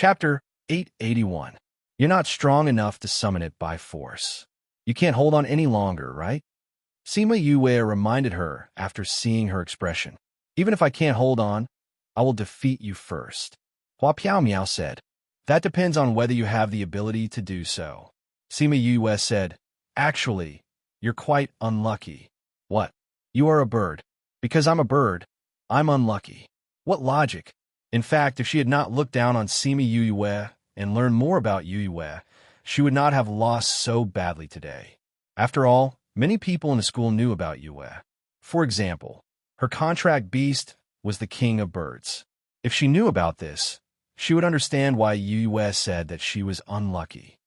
Chapter 881. You're not strong enough to summon it by force. You can't hold on any longer, right? Sima Yue reminded her after seeing her expression. Even if I can't hold on, I will defeat you first. Hua Piao Miao said. That depends on whether you have the ability to do so. Sima Yue said, Actually, you're quite unlucky. What? You are a bird. Because I'm a bird, I'm unlucky. What logic? In fact, if she had not looked down on Sima Yue and learned more about Yue, she would not have lost so badly today. After all, many people in the school knew about Yue. For example, her contract beast was the king of birds. If she knew about this, she would understand why Yue said that she was unlucky.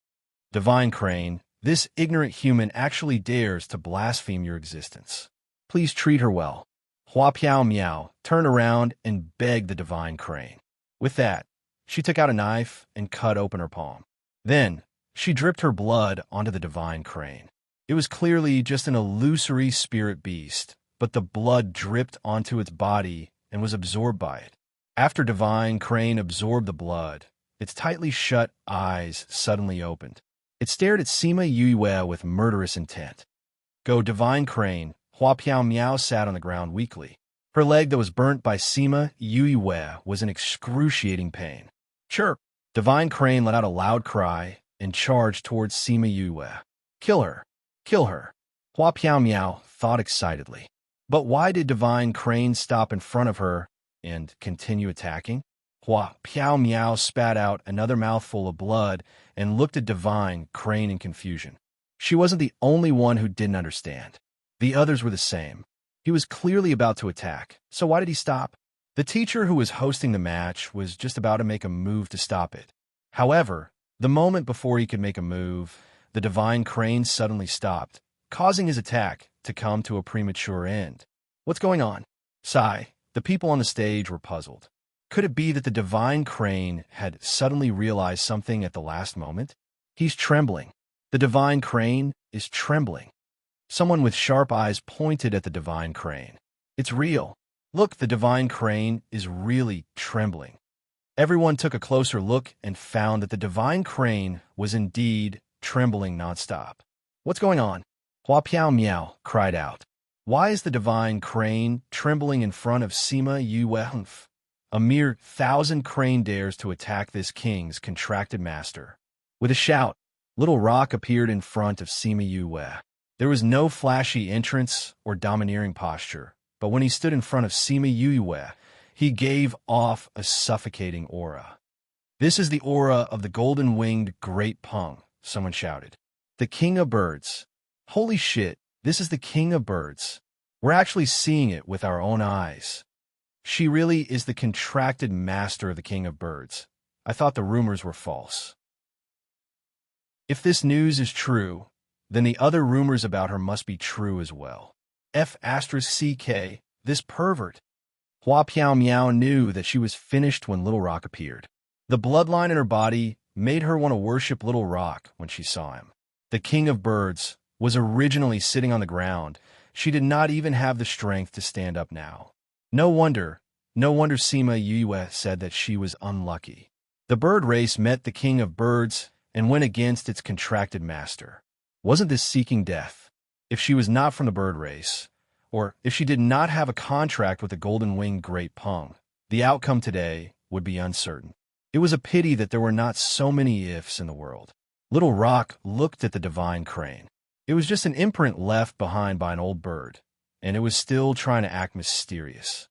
Divine Crane, this ignorant human actually dares to blaspheme your existence. Please treat her well. Hua Piao Miao turned around and begged the Divine Crane. With that, she took out a knife and cut open her palm. Then, she dripped her blood onto the Divine Crane. It was clearly just an illusory spirit beast, but the blood dripped onto its body and was absorbed by it. After Divine Crane absorbed the blood, its tightly shut eyes suddenly opened. It stared at Sima Yue with murderous intent. Go Divine Crane. Hua Piao Miao sat on the ground weakly. Her leg that was burnt by Sima Yue was in excruciating pain. Chirp! Divine Crane let out a loud cry and charged towards Sima Yue. Kill her! Kill her! Hua Piao Miao thought excitedly. But why did Divine Crane stop in front of her and continue attacking? Hua Piao Miao spat out another mouthful of blood and looked at Divine Crane in confusion. She wasn't the only one who didn't understand. The others were the same. He was clearly about to attack, so why did he stop? The teacher who was hosting the match was just about to make a move to stop it. However, the moment before he could make a move, the Divine Crane suddenly stopped, causing his attack to come to a premature end. What's going on? Sigh. The people on the stage were puzzled. Could it be that the Divine Crane had suddenly realized something at the last moment? He's trembling. The Divine Crane is trembling. Someone with sharp eyes pointed at the Divine Crane. It's real. Look, the Divine Crane is really trembling. Everyone took a closer look and found that the Divine Crane was indeed trembling nonstop. What's going on? Hua Piao Miao cried out. Why is the Divine Crane trembling in front of Sima Yue? A mere 1,000 crane dares to attack this king's contracted master. With a shout, Little Rock appeared in front of Sima Yue. There was no flashy entrance or domineering posture, but when he stood in front of Sima Yue, he gave off a suffocating aura. This is the aura of the golden-winged great Peng, someone shouted. The king of birds. Holy shit, this is the king of birds. We're actually seeing it with our own eyes. She really is the contracted master of the king of birds. I thought the rumors were false. If this news is true, then the other rumors about her must be true as well. F*CK, this pervert. Hua Piao Miao knew that she was finished when Little Rock appeared. The bloodline in her body made her want to worship Little Rock when she saw him. The king of birds was originally sitting on the ground. She did not even have the strength to stand up now. No wonder Sima Yue said that she was unlucky. The bird race met the king of birds and went against its contracted master. Wasn't this seeking death? If she was not from the bird race, or if she did not have a contract with the golden-winged great Peng, the outcome today would be uncertain. It was a pity that there were not so many ifs in the world. Little Rock looked at the Divine Crane. It was just an imprint left behind by an old bird, and it was still trying to act mysterious.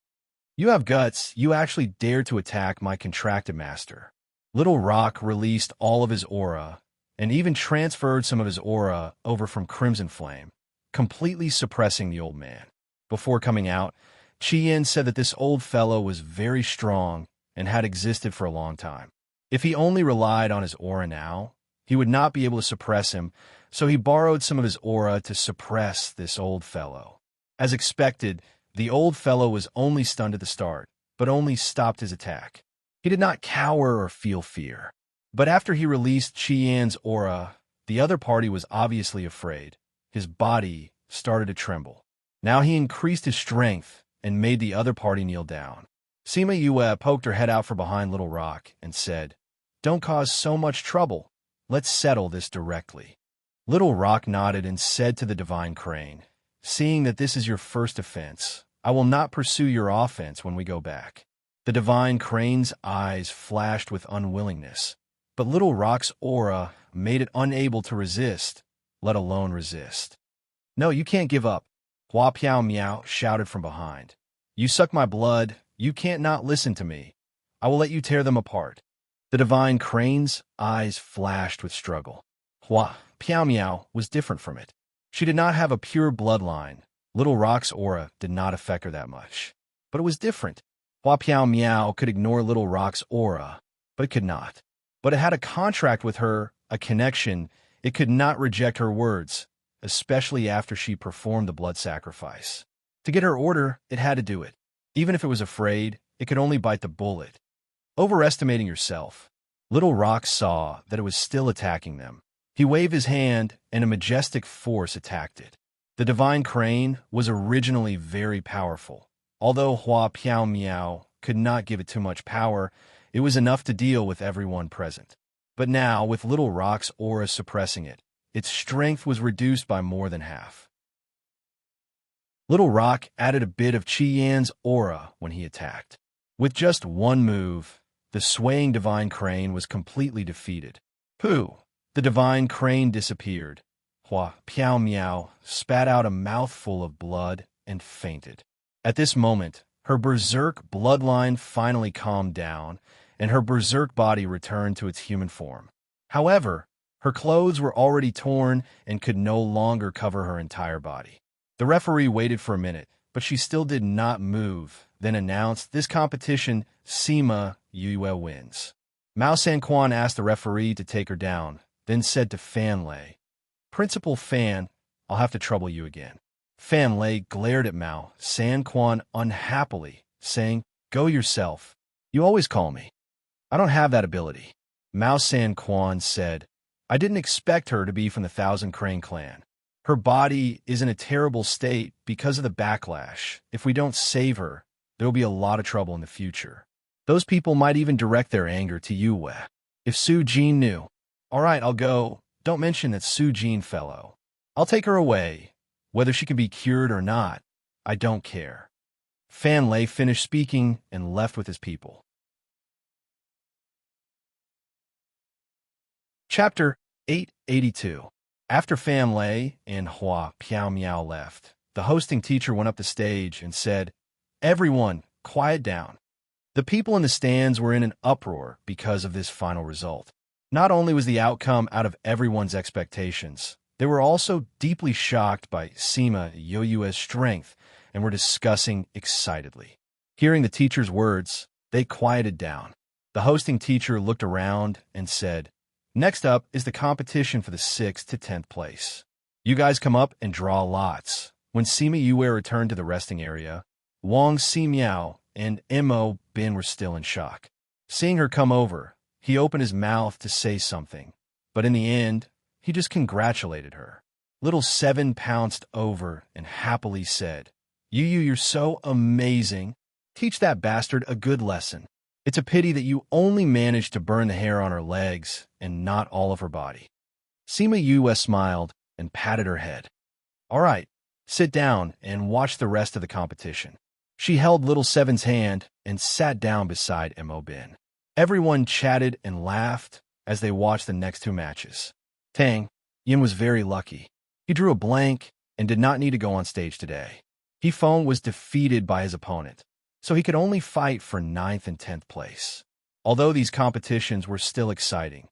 You have guts. You actually dared to attack my contracted master. Little Rock released all of his aura, and even transferred some of his aura over from Crimson Flame, completely suppressing the old man. Before coming out, Qian said that this old fellow was very strong and had existed for a long time. If he only relied on his aura now, he would not be able to suppress him, so he borrowed some of his aura to suppress this old fellow. As expected, the old fellow was only stunned at the start, but only stopped his attack. He did not cower or feel fear. But after he released Qian's aura, the other party was obviously afraid. His body started to tremble. Now he increased his strength and made the other party kneel down. Sima Yue poked her head out from behind Little Rock and said, Don't cause so much trouble. Let's settle this directly. Little Rock nodded and said to the Divine Crane, "Seeing that this is your first offense, I will not pursue your offense when we go back." The Divine Crane's eyes flashed with unwillingness, but Little Rock's aura made it unable to resist, let alone resist. "No, you can't give up," Hua Piao Miao shouted from behind. "You suck my blood. You can't not listen to me. I will let you tear them apart." The Divine Crane's eyes flashed with struggle. Hua Piao Miao was different from it. She did not have a pure bloodline. Little Rock's aura did not affect her that much. But it was different. Hua Piao Miao could ignore Little Rock's aura, but it could not. But it had a contract with her, a connection. It could not reject her words, especially after she performed the blood sacrifice. To get her order, it had to do it. Even if it was afraid, it could only bite the bullet. Overestimating yourself. Little Rock saw that it was still attacking them. He waved his hand, and a majestic force attacked it. The Divine Crane was originally very powerful. Although Hua Piao Miao could not give it too much power, it was enough to deal with everyone present. But now, with Little Rock's aura suppressing it, its strength was reduced by more than half. Little Rock added a bit of Qi Yan's aura when he attacked. With just one move, the swaying Divine Crane was completely defeated. Pooh! The Divine Crane disappeared. Hua Piao Miao spat out a mouthful of blood and fainted. At this moment, her berserk bloodline finally calmed down, and her berserk body returned to its human form. However, her clothes were already torn and could no longer cover her entire body. The referee waited for a minute, but she still did not move, then announced, "This competition, Sima Yue wins." Mao Sanquan asked the referee to take her down, then said to Fan Lei, "Principal Fan, I'll have to trouble you again." Fan Lei glared at Mao Sanquan unhappily, saying, "Go yourself. You always call me. I don't have that ability." Mao Sanquan said, "I didn't expect her to be from the Thousand Crane clan. Her body is in a terrible state because of the backlash. If we don't save her, there will be a lot of trouble in the future. Those people might even direct their anger to Yue. If Su Jin knew." "All right, I'll go. Don't mention that Su Jin fellow. I'll take her away. Whether she can be cured or not, I don't care." Fan Lei finished speaking and left with his people. Chapter 882. After Fan Lei and Hua Piao Miao left, the hosting teacher went up the stage and said, "Everyone, quiet down." The people in the stands were in an uproar because of this final result. Not only was the outcome out of everyone's expectations, they were also deeply shocked by Sima Yoyue's strength and were discussing excitedly. Hearing the teacher's words, they quieted down. The hosting teacher looked around and said, "Next up is the competition for the 6th to 10th place. You guys come up and draw lots." When Sima Yue returned to the resting area, Wang Ximiao and Mo Bin were still in shock. Seeing her come over, he opened his mouth to say something, but in the end, he just congratulated her. Little Seven pounced over and happily said, You're so amazing. Teach that bastard a good lesson. It's a pity that you only managed to burn the hair on her legs and not all of her body." Sima Yue smiled and patted her head. "All right, sit down and watch the rest of the competition." She held Little Seven's hand and sat down beside Mo Bin. Everyone chatted and laughed as they watched the next two matches. Tang Yin was very lucky. He drew a blank and did not need to go on stage today. He Feng was defeated by his opponent, so he could only fight for 9th and 10th place. Although these competitions were still exciting,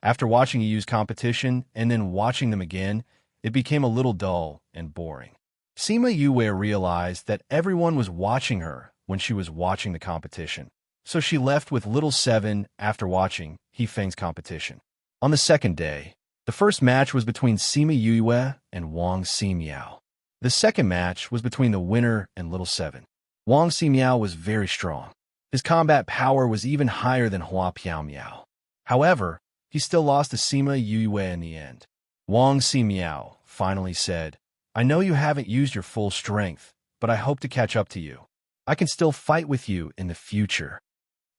after watching Yu's competition and then watching them again, it became a little dull and boring. Sima Yue realized that everyone was watching her when she was watching the competition, so she left with Little Seven after watching He Feng's competition. On the second day, the first match was between Sima Yue and Wang Ximiao. The second match was between the winner and Little Seven. Wang Ximiao was very strong. His combat power was even higher than Hua Piao Miao. However, he still lost to Sima Yue in the end. Wang Ximiao finally said, "I know you haven't used your full strength, but I hope to catch up to you. I can still fight with you in the future."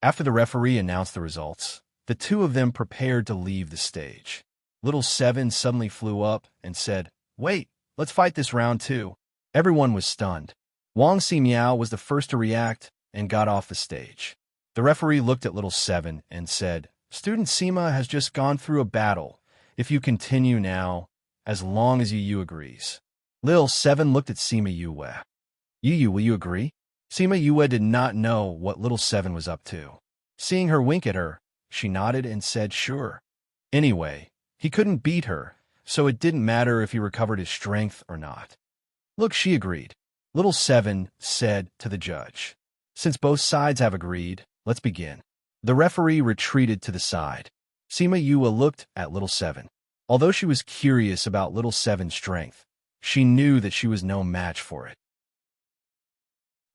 After the referee announced the results, The two of them prepared to leave the stage. Little Seven suddenly flew up and said, "Wait, let's fight this round too." Everyone was stunned. Wang Ximiao was the first to react and got off the stage. The referee looked at Little Seven and said, "Student Sima has just gone through a battle. If you continue now, as long as Yu agrees." Lil Seven looked at Sima Yue. Yu, will you agree? Sima Yue did not know what Little Seven was up to. Seeing her wink at her, she nodded and said sure. Anyway, he couldn't beat her, so it didn't matter if he recovered his strength or not. Look, she agreed. Little Seven said to the judge, "Since both sides have agreed, let's begin." The referee retreated to the side. Sima Yue looked at Little Seven. Although she was curious about Little Seven's strength, she knew that she was no match for it.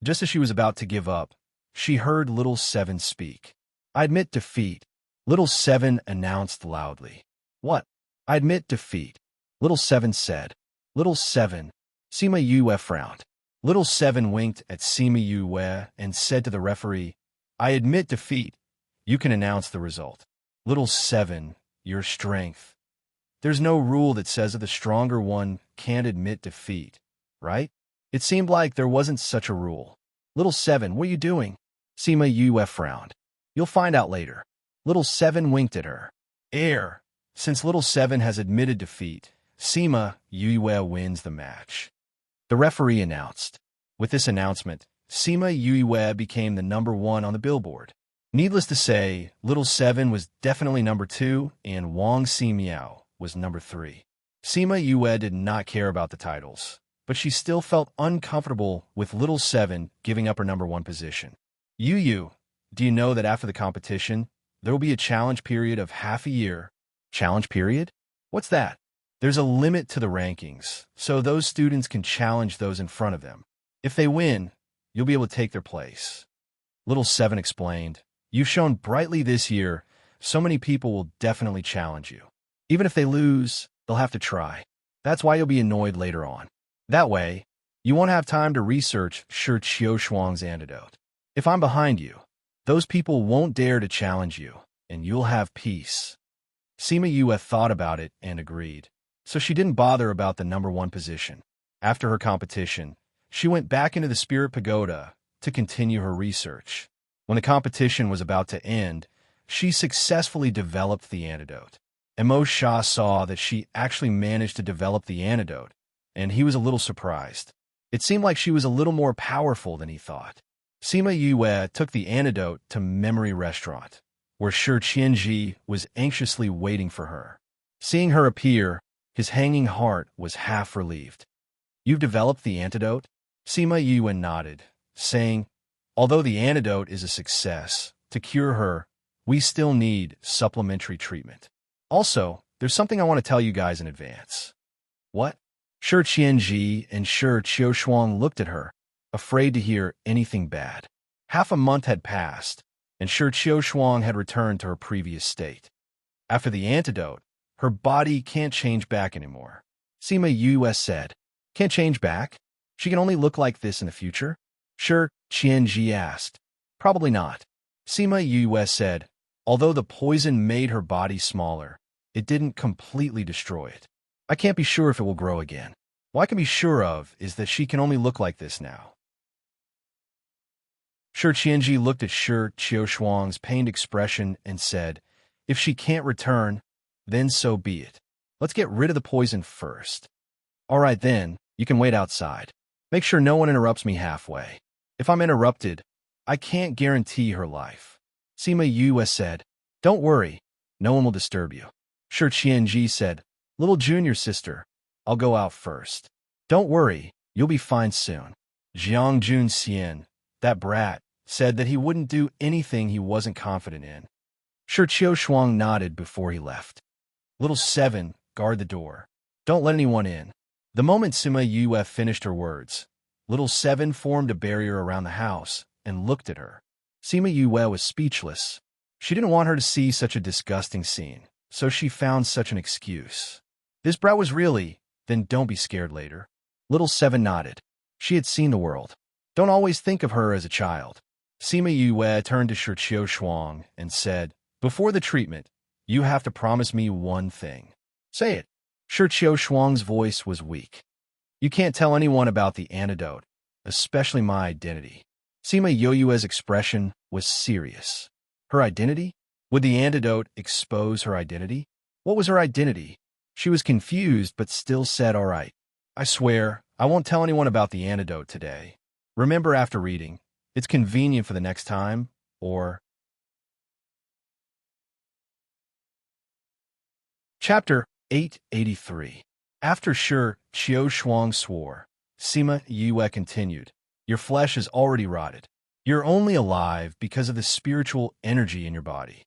Just as she was about to give up, she heard Little Seven speak. "I admit defeat," Little Seven announced loudly. "What?" "I admit defeat," Little Seven said. Little Seven. Sima Yue frowned. Little Seven winked at Sima Yue and said to the referee, "I admit defeat. You can announce the result." Little Seven, your strength. There's no rule that says that the stronger one can't admit defeat, right? It seemed like there wasn't such a rule. Little Seven, what are you doing? Sima Yue frowned. You'll find out later. Little Seven winked at her. Since Little Seven has admitted defeat, Sima Yue wins the match. The referee announced. With this announcement, Sima Yue became the #1 on the billboard. Needless to say, Little Seven was definitely #2, and Wang Ximiao was #3. Sima Yue did not care about the titles, but she still felt uncomfortable with Little Seven giving up her #1 position. Yu, do you know that after the competition, there will be a challenge period of half a year? Challenge period? What's that? There's a limit to the rankings, so those students can challenge those in front of them. If they win, you'll be able to take their place. Little Seven explained, "You've shown brightly this year, so many people will definitely challenge you. Even if they lose, they'll have to try. That's why you'll be annoyed later on. That way, you won't have time to research Shi Qiushuang's antidote. If I'm behind you, those people won't dare to challenge you, and you'll have peace." Sima Yue thought about it and agreed, so she didn't bother about the #1 position. After her competition, she went back into the Spirit Pagoda to continue her research. When the competition was about to end, she successfully developed the antidote. Emo Sha saw that she actually managed to develop the antidote, and he was a little surprised. It seemed like she was a little more powerful than he thought. Sima Yue took the antidote to Memory Restaurant, where Shi Qianji was anxiously waiting for her. Seeing her appear, his hanging heart was half relieved. "You've developed the antidote?" Sima Yue nodded, saying, "Although the antidote is a success, to cure her, we still need supplementary treatment. Also, there's something I want to tell you guys in advance." "What?" Shi Qianji and Shi Qiushuang looked at her, afraid to hear anything bad. Half a month had passed, and Shi Qiushuang had returned to her previous state. After the antidote, her body can't change back anymore. Sima Yue said, "Can't change back? She can only look like this in the future?" Shi Qianji asked. "Probably not." Sima Yue said, "Although the poison made her body smaller, it didn't completely destroy it. I can't be sure if it will grow again. What I can be sure of is that she can only look like this now." Shi Qianji looked at Shi Qiushuang's pained expression and said, "If she can't return, then so be it. Let's get rid of the poison first." "All right then, you can wait outside. Make sure no one interrupts me halfway. If I'm interrupted, I can't guarantee her life." Sima Yue said, "Don't worry, no one will disturb you." Shi Qianji said, "Little junior sister, I'll go out first." "Don't worry, you'll be fine soon." Jiang Junxian, that brat, said that he wouldn't do anything he wasn't confident in. Shi Qiushuang nodded before he left. "Little Seven, guard the door. Don't let anyone in." The moment Sima Yue finished her words, Little Seven formed a barrier around the house and looked at her. Sima Yue was speechless. She didn't want her to see such a disgusting scene, so she found such an excuse. "This brat was really, then don't be scared later." Little Seven nodded. She had seen the world. Don't always think of her as a child. Sima Yue turned to Shi Qiushuang and said, Before the treatment, you have to promise me one thing. Say it. Shi Shuang's voice was weak. You can't tell anyone about the antidote, especially my identity. Sima Yoyue's expression was serious. Her identity? Would the antidote expose her identity? What was her identity? She was confused but still said, "All right. I swear, I won't tell anyone about the antidote today. Remember after reading, it's convenient for the next time, or..." Chapter 883. After Shi Shuang swore, Sima Yue continued, "Your flesh is already rotted. You're only alive because of the spiritual energy in your body."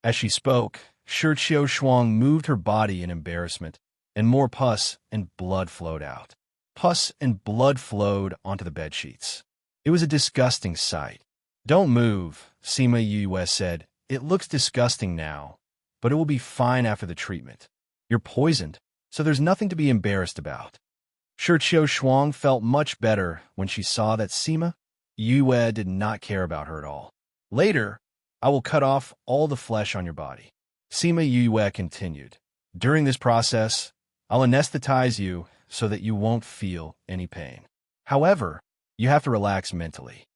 As she spoke, Shi Shuang moved her body in embarrassment, and more pus and blood flowed out. Pus and blood flowed onto the bedsheets. It was a disgusting sight. "Don't move," Sima Yue said. "It looks disgusting now, but it will be fine after the treatment. You're poisoned, so there's nothing to be embarrassed about." Shi Shuang felt much better when she saw that Sima Yue did not care about her at all. "Later, I will cut off all the flesh on your body," Sima Yue continued. "During this process, I'll anesthetize you so that you won't feel any pain. However, you have to relax mentally."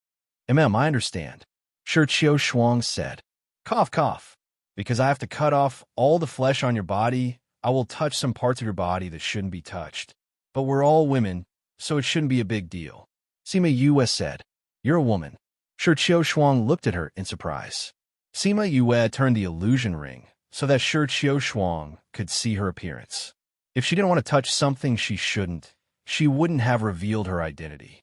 I understand," Shi Shuang said. "Cough, cough. Because I have to cut off all the flesh on your body, I will touch some parts of your body that shouldn't be touched. But we're all women, so it shouldn't be a big deal," Sima Yue said. "You're a woman." Shi Shuang looked at her in surprise. Sima Yue turned the illusion ring so that Shi Shuang could see her appearance. If she didn't want to touch something she shouldn't, she wouldn't have revealed her identity.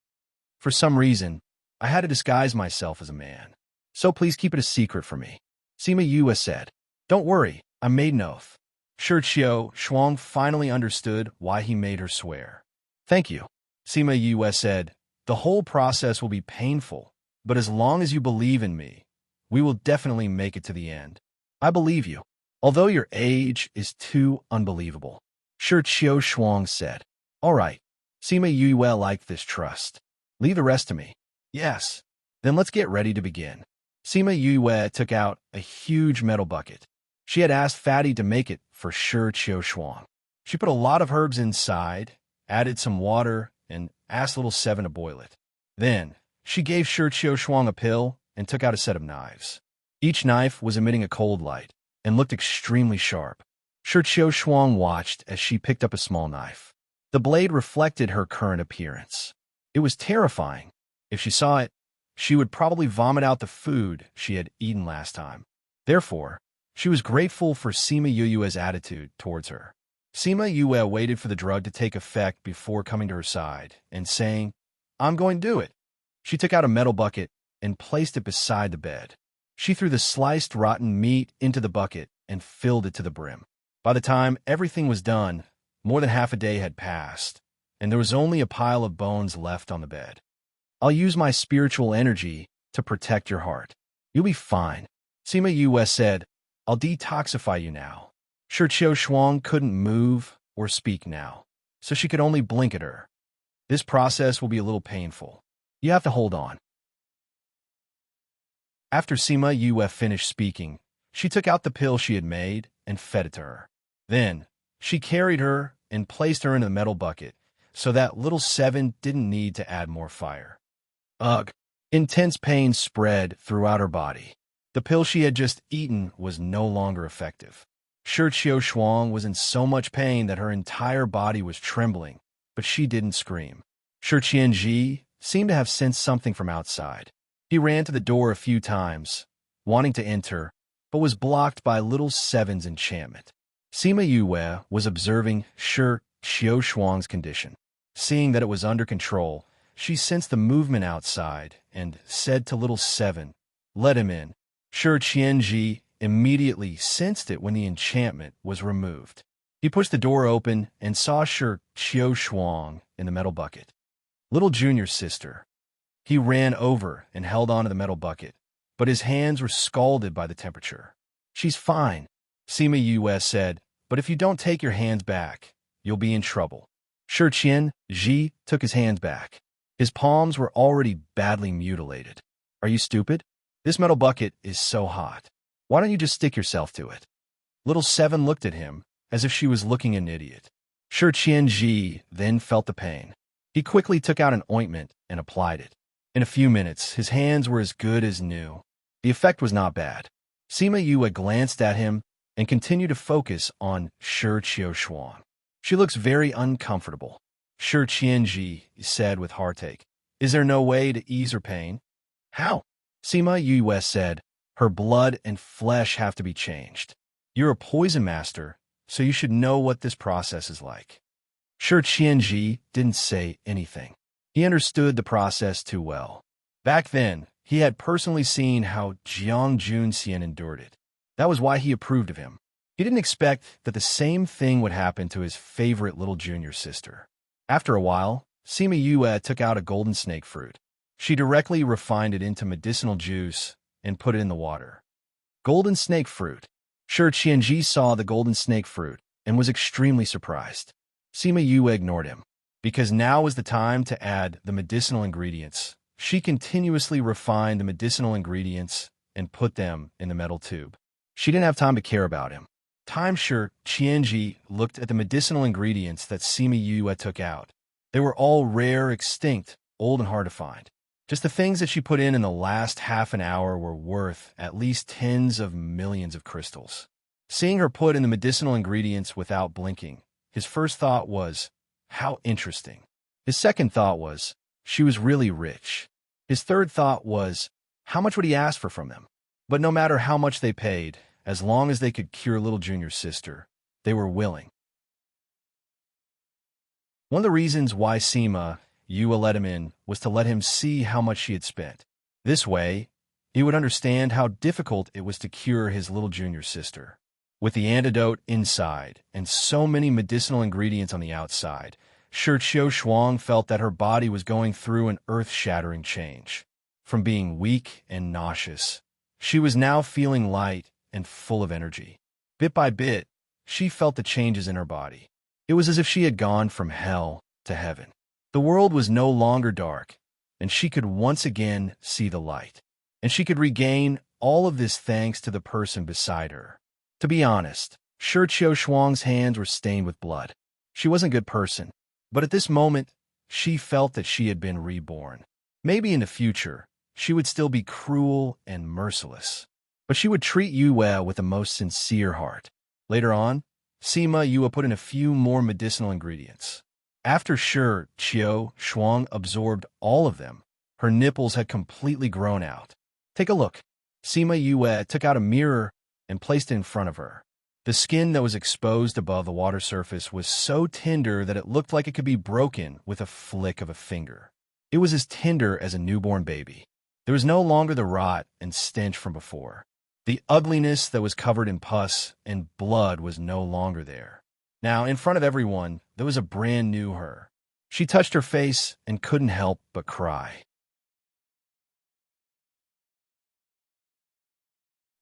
"For some reason, I had to disguise myself as a man. So please keep it a secret for me," Sima Yue said. "Don't worry, I made an oath." Shi Shuang finally understood why he made her swear. "Thank you," Sima Yue said. "The whole process will be painful, but as long as you believe in me, we will definitely make it to the end. I believe you, although your age is too unbelievable," Shi Shuang said. "All right." Sima Yue liked this trust. "Leave the rest to me." "Yes." "Then let's get ready to begin." Sima Yue took out a huge metal bucket. She had asked Fatty to make it for Shi Shuang. She put a lot of herbs inside, added some water, and asked Little Seven to boil it. Then, she gave Shi Shuang a pill and took out a set of knives. Each knife was emitting a cold light and looked extremely sharp. Shi Shuang watched as she picked up a small knife. The blade reflected her current appearance. It was terrifying. If she saw it, she would probably vomit out the food she had eaten last time. Therefore, she was grateful for Sima Yue's attitude towards her. Sima Yue waited for the drug to take effect before coming to her side and saying, "I'm going to do it." She took out a metal bucket and placed it beside the bed. She threw the sliced rotten meat into the bucket and filled it to the brim. By the time everything was done, more than half a day had passed, and there was only a pile of bones left on the bed. "I'll use my spiritual energy to protect your heart. You'll be fine," Sima Yue said. "I'll detoxify you now." Shi Shuang couldn't move or speak now, so she could only blink at her. "This process will be a little painful. You have to hold on." After Sima Yue finished speaking, she took out the pill she had made and fed it to her. Then, she carried her and placed her in a metal bucket so that Little Seven didn't need to add more fire. Ugh! Intense pain spread throughout her body. The pill she had just eaten was no longer effective. Shi Shuang was in so much pain that her entire body was trembling, but she didn't scream. Shi Qianji seemed to have sensed something from outside. He ran to the door a few times, wanting to enter, but was blocked by Little Seven's enchantment. Sima Yue was observing Shi Shuang's condition. Seeing that it was under control, she sensed the movement outside and said to Little Seven, "Let him in." Shi Qianji immediately sensed it when the enchantment was removed. He pushed the door open and saw Shi Shuang in the metal bucket. "Little junior sister." He ran over and held onto the metal bucket, but his hands were scalded by the temperature. "She's fine," Sima Yue said, "but if you don't take your hands back, you'll be in trouble." Shi Qianji took his hands back. His palms were already badly mutilated. "Are you stupid? This metal bucket is so hot. Why don't you just stick yourself to it? Little Seven looked at him as if she was looking an idiot. Shi Qianji then felt the pain. He quickly took out an ointment and applied it. In a few minutes, his hands were as good as new. The effect was not bad. Sima Yue glanced at him and continued to focus on Shi Qiushuang. She looks very uncomfortable. Shi Qianji said with heartache. Is there no way to ease her pain? How? Sima Yue said, her blood and flesh have to be changed. You're a poison master, so you should know what this process is like. Shi Qianji didn't say anything. He understood the process too well. Back then, he had personally seen how Jiang Junxian endured it. That was why he approved of him. He didn't expect that the same thing would happen to his favorite little junior sister. After a while, Sima Yue took out a golden snake fruit. She directly refined it into medicinal juice and put it in the water. Golden snake fruit. Shi Qianji saw the golden snake fruit and was extremely surprised. Sima Yue ignored him. Because now was the time to add the medicinal ingredients. She continuously refined the medicinal ingredients and put them in the metal tube. She didn't have time to care about him. Shi Qianji looked at the medicinal ingredients that Sima Yue took out. They were all rare, extinct, old, and hard to find. Just the things that she put in the last half an hour were worth at least tens of millions of crystals. Seeing her put in the medicinal ingredients without blinking, his first thought was, how interesting. His second thought was, she was really rich. His third thought was, how much would he ask for from them? But no matter how much they paid, as long as they could cure little junior sister, they were willing. One of the reasons why Sima Yue let him in was to let him see how much she had spent. This way, he would understand how difficult it was to cure his little junior sister. With the antidote inside and so many medicinal ingredients on the outside, Shi Qiushuang felt that her body was going through an earth-shattering change. From being weak and nauseous, she was now feeling light and full of energy. Bit by bit, she felt the changes in her body. It was as if she had gone from hell to heaven. The world was no longer dark, and she could once again see the light. And she could regain all of this thanks to the person beside her. To be honest, Shi Qiushuang's hands were stained with blood. She wasn't a good person, but at this moment, she felt that she had been reborn. Maybe in the future, she would still be cruel and merciless, but she would treat Yue with the most sincere heart. Later on, Sima Yue put in a few more medicinal ingredients. After Shi Qiushuang absorbed all of them, her nipples had completely grown out. Take a look. Sima Yue took out a mirror and placed it in front of her. The skin that was exposed above the water surface was so tender that it looked like it could be broken with a flick of a finger. It was as tender as a newborn baby. There was no longer the rot and stench from before. The ugliness that was covered in pus and blood was no longer there. Now, in front of everyone, there was a brand new her. She touched her face and couldn't help but cry.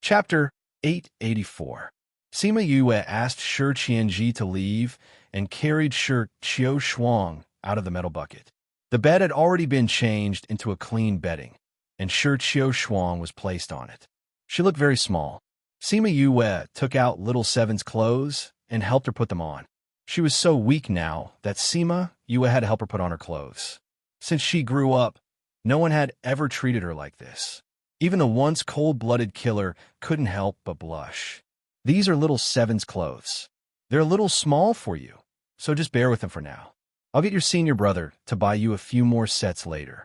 Chapter 884. Sima Yue asked Shi Qianji to leave and carried Shi Qiushuang out of the metal bucket. The bed had already been changed into a clean bedding, and Shi Qiushuang was placed on it. She looked very small. Sima Yue took out little Seven's clothes and helped her put them on. She was so weak now that Sima Yue had to help her put on her clothes. Since she grew up, no one had ever treated her like this. Even the once cold-blooded killer couldn't help but blush. These are little Seven's clothes. They're a little small for you, so just bear with them for now. I'll get your senior brother to buy you a few more sets later.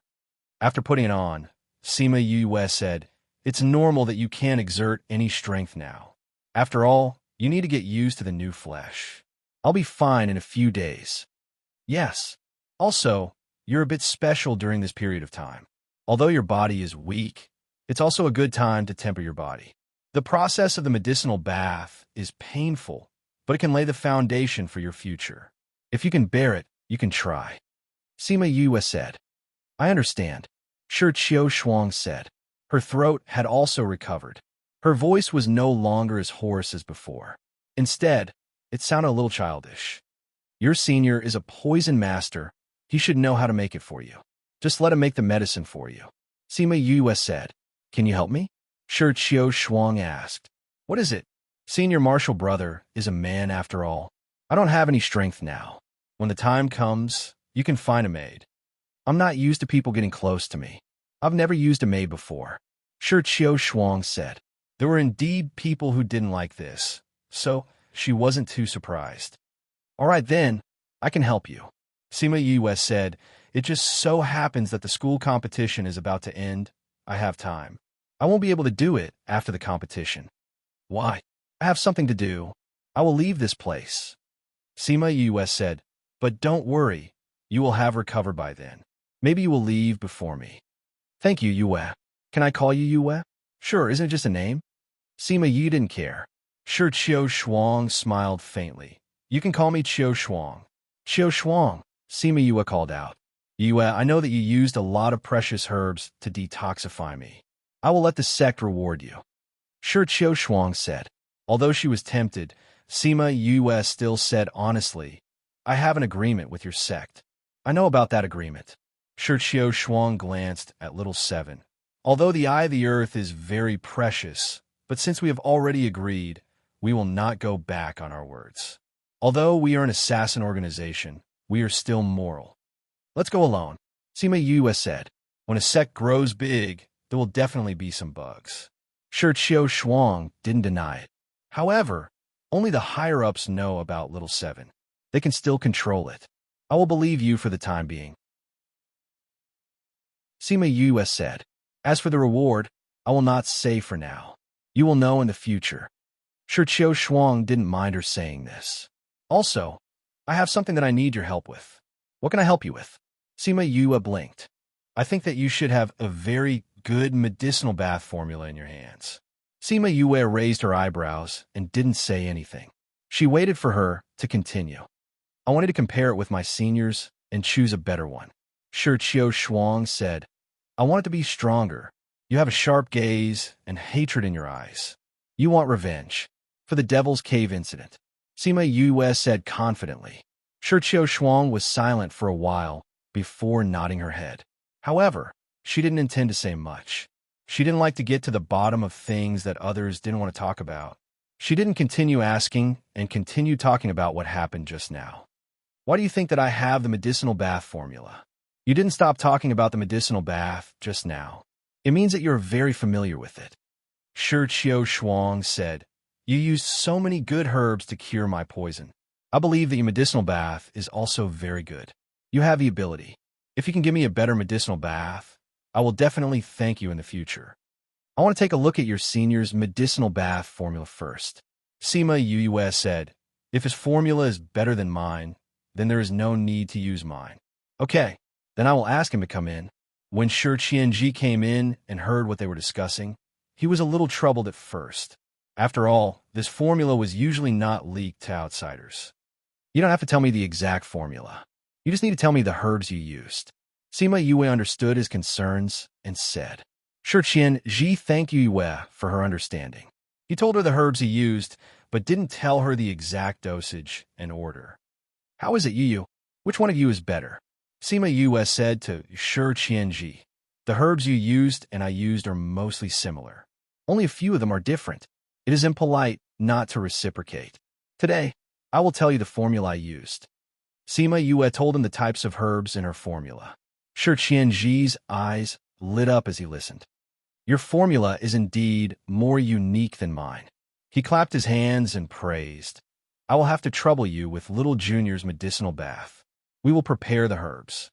After putting it on, Sima Yue said, it's normal that you can't exert any strength now. After all, you need to get used to the new flesh. I'll be fine in a few days. Yes. Also, you're a bit special during this period of time. Although your body is weak, it's also a good time to temper your body. The process of the medicinal bath is painful, but it can lay the foundation for your future. If you can bear it, you can try. Sima Yue said. I understand. Shi Qiushuang said. Her throat had also recovered. Her voice was no longer as hoarse as before. Instead, it sounded a little childish. Your senior is a poison master. He should know how to make it for you. Just let him make the medicine for you. Sima Yue said. Can you help me? Shi Qiushuang asked. What is it? Seeing your martial brother is a man after all. I don't have any strength now. When the time comes, you can find a maid. I'm not used to people getting close to me. I've never used a maid before. Shi Shuang said. There were indeed people who didn't like this, so she wasn't too surprised. All right then, I can help you. Sima Yue said, it just so happens that the school competition is about to end. I have time. I won't be able to do it after the competition. Why? I have something to do. I will leave this place. Sima Yue said, but don't worry. You will have recovered by then. Maybe you will leave before me. Thank you, Yue. Can I call you Yue? Sure, isn't it just a name? Sima Yi didn't care. Shi Shuang smiled faintly. You can call me Qiu Shuang. Qiu Shuang, Sima Yue called out. Yue, I know that you used a lot of precious herbs to detoxify me. I will let the sect reward you. Qiu Shuang said. Although she was tempted, Sima Yue still said honestly, I have an agreement with your sect. I know about that agreement. Qiu Shuang glanced at little Seven. Although the eye of the earth is very precious, but since we have already agreed, we will not go back on our words. Although we are an assassin organization, we are still moral. Let's go alone. Sima Yue said. When a sect grows big, there will definitely be some bugs. Shi Shuang didn't deny it. However, only the higher-ups know about Little Seven. They can still control it. I will believe you for the time being. Sima Yue said. As for the reward, I will not say for now. You will know in the future. Shi Shuang didn't mind her saying this. Also, I have something that I need your help with. What can I help you with? Sima Yue blinked. I think that you should have a very good medicinal bath formula in your hands. Sima Yue raised her eyebrows and didn't say anything. She waited for her to continue. I wanted to compare it with my seniors and choose a better one. Shi Shuang said, I want it to be stronger. You have a sharp gaze and hatred in your eyes. You want revenge for the Devil's Cave incident. Sima Yue said confidently. Shi Shuang was silent for a while before nodding her head. However, she didn't intend to say much. She didn't like to get to the bottom of things that others didn't want to talk about. She didn't continue asking and continued talking about what happened just now. Why do you think that I have the medicinal bath formula? You didn't stop talking about the medicinal bath just now. It means that you're very familiar with it. Shi Shuang said, you used so many good herbs to cure my poison. I believe that your medicinal bath is also very good. You have the ability. If you can give me a better medicinal bath, I will definitely thank you in the future. I want to take a look at your senior's medicinal bath formula first. Sima Yue said, if his formula is better than mine, then there is no need to use mine. Okay, then I will ask him to come in. When Shi Qianji came in and heard what they were discussing, he was a little troubled at first. After all, this formula was usually not leaked to outsiders. You don't have to tell me the exact formula. You just need to tell me the herbs you used. Sima Yue understood his concerns and said, Shi Qianji thanked Yue for her understanding. He told her the herbs he used, but didn't tell her the exact dosage and order. How is it, Yu? Which one of you is better? Sima Yue said to Shi Qianji, the herbs you used and I used are mostly similar. Only a few of them are different. It is impolite not to reciprocate. Today, I will tell you the formula I used. Sima Yue told him the types of herbs in her formula. Shi Qianji's eyes lit up as he listened. Your formula is indeed more unique than mine. He clapped his hands and praised. I will have to trouble you with Little Junior's medicinal bath. We will prepare the herbs.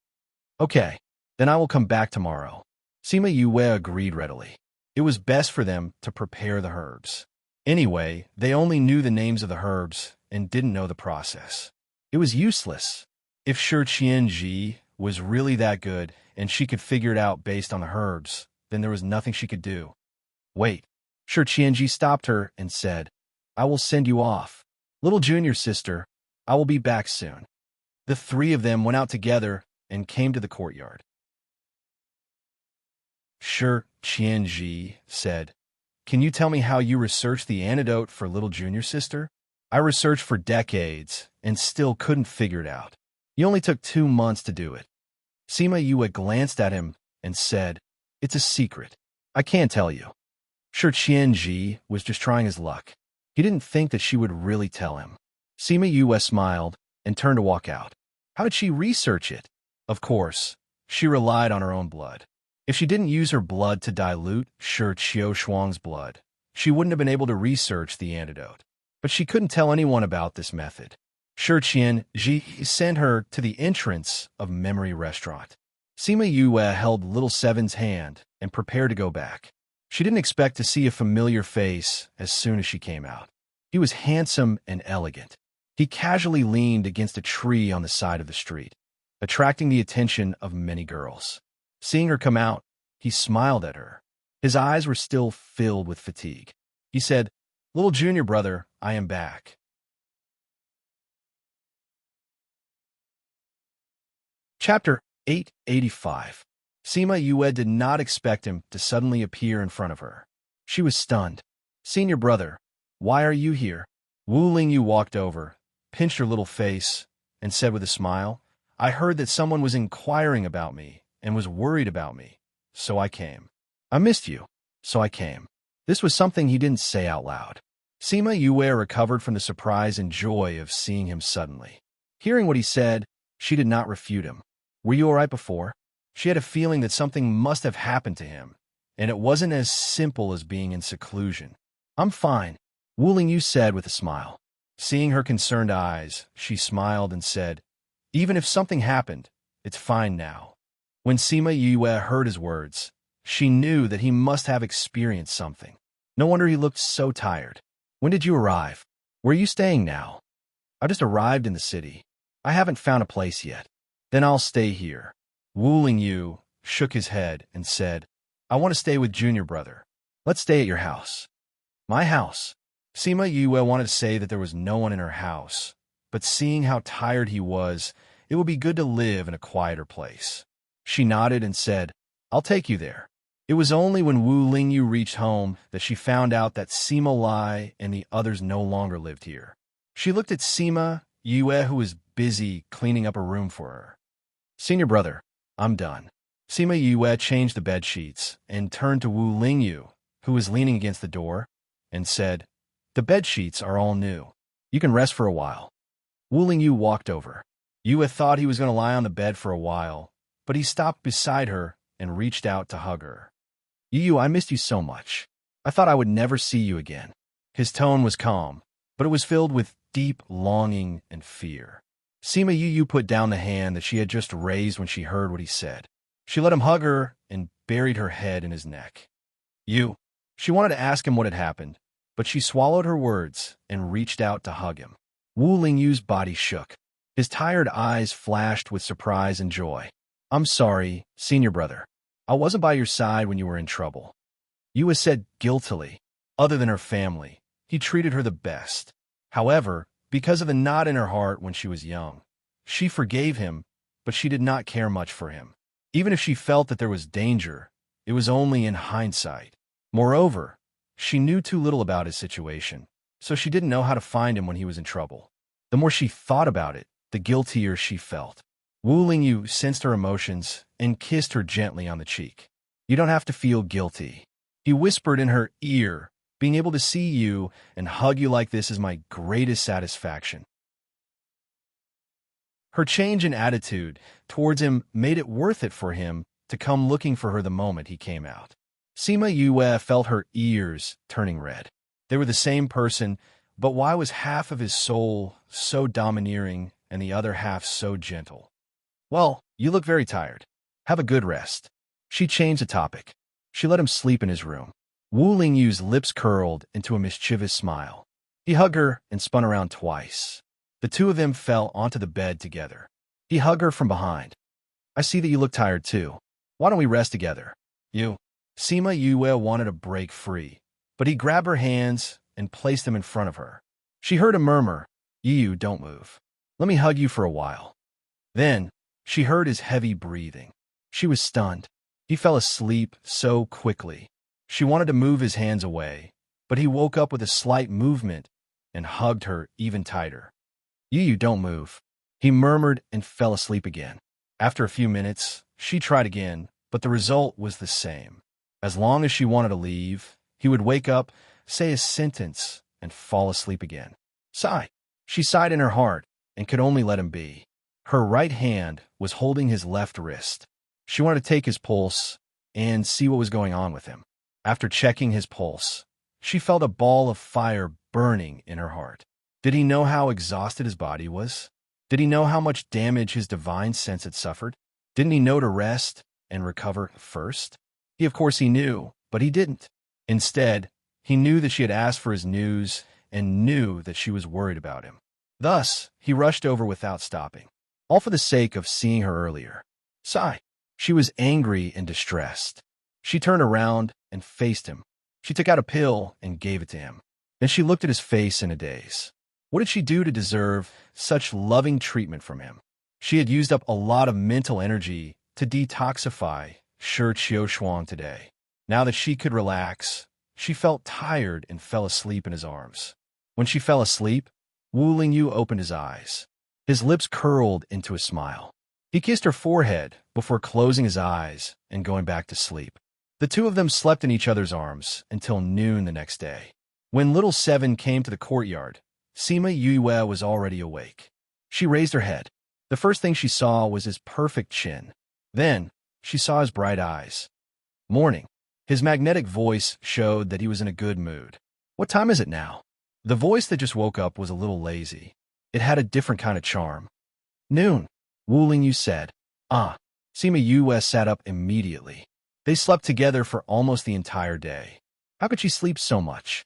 Okay, then I will come back tomorrow. Sima Yue agreed readily. It was best for them to prepare the herbs. Anyway, they only knew the names of the herbs and didn't know the process. It was useless. If Shi Qianji was really that good and she could figure it out based on the herbs, then there was nothing she could do. Wait. Shi Qianji stopped her and said, I will send you off. Little Junior sister, I will be back soon. The three of them went out together and came to the courtyard. Shi Qianji said, Can you tell me how you researched the antidote for Little Junior sister? I researched for decades and still couldn't figure it out. You only took 2 months to do it. Sima Yue glanced at him and said, It's a secret. I can't tell you. Sure, Qianji was just trying his luck. He didn't think that she would really tell him. Sima Yue smiled and turned to walk out. How did she research it? Of course, she relied on her own blood. If she didn't use her blood to dilute Shi Qiushuang's blood, she wouldn't have been able to research the antidote. But she couldn't tell anyone about this method. Shi Qianji sent her to the entrance of Memory Restaurant. Sima Yue held Little Seven's hand and prepared to go back. She didn't expect to see a familiar face as soon as she came out. He was handsome and elegant. He casually leaned against a tree on the side of the street, attracting the attention of many girls. Seeing her come out, he smiled at her. His eyes were still filled with fatigue. He said, "Little junior brother, I am back." Chapter 885. Sima Yue did not expect him to suddenly appear in front of her. She was stunned. "Senior brother, why are you here?" Wu Lingyu walked over, pinched her little face, and said with a smile, "I heard that someone was inquiring about me and was worried about me, so I came. I missed you, so I came." This was something he didn't say out loud. Sima Yue recovered from the surprise and joy of seeing him suddenly. Hearing what he said, she did not refute him. "Were you all right before?" She had a feeling that something must have happened to him, and it wasn't as simple as being in seclusion. "I'm fine," Wu Lingyu said with a smile. Seeing her concerned eyes, she smiled and said, "Even if something happened, it's fine now." When Sima Yue heard his words, she knew that he must have experienced something. No wonder he looked so tired. "When did you arrive? Where are you staying now?" "I just arrived in the city. I haven't found a place yet." "Then I'll stay here." Wu Lingyu shook his head and said, "I want to stay with junior brother. Let's stay at your house." "My house?" Sima Yue wanted to say that there was no one in her house, but seeing how tired he was, it would be good to live in a quieter place. She nodded and said, "I'll take you there." It was only when Wu Lingyu reached home that she found out that Sima Lai and the others no longer lived here. She looked at Sima Yue, who was busy cleaning up a room for her. "Senior brother, I'm done." Sima Yue changed the bed sheets and turned to Wu Lingyu, who was leaning against the door, and said, "The bed sheets are all new. You can rest for a while." Wu Lingyu walked over. Yue thought he was going to lie on the bed for a while, but he stopped beside her and reached out to hug her. "Yu, I missed you so much. I thought I would never see you again." His tone was calm, but it was filled with deep longing and fear. Sima Yu put down the hand that she had just raised when she heard what he said. She let him hug her and buried her head in his neck. "You." She wanted to ask him what had happened, but she swallowed her words and reached out to hug him. Wu Lingyu's body shook. His tired eyes flashed with surprise and joy. "I'm sorry, senior brother. I wasn't by your side when you were in trouble." Yue said guiltily. Other than her family, he treated her the best. However, because of the knot in her heart when she was young, she forgave him, but she did not care much for him. Even if she felt that there was danger, it was only in hindsight. Moreover, she knew too little about his situation, so she didn't know how to find him when he was in trouble. The more she thought about it, the guiltier she felt. Wu Lingyu sensed her emotions and kissed her gently on the cheek. "You don't have to feel guilty." He whispered in her ear, "Being able to see you and hug you like this is my greatest satisfaction." Her change in attitude towards him made it worth it for him to come looking for her the moment he came out. Sima Yue felt her ears turning red. They were the same person, but why was half of his soul so domineering and the other half so gentle? "Well, you look very tired. Have a good rest." She changed the topic. She let him sleep in his room. Wu Lingyu's lips curled into a mischievous smile. He hugged her and spun around twice. The two of them fell onto the bed together. He hugged her from behind. "I see that you look tired too. Why don't we rest together?" "You." Sima Yue wanted to break free, but he grabbed her hands and placed them in front of her. She heard him murmur, "You don't move. Let me hug you for a while." Then, she heard his heavy breathing. She was stunned. He fell asleep so quickly. She wanted to move his hands away, but he woke up with a slight movement and hugged her even tighter. You don't move." He murmured and fell asleep again. After a few minutes, she tried again, but the result was the same. As long as she wanted to leave, He would wake up, say a sentence, and fall asleep again. Sigh. She sighed in her heart and could only let him be. Her right hand was holding his left wrist. She wanted to take his pulse and see what was going on with him. After checking his pulse, she felt a ball of fire burning in her heart. Did he know how exhausted his body was? Did he know how much damage his divine sense had suffered? Didn't he know to rest and recover first? Of course he knew, but he didn't. Instead, he knew that she had asked for his news and knew that she was worried about him. Thus, he rushed over without stopping, all for the sake of seeing her earlier. Sigh. She was angry and distressed. She turned around and faced him. She took out a pill and gave it to him. Then she looked at his face in a daze. What did she do to deserve such loving treatment from him? She had used up a lot of mental energy to detoxify Shi Qiushuang today. Now that she could relax, she felt tired and fell asleep in his arms. When she fell asleep, Wu Lingyu opened his eyes. His lips curled into a smile. He kissed her forehead before closing his eyes and going back to sleep. The two of them slept in each other's arms until noon the next day. When little Seven came to the courtyard, Sima Yue was already awake. She raised her head. The first thing she saw was his perfect chin. Then, she saw his bright eyes. Morning. His magnetic voice showed that he was in a good mood. What time is it now? The voice that just woke up was a little lazy. It had a different kind of charm. Noon, Wu Lingyu said. Ah. Sima Yue sat up immediately. They slept together for almost the entire day. How could she sleep so much?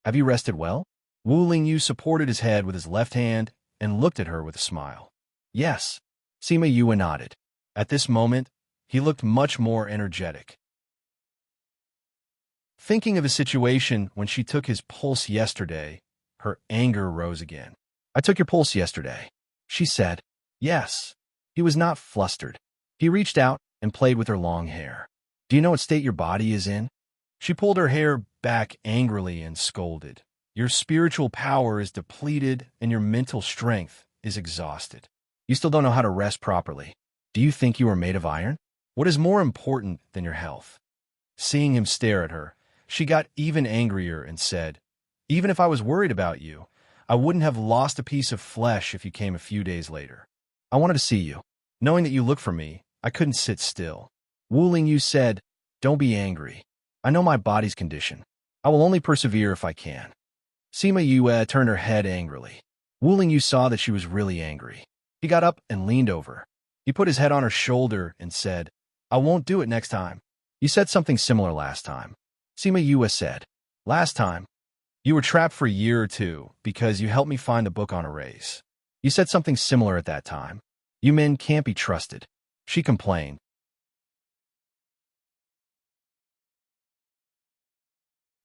Have you rested well? Wu Lingyu supported his head with his left hand and looked at her with a smile. Yes. Sima Yue nodded. At this moment, he looked much more energetic. Thinking of his situation when she took his pulse yesterday, her anger rose again. I took your pulse yesterday, she said. Yes. He was not flustered. He reached out and played with her long hair. Do you know what state your body is in? She pulled her hair back angrily and scolded. Your spiritual power is depleted and your mental strength is exhausted. You still don't know how to rest properly. Do you think you are made of iron? What is more important than your health? Seeing him stare at her, she got even angrier and said, Even if I was worried about you, I wouldn't have lost a piece of flesh if you came a few days later. I wanted to see you. Knowing that you look for me, I couldn't sit still. Wu Lingyu said, Don't be angry. I know my body's condition. I will only persevere if I can. Sima Yue turned her head angrily. Wu Lingyu saw that she was really angry. He got up and leaned over. He put his head on her shoulder and said, I won't do it next time. You said something similar last time. Sima Yue said, Last time, you were trapped for a year or two because you helped me find the book on arrays. You said something similar at that time. You men can't be trusted. She complained.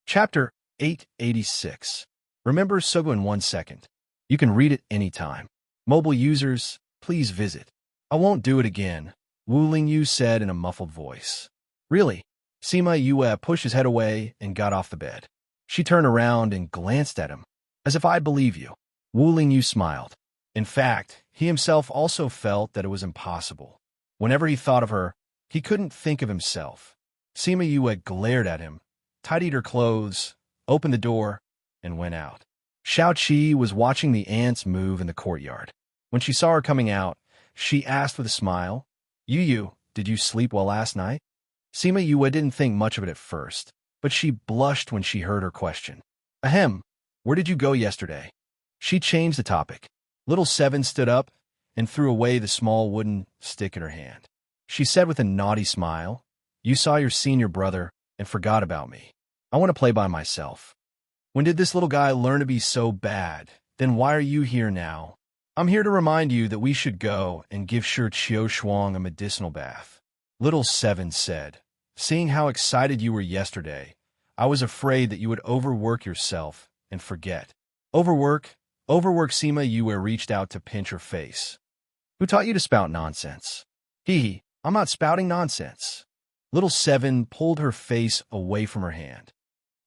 Chapter 886. Remember Sogo in 1 second. You can read it anytime. Mobile users, please visit. I won't do it again, Wu Lingyu said in a muffled voice. Really? Sima Yue pushed his head away and got off the bed. She turned around and glanced at him, as if I'd believe you. Wu Lingyu smiled. In fact, he himself also felt that it was impossible. Whenever he thought of her, he couldn't think of himself. Sima Yue glared at him, tidied her clothes, opened the door, and went out. Xiao Qi was watching the ants move in the courtyard. When she saw her coming out, she asked with a smile, Yu, did you sleep well last night? Sima Yue didn't think much of it at first, but she blushed when she heard her question. Ahem, where did you go yesterday? She changed the topic. Little Seven stood up and threw away the small wooden stick in her hand. She said with a naughty smile, You saw your senior brother and forgot about me. I want to play by myself. When did this little guy learn to be so bad? Then why are you here now? I'm here to remind you that we should go and give Shi Qiushuang a medicinal bath. Little Seven said, Seeing how excited you were yesterday, I was afraid that you would overwork yourself and forget. Overwork? Sima Yue reached out to pinch her face. Who taught you to spout nonsense? I'm not spouting nonsense. Little Seven pulled her face away from her hand.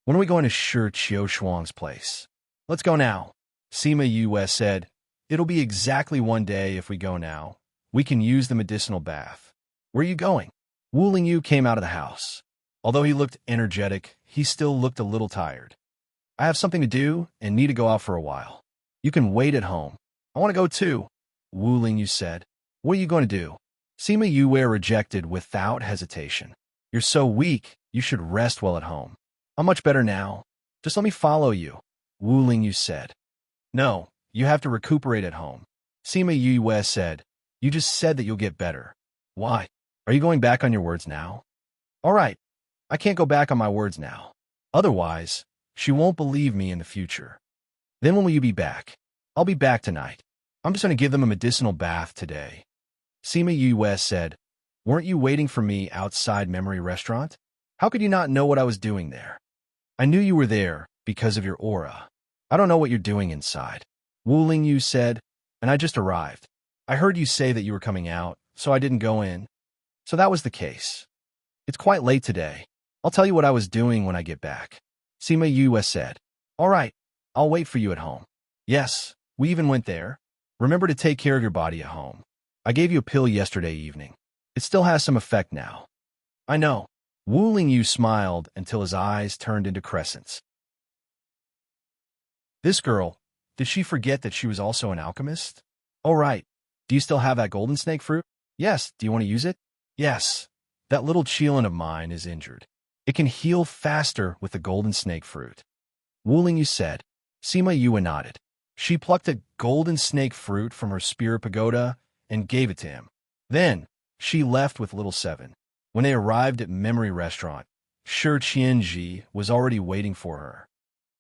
When are we going to Shi Qiushuang's place? Let's go now. Sima Yue said, It'll be exactly 1 day if we go now. We can use the medicinal bath. Where are you going? Wu Lingyu came out of the house. Although he looked energetic, he still looked a little tired. I have something to do and need to go out for a while. You can wait at home. I want to go too, Wu Lingyu said. What are you going to do? Sima Yue rejected without hesitation. You're so weak, you should rest well at home. I'm much better now. Just let me follow you, Wu Lingyu said. No, you have to recuperate at home. Sima Yue said. You just said that you'll get better. Why? Are you going back on your words now? All right, I can't go back on my words now. Otherwise, she won't believe me in the future. Then when will you be back? I'll be back tonight. I'm just going to give them a medicinal bath today. Sima Yue said, Weren't you waiting for me outside Memory Restaurant? How could you not know what I was doing there? I knew you were there because of your aura. I don't know what you're doing inside. Wu Lingyu said, and I just arrived. I heard you say that you were coming out, so I didn't go in. So that was the case. It's quite late today. I'll tell you what I was doing when I get back. Sima Yue said, All right, I'll wait for you at home. Yes, we even went there. Remember to take care of your body at home. I gave you a pill yesterday evening. It still has some effect now. I know. Wu Lingyu smiled until his eyes turned into crescents. This girl, did she forget that she was also an alchemist? Oh, right. Do you still have that golden snake fruit? Yes. Do you want to use it? Yes. That little Qilin of mine is injured. It can heal faster with the golden snake fruit. Wu Lingyu said. Sima Yue nodded. She plucked a golden snake fruit from her spirit pagoda and gave it to him. Then, she left with little Seven. When they arrived at Memory Restaurant, Shi Qianji was already waiting for her.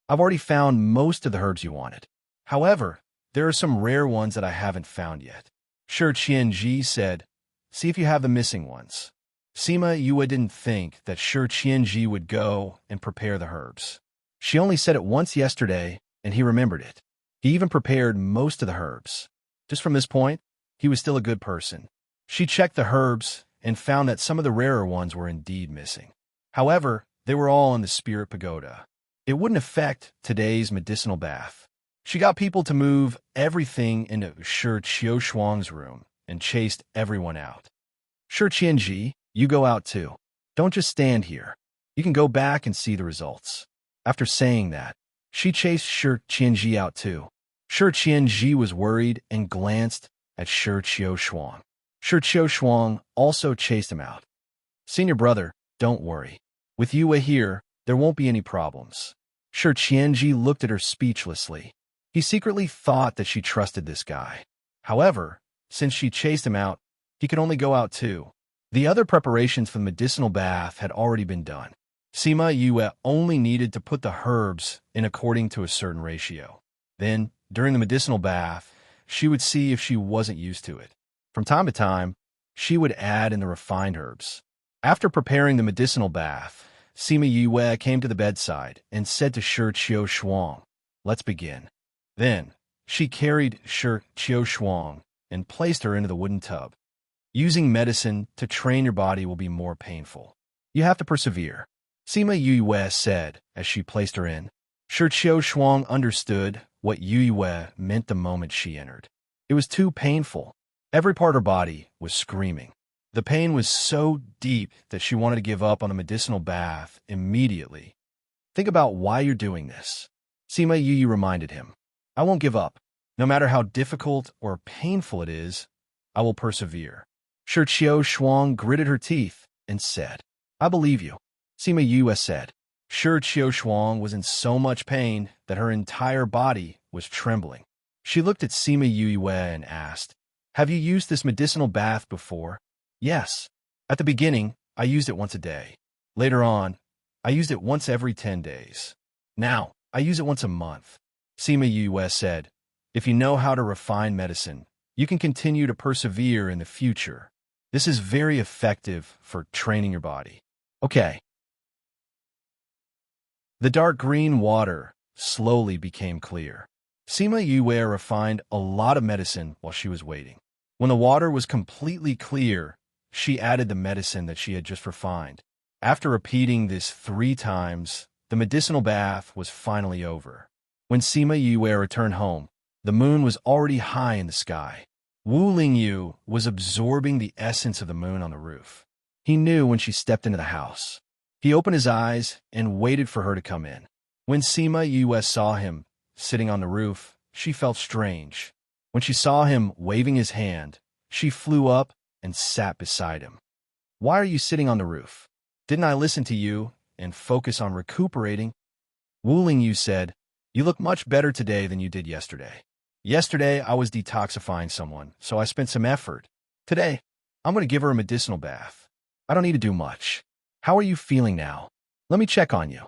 I've already found most of the herbs you wanted. However, there are some rare ones that I haven't found yet. Shi Qianji said, See if you have the missing ones. Sima Yue didn't think that Shi Qianji would go and prepare the herbs. She only said it once yesterday, and he remembered it. He even prepared most of the herbs. Just from this point, he was still a good person. She checked the herbs and found that some of the rarer ones were indeed missing. However, they were all in the spirit pagoda. It wouldn't affect today's medicinal bath. She got people to move everything into Shi Qiushuang's room and chased everyone out. Shi Qianji, you go out too. Don't just stand here. You can go back and see the results. After saying that, she chased Shi Qianji out too. Shi Qianji was worried and glanced at Shi Qiushuang. Shi Qiushuang also chased him out. Senior brother, don't worry. With Yue here, there won't be any problems. Shi Qianji looked at her speechlessly. He secretly thought that she trusted this guy. However, since she chased him out, he could only go out too. The other preparations for the medicinal bath had already been done. Sima Yue only needed to put the herbs in according to a certain ratio. Then, during the medicinal bath, she would see if she wasn't used to it. From time to time, she would add in the refined herbs. After preparing the medicinal bath, Sima Yue came to the bedside and said to Shi Qiushuang, Let's begin. Then, she carried Shi Qiushuang and placed her into the wooden tub. Using medicine to train your body will be more painful. You have to persevere, Sima Yue said as she placed her in. Shi Qiushuang understood what Yue meant the moment she entered. It was too painful. Every part of her body was screaming. The pain was so deep that she wanted to give up on the medicinal bath immediately. Think about why you're doing this. Sima Yue reminded him. I won't give up. No matter how difficult or painful it is, I will persevere. Shi Qiushuang gritted her teeth and said, I believe you. Sima Yue said. Shi Qiushuang was in so much pain that her entire body was trembling. She looked at Sima Yue and asked, Have you used this medicinal bath before? Yes. At the beginning, I used it once a day. Later on, I used it once every 10 days. Now, I use it once a month. Sima Yue said, If you know how to refine medicine, you can continue to persevere in the future. This is very effective for training your body. Okay. The dark green water slowly became clear. Sima Yue refined a lot of medicine while she was waiting. When the water was completely clear, she added the medicine that she had just refined. After repeating this 3 times, the medicinal bath was finally over. When Sima Yue returned home, the moon was already high in the sky. Wu Lingyu was absorbing the essence of the moon on the roof. He knew when she stepped into the house. He opened his eyes and waited for her to come in. When Sima Yue saw him sitting on the roof, she felt strange. When she saw him waving his hand, she flew up and sat beside him. Why are you sitting on the roof? Didn't I listen to you and focus on recuperating? Wu Lingyu said, you look much better today than you did yesterday. Yesterday, I was detoxifying someone, so I spent some effort. Today, I'm going to give her a medicinal bath. I don't need to do much. How are you feeling now? Let me check on you.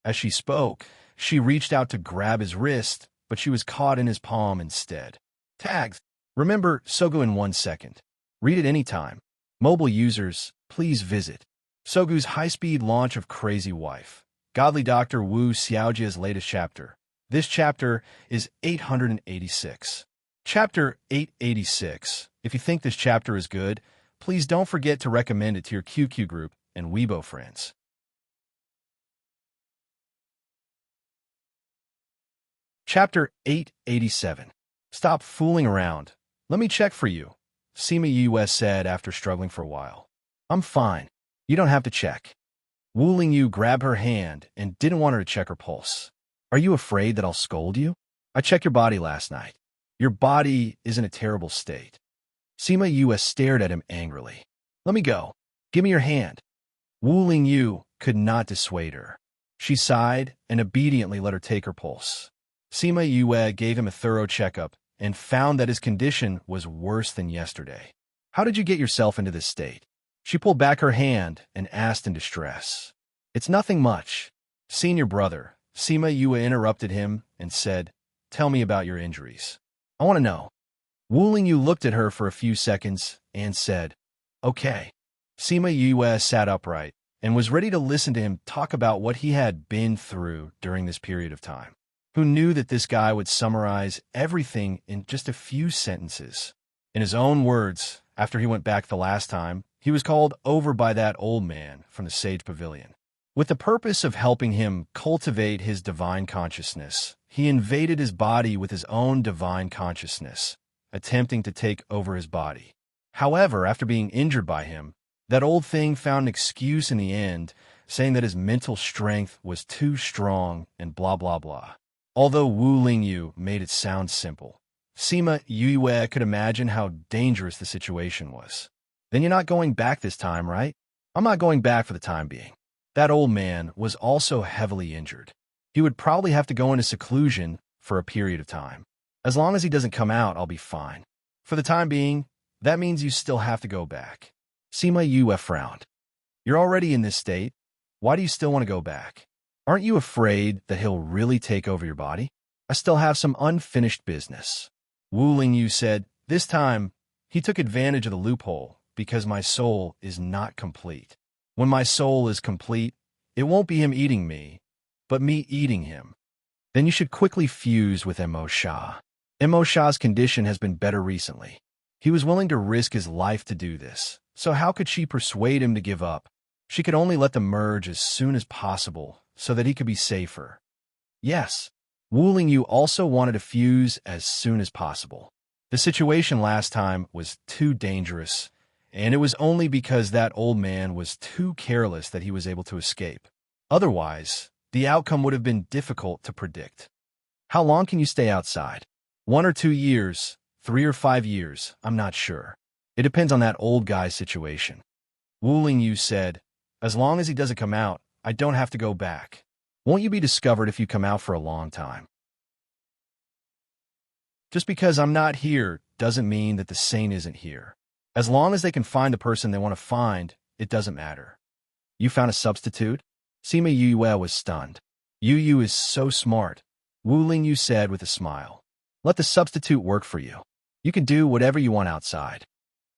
As she spoke, she reached out to grab his wrist, but she was caught in his palm instead. Tags. Remember Sogu in 1 second. Read it anytime. Mobile users, please visit Sogu's high-speed launch of Crazy Wife, Godly Dr. Wu Xiaojia's latest chapter. This chapter is 886. Chapter 886. If you think this chapter is good, please don't forget to recommend it to your QQ group and Weibo friends. Chapter 887. Stop fooling around. Let me check for you, Sima Yue said after struggling for a while. I'm fine. You don't have to check. Wu Lingyu grabbed her hand and didn't want her to check her pulse. Are you afraid that I'll scold you? I checked your body last night. Your body is in a terrible state. Sima Yue stared at him angrily. Let me go. Give me your hand. Wu Lingyu could not dissuade her. She sighed and obediently let her take her pulse. Sima Yue gave him a thorough checkup and found that his condition was worse than yesterday. How did you get yourself into this state? She pulled back her hand and asked in distress. It's nothing much. Senior brother, Sima Yue interrupted him and said, tell me about your injuries. I want to know. Wu Lingyu looked at her for a few seconds and said, okay. Sima Yue sat upright and was ready to listen to him talk about what he had been through during this period of time. Who knew that this guy would summarize everything in just a few sentences? In his own words, after he went back the last time, he was called over by that old man from the Sage Pavilion. With the purpose of helping him cultivate his divine consciousness, he invaded his body with his own divine consciousness, attempting to take over his body. However, after being injured by him, that old thing found an excuse in the end, saying that his mental strength was too strong and blah blah blah. Although Wu Lingyu made it sound simple, Sima Yue could imagine how dangerous the situation was. Then you're not going back this time, right? I'm not going back for the time being. That old man was also heavily injured. He would probably have to go into seclusion for a period of time. As long as he doesn't come out, I'll be fine. For the time being, that means you still have to go back. Sima Yue frowned. You're already in this state. Why do you still want to go back? Aren't you afraid that he'll really take over your body? I still have some unfinished business. Wu Lingyu said, this time, he took advantage of the loophole because my soul is not complete. When my soul is complete, it won't be him eating me, but me eating him. Then you should quickly fuse with Mo Sha. Mo Sha's condition has been better recently. He was willing to risk his life to do this, so how could she persuade him to give up? She could only let them merge as soon as possible so that he could be safer. Yes, Wu Lingyu also wanted to fuse as soon as possible. The situation last time was too dangerous, and it was only because that old man was too careless that he was able to escape. Otherwise, the outcome would have been difficult to predict. How long can you stay outside? 1 or 2 years, 3 or 5 years, I'm not sure. It depends on that old guy's situation. Wu Lingyu said, as long as he doesn't come out, I don't have to go back. Won't you be discovered if you come out for a long time? Just because I'm not here doesn't mean that the saint isn't here. As long as they can find the person they want to find, it doesn't matter. You found a substitute? Sima Yue was stunned. Yu is so smart, Wu Lingyu said with a smile. Let the substitute work for you. You can do whatever you want outside.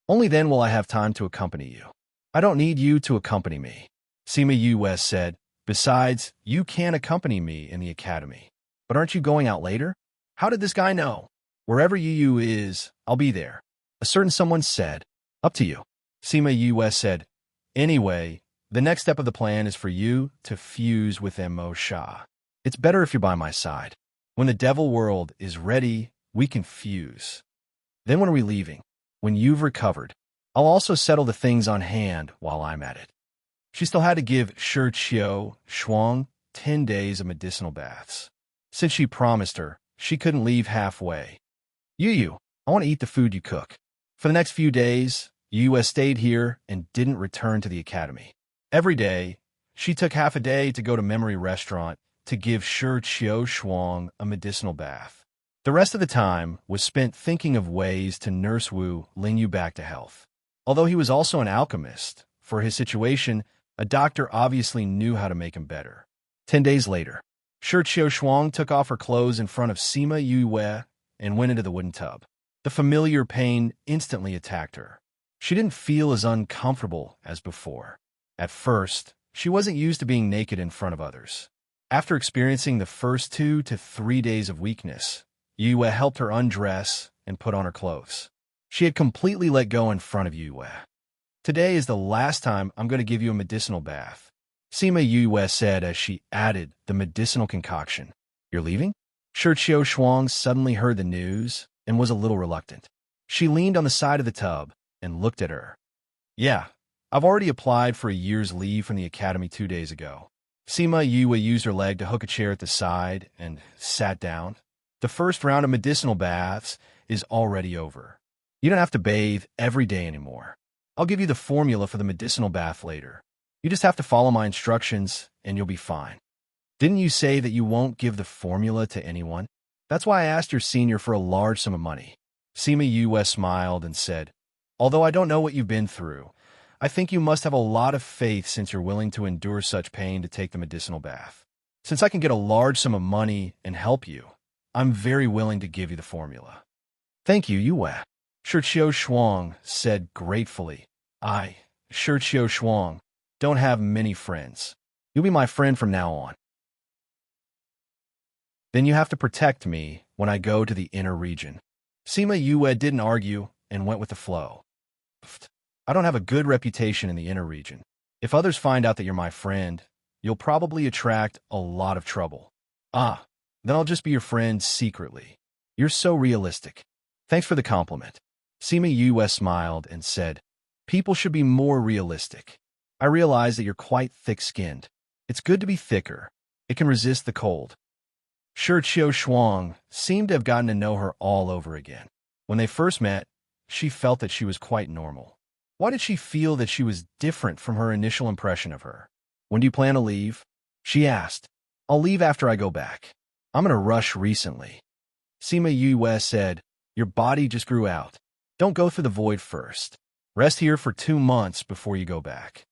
Only then will I have time to accompany you. I don't need you to accompany me, Sima Yue said. Besides, you can accompany me in the academy. But aren't you going out later? How did this guy know? Wherever Yu is, I'll be there. A certain someone said, up to you. Sima Yue said, anyway, the next step of the plan is for you to fuse with Mo Sha. It's better if you're by my side. When the devil world is ready, we can fuse. Then when are we leaving? When you've recovered. I'll also settle the things on hand while I'm at it. She still had to give Shi Shuang 10 days of medicinal baths. Since she promised her, she couldn't leave halfway. Yu, I want to eat the food you cook. For the next few days, Yu stayed here and didn't return to the academy. Every day, she took half a day to go to Memory Restaurant to give Shi Shuang a medicinal bath. The rest of the time was spent thinking of ways to nurse Wu Lingyu back to health. Although he was also an alchemist, for his situation, a doctor obviously knew how to make him better. 10 days later, Shi Shuang took off her clothes in front of Sima Yue and went into the wooden tub. The familiar pain instantly attacked her. She didn't feel as uncomfortable as before. At first, she wasn't used to being naked in front of others. After experiencing the first 2 to 3 days of weakness, Yue helped her undress and put on her clothes. She had completely let go in front of Yue. Today is the last time I'm going to give you a medicinal bath, Sima Yue said as she added the medicinal concoction. You're leaving? Shi Shuang suddenly heard the news and was a little reluctant. She leaned on the side of the tub and looked at her. Yeah, I've already applied for a year's leave from the academy 2 days ago. Sima Yue used her leg to hook a chair at the side and sat down. The first round of medicinal baths is already over. You don't have to bathe every day anymore. I'll give you the formula for the medicinal bath later. You just have to follow my instructions and you'll be fine. Didn't you say that you won't give the formula to anyone? That's why I asked your senior for a large sum of money. Sima Yue smiled and said, although I don't know what you've been through, I think you must have a lot of faith since you're willing to endure such pain to take the medicinal bath. Since I can get a large sum of money and help you, I'm very willing to give you the formula. Thank you, Yue. Shi Shuang said gratefully. I, Shi Shuang, don't have many friends. You'll be my friend from now on. Then you have to protect me when I go to the inner region. Sima Yue didn't argue and went with the flow. I don't have a good reputation in the inner region. If others find out that you're my friend, you'll probably attract a lot of trouble. Then I'll just be your friend secretly. You're so realistic. Thanks for the compliment. Sima Yue smiled and said, people should be more realistic. I realize that you're quite thick-skinned. It's good to be thicker. It can resist the cold. Shi Shuang seemed to have gotten to know her all over again. When they first met, she felt that she was quite normal. Why did she feel that she was different from her initial impression of her? When do you plan to leave? She asked. I'll leave after I go back. I'm in a rush recently. Sima Yue said, your body just grew out. Don't go through the void first. Rest here for 2 months before you go back.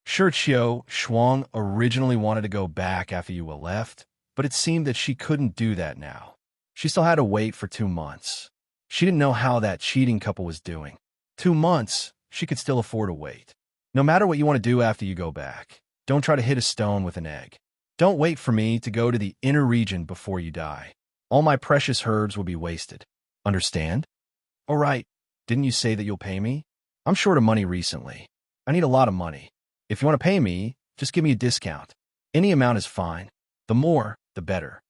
Shi Shuang originally wanted to go back after Yue left, but it seemed that she couldn't do that now. She still had to wait for 2 months. She didn't know how that cheating couple was doing. 2 months, she could still afford to wait. No matter what you want to do after you go back, don't try to hit a stone with an egg. Don't wait for me to go to the inner region before you die. All my precious herbs will be wasted. Understand? All right, didn't you say that you'll pay me? I'm short of money recently. I need a lot of money. If you want to pay me, just give me a discount. Any amount is fine. The more, the better.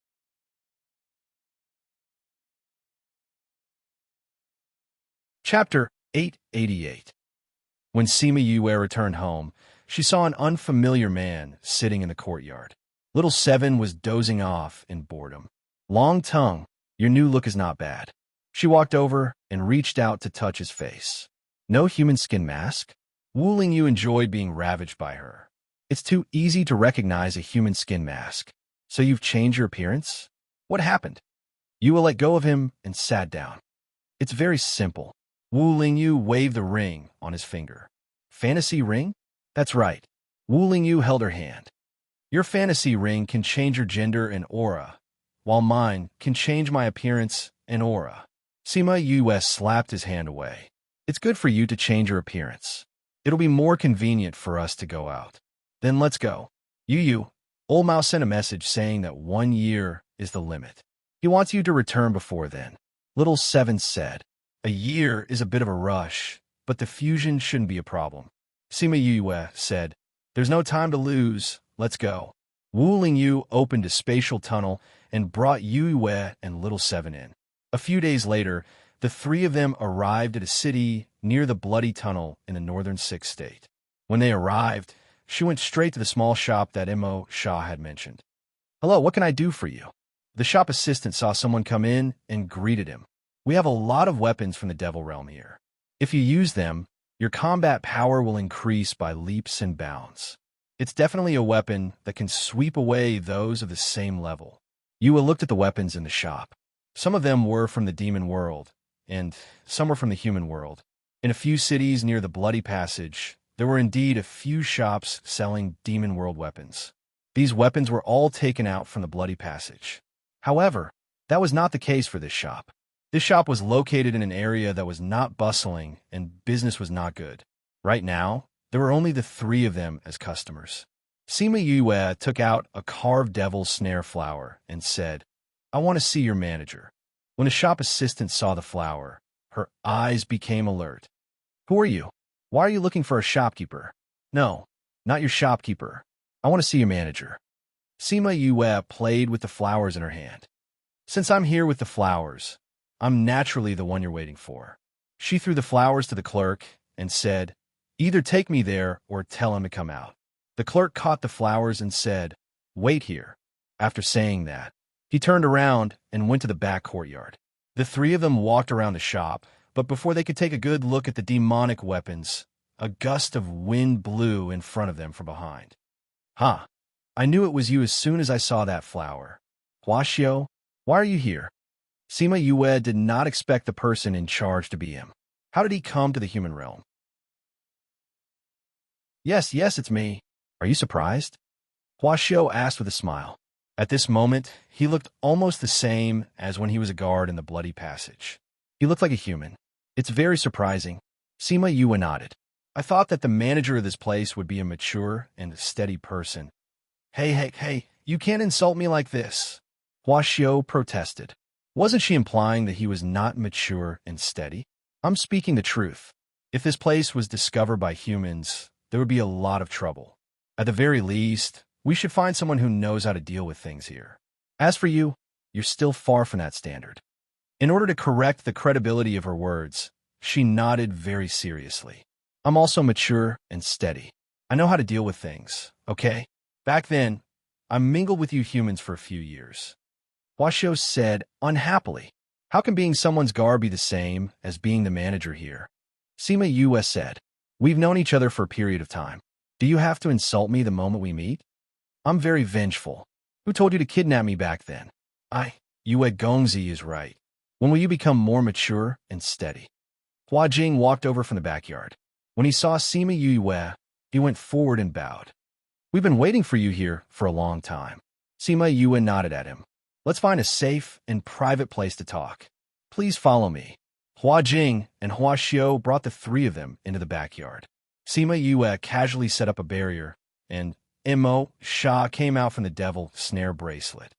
Chapter 888. When Sima Yue returned home, she saw an unfamiliar man sitting in the courtyard. Little Seven was dozing off in boredom. Long Tongue, your new look is not bad. She walked over and reached out to touch his face. No human skin mask? Wu Lingyu enjoyed being ravaged by her. It's too easy to recognize a human skin mask. So you've changed your appearance? What happened? Yue let go of him and sat down. It's very simple. Wu Lingyu waved the ring on his finger. Fantasy ring? That's right. Wu Lingyu held her hand. Your fantasy ring can change your gender and aura, while mine can change my appearance and aura. Sima Yue slapped his hand away. It's good for you to change your appearance. It'll be more convenient for us to go out. Then let's go. Yu, Old Mao sent a message saying that 1 year is the limit. He wants you to return before then. Little Seven said. A year is a bit of a rush, but the fusion shouldn't be a problem. Sima Yue said, there's no time to lose. Let's go. Wu Lingyu opened a spatial tunnel and brought Yue and Little Seven in. A few days later, the 3 of them arrived at a city near the Bloody Tunnel in the northern 6th state. When they arrived, She went straight to the small shop that Mo Shah had mentioned. "Hello, what can I do for you?" The shop assistant saw someone come in and greeted him. "We have a lot of weapons from the Devil Realm here. If you use them, your combat power will increase by leaps and bounds. It's definitely a weapon that can sweep away those of the same level." Yua looked at the weapons in the shop. Some of them were from the demon world, and some were from the human world. In a few cities near the Bloody Passage, there were indeed a few shops selling demon world weapons. These weapons were all taken out from the Bloody Passage. However, that was not the case for this shop. This shop was located in an area that was not bustling and business was not good. Right now, there were only the three of them as customers. Sima Yue took out a carved devil's snare flower and said, "I want to see your manager." When the shop assistant saw the flower, her eyes became alert. "Who are you? Why are you looking for a shopkeeper?" "No, not your shopkeeper. I want to see your manager." Sima Yue played with the flowers in her hand. "Since I'm here with the flowers, I'm naturally the one you're waiting for." She threw the flowers to the clerk and said, "Either take me there or tell him to come out." The clerk caught the flowers and said, "Wait here." After saying that, he turned around and went to the back courtyard. The three of them walked around the shop, but before they could take a good look at the demonic weapons, a gust of wind blew in front of them from behind. "Huh. I knew it was you as soon as I saw that flower. Huaxiao, why are you here?" Sima Yue did not expect the person in charge to be him. How did he come to the human realm? Yes, it's me. Are you surprised?" Huaxiao asked with a smile. At this moment, he looked almost the same as when he was a guard in the Bloody Passage. He looked like a human. "It's very surprising." Sima Yue nodded. "I thought that the manager of this place would be a mature and steady person." Hey, you can't insult me like this," Huaxiao protested. Wasn't she implying that he was not mature and steady? "I'm speaking the truth. If this place was discovered by humans, there would be a lot of trouble. At the very least, we should find someone who knows how to deal with things here. As for you, you're still far from that standard." In order to correct the credibility of her words, she nodded very seriously. "I'm also mature and steady. I know how to deal with things, okay? Back then, I mingled with you humans for a few years." Huaxiao said unhappily. "How can being someone's guard be the same as being the manager here?" Sima Yue said, "We've known each other for a period of time. Do you have to insult me the moment we meet? I'm very vengeful. Who told you to kidnap me back then?" Yue Gongzi is right. When will you become more mature and steady?" Hua Jing walked over from the backyard. When he saw Sima Yue, he went forward and bowed. "We've been waiting for you here for a long time." Sima Yue nodded at him. "Let's find a safe and private place to talk. Please follow me." Hua Jing and Huaxiao brought the three of them into the backyard. Sima Yue casually set up a barrier, and Mo Shah came out from the devil snare bracelet.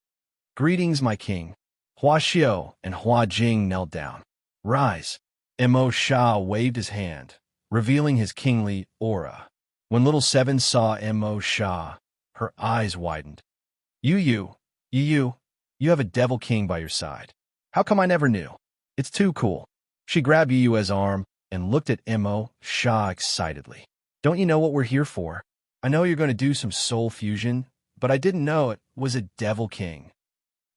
"Greetings, my king." Huaxiao and Hua Jing knelt down. "Rise." Mo Shah waved his hand, revealing his kingly aura. When Little Seven saw Mo Shah, her eyes widened. You have a devil king by your side. How come I never knew? It's too cool." She grabbed Yue's arm and looked at Mo Shah excitedly. "Don't you know what we're here for? I know you're going to do some soul fusion, but I didn't know it was a devil king."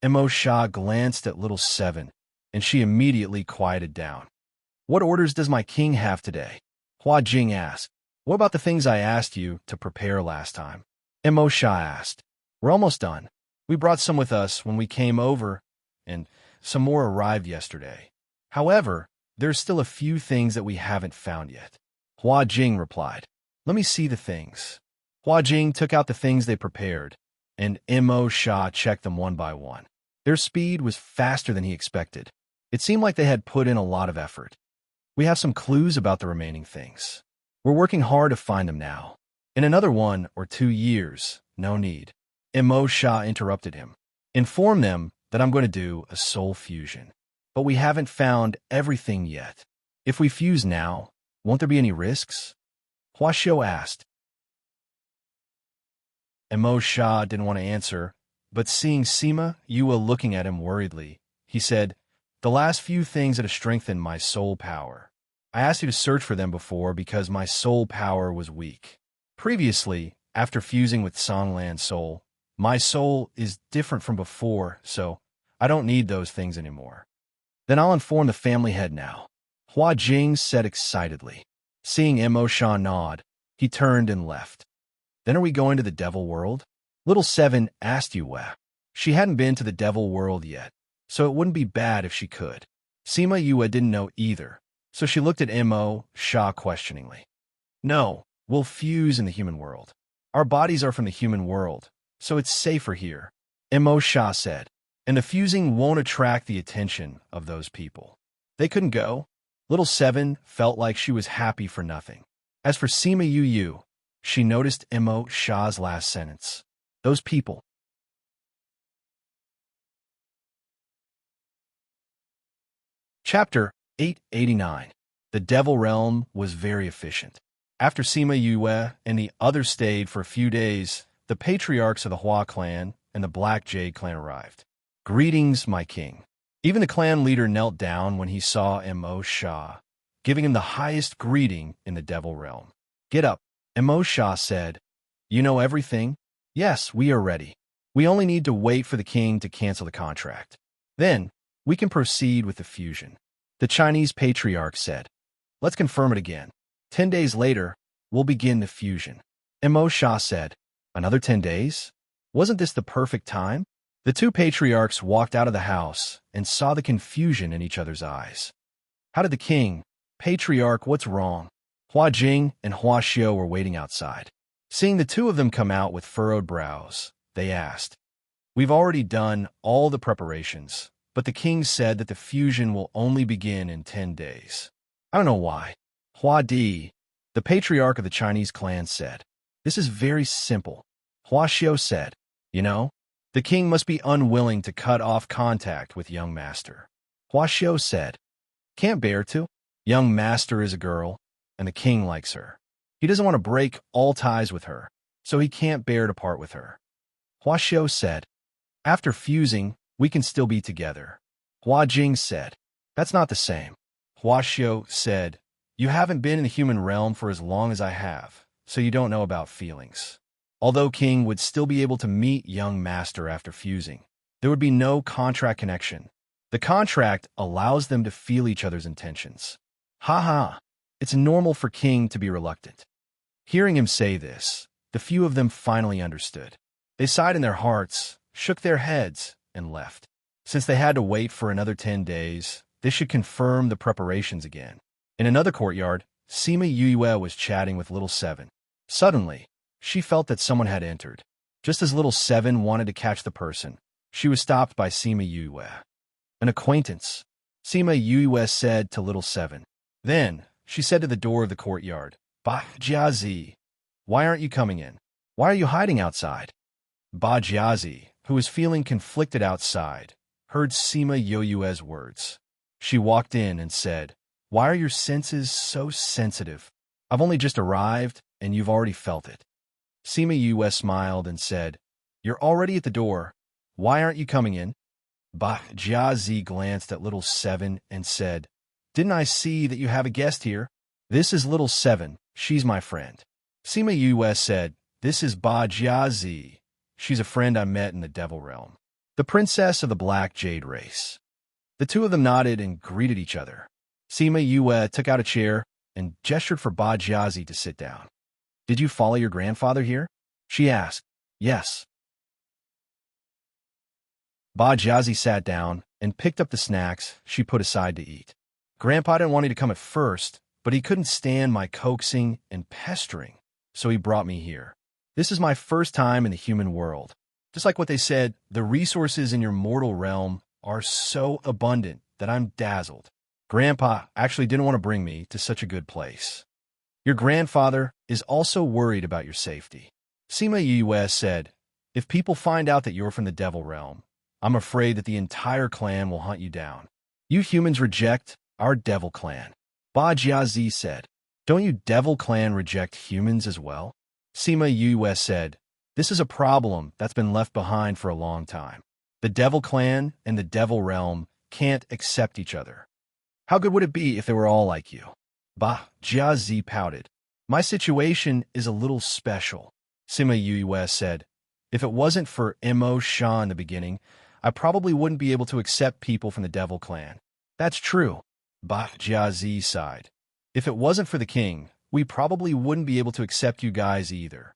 Mo Shah glanced at Little Seven, and she immediately quieted down. "What orders does my king have today?" Hua Jing asked. "What about the things I asked you to prepare last time?" Mo Shah asked. "We're almost done. We brought some with us when we came over, and some more arrived yesterday. However, there's still a few things that we haven't found yet." Hua Jing replied. "Let me see the things." Hua Jing took out the things they prepared, and Mo Shah checked them one by one. Their speed was faster than he expected. It seemed like they had put in a lot of effort. "We have some clues about the remaining things. We're working hard to find them now. In another 1 or 2 years, no need." Mo Shah interrupted him. "Inform them that I'm going to do a soul fusion. But we haven't found everything yet. If we fuse now, won't there be any risks?" Huaxiao asked. Mo Shah didn't want to answer, but seeing Sima Yue looking at him worriedly, he said, "The last few things that have strengthened my soul power. I asked you to search for them before because my soul power was weak. Previously, after fusing with Songlan's soul, my soul is different from before, so I don't need those things anymore. Then I'll inform the family head now, Hua Jing said excitedly. Seeing Mo Sha nod, he turned and left. Then are we going to the devil world? Little Seven asked Yue. She hadn't been to the devil world yet, so it wouldn't be bad if she could. Sima Yue didn't know either, so she looked at Mo Sha questioningly. No, we'll fuse in the human world. Our bodies are from the human world, so it's safer here, Mo Sha said, and the fusing won't attract the attention of those people. They couldn't go. Little Seven felt like she was happy for nothing. As for Sima Yu, she noticed Mo Sha's last sentence. Those people. Chapter 889. The Devil Realm was very efficient. After Sima Yue and the others stayed for a few days, the patriarchs of the Hua clan and the Black Jade clan arrived. Greetings, my king. Even the clan leader knelt down when he saw Mo Sha, giving him the highest greeting in the Devil Realm. Get up, Mo Sha said. You know everything? Yes, we are ready. We only need to wait for the king to cancel the contract. Then, we can proceed with the fusion. The Chinese patriarch said. Let's confirm it again. 10 days later, we'll begin the fusion. Mo Sha said. Another 10 days? Wasn't this the perfect time? The two patriarchs walked out of the house and saw the confusion in each other's eyes. How did the king, patriarch, what's wrong? Hua Jing and Hua Xiu were waiting outside. Seeing the two of them come out with furrowed brows, they asked, We've already done all the preparations, but the king said that the fusion will only begin in 10 days. I don't know why. Hua Di, the patriarch of the Chinese clan, said, This is very simple. Hua Xiu said, You know, the king must be unwilling to cut off contact with young master. Hua Xiu said, Can't bear to. Young master is a girl, and the king likes her. He doesn't want to break all ties with her, so he can't bear to part with her. Hua Xiu said, After fusing, we can still be together. Hua Jing said, That's not the same. Hua Xiu said, You haven't been in the human realm for as long as I have, so you don't know about feelings. Although king would still be able to meet young master after fusing, there would be no contract connection. The contract allows them to feel each other's intentions. Ha ha, it's normal for king to be reluctant. Hearing him say this, the few of them finally understood. They sighed in their hearts, shook their heads, and left. Since they had to wait for another 10 days, they should confirm the preparations again. In another courtyard, Sima Yue was chatting with Little Seven. Suddenly, she felt that someone had entered. Just as Little Seven wanted to catch the person, she was stopped by Sima Yue. An acquaintance, Sima Yue said to Little Seven. Then, she said to the door of the courtyard, Ba Jiazi, why aren't you coming in? Why are you hiding outside? Ba Jiazi, who was feeling conflicted outside, heard Sima Yue's words. She walked in and said, Why are your senses so sensitive? I've only just arrived, and you've already felt it. Sima Yue smiled and said, You're already at the door. Why aren't you coming in? Ba Jiazi glanced at Little Seven and said, Didn't I see that you have a guest here? This is Little Seven. She's my friend. Sima Yue said, This is Ba Jiazi. She's a friend I met in the Devil Realm. The princess of the Black Jade race. The two of them nodded and greeted each other. Sima Yue took out a chair and gestured for Ba Jiazi to sit down. Did you follow your grandfather here? She asked. Yes. Ba Jiazi sat down and picked up the snacks she put aside to eat. Grandpa didn't want me to come at first, but he couldn't stand my coaxing and pestering, so he brought me here. This is my first time in the human world. Just like what they said, the resources in your mortal realm are so abundant that I'm dazzled. Grandpa actually didn't want to bring me to such a good place. Your grandfather is also worried about your safety. Sima Yue said, If people find out that you're from the Devil Realm, I'm afraid that the entire clan will hunt you down. You humans reject our Devil Clan. Ba Jiazi said, Don't you Devil Clan reject humans as well? Sima Yue said, This is a problem that's been left behind for a long time. The Devil Clan and the Devil Realm can't accept each other. How good would it be if they were all like you? Ba Jiazi pouted. My situation is a little special. Sima Yue said, if it wasn't for Mo Sha in the beginning, I probably wouldn't be able to accept people from the Devil Clan. That's true. Ba Jiazi sighed. If it wasn't for the king, we probably wouldn't be able to accept you guys either.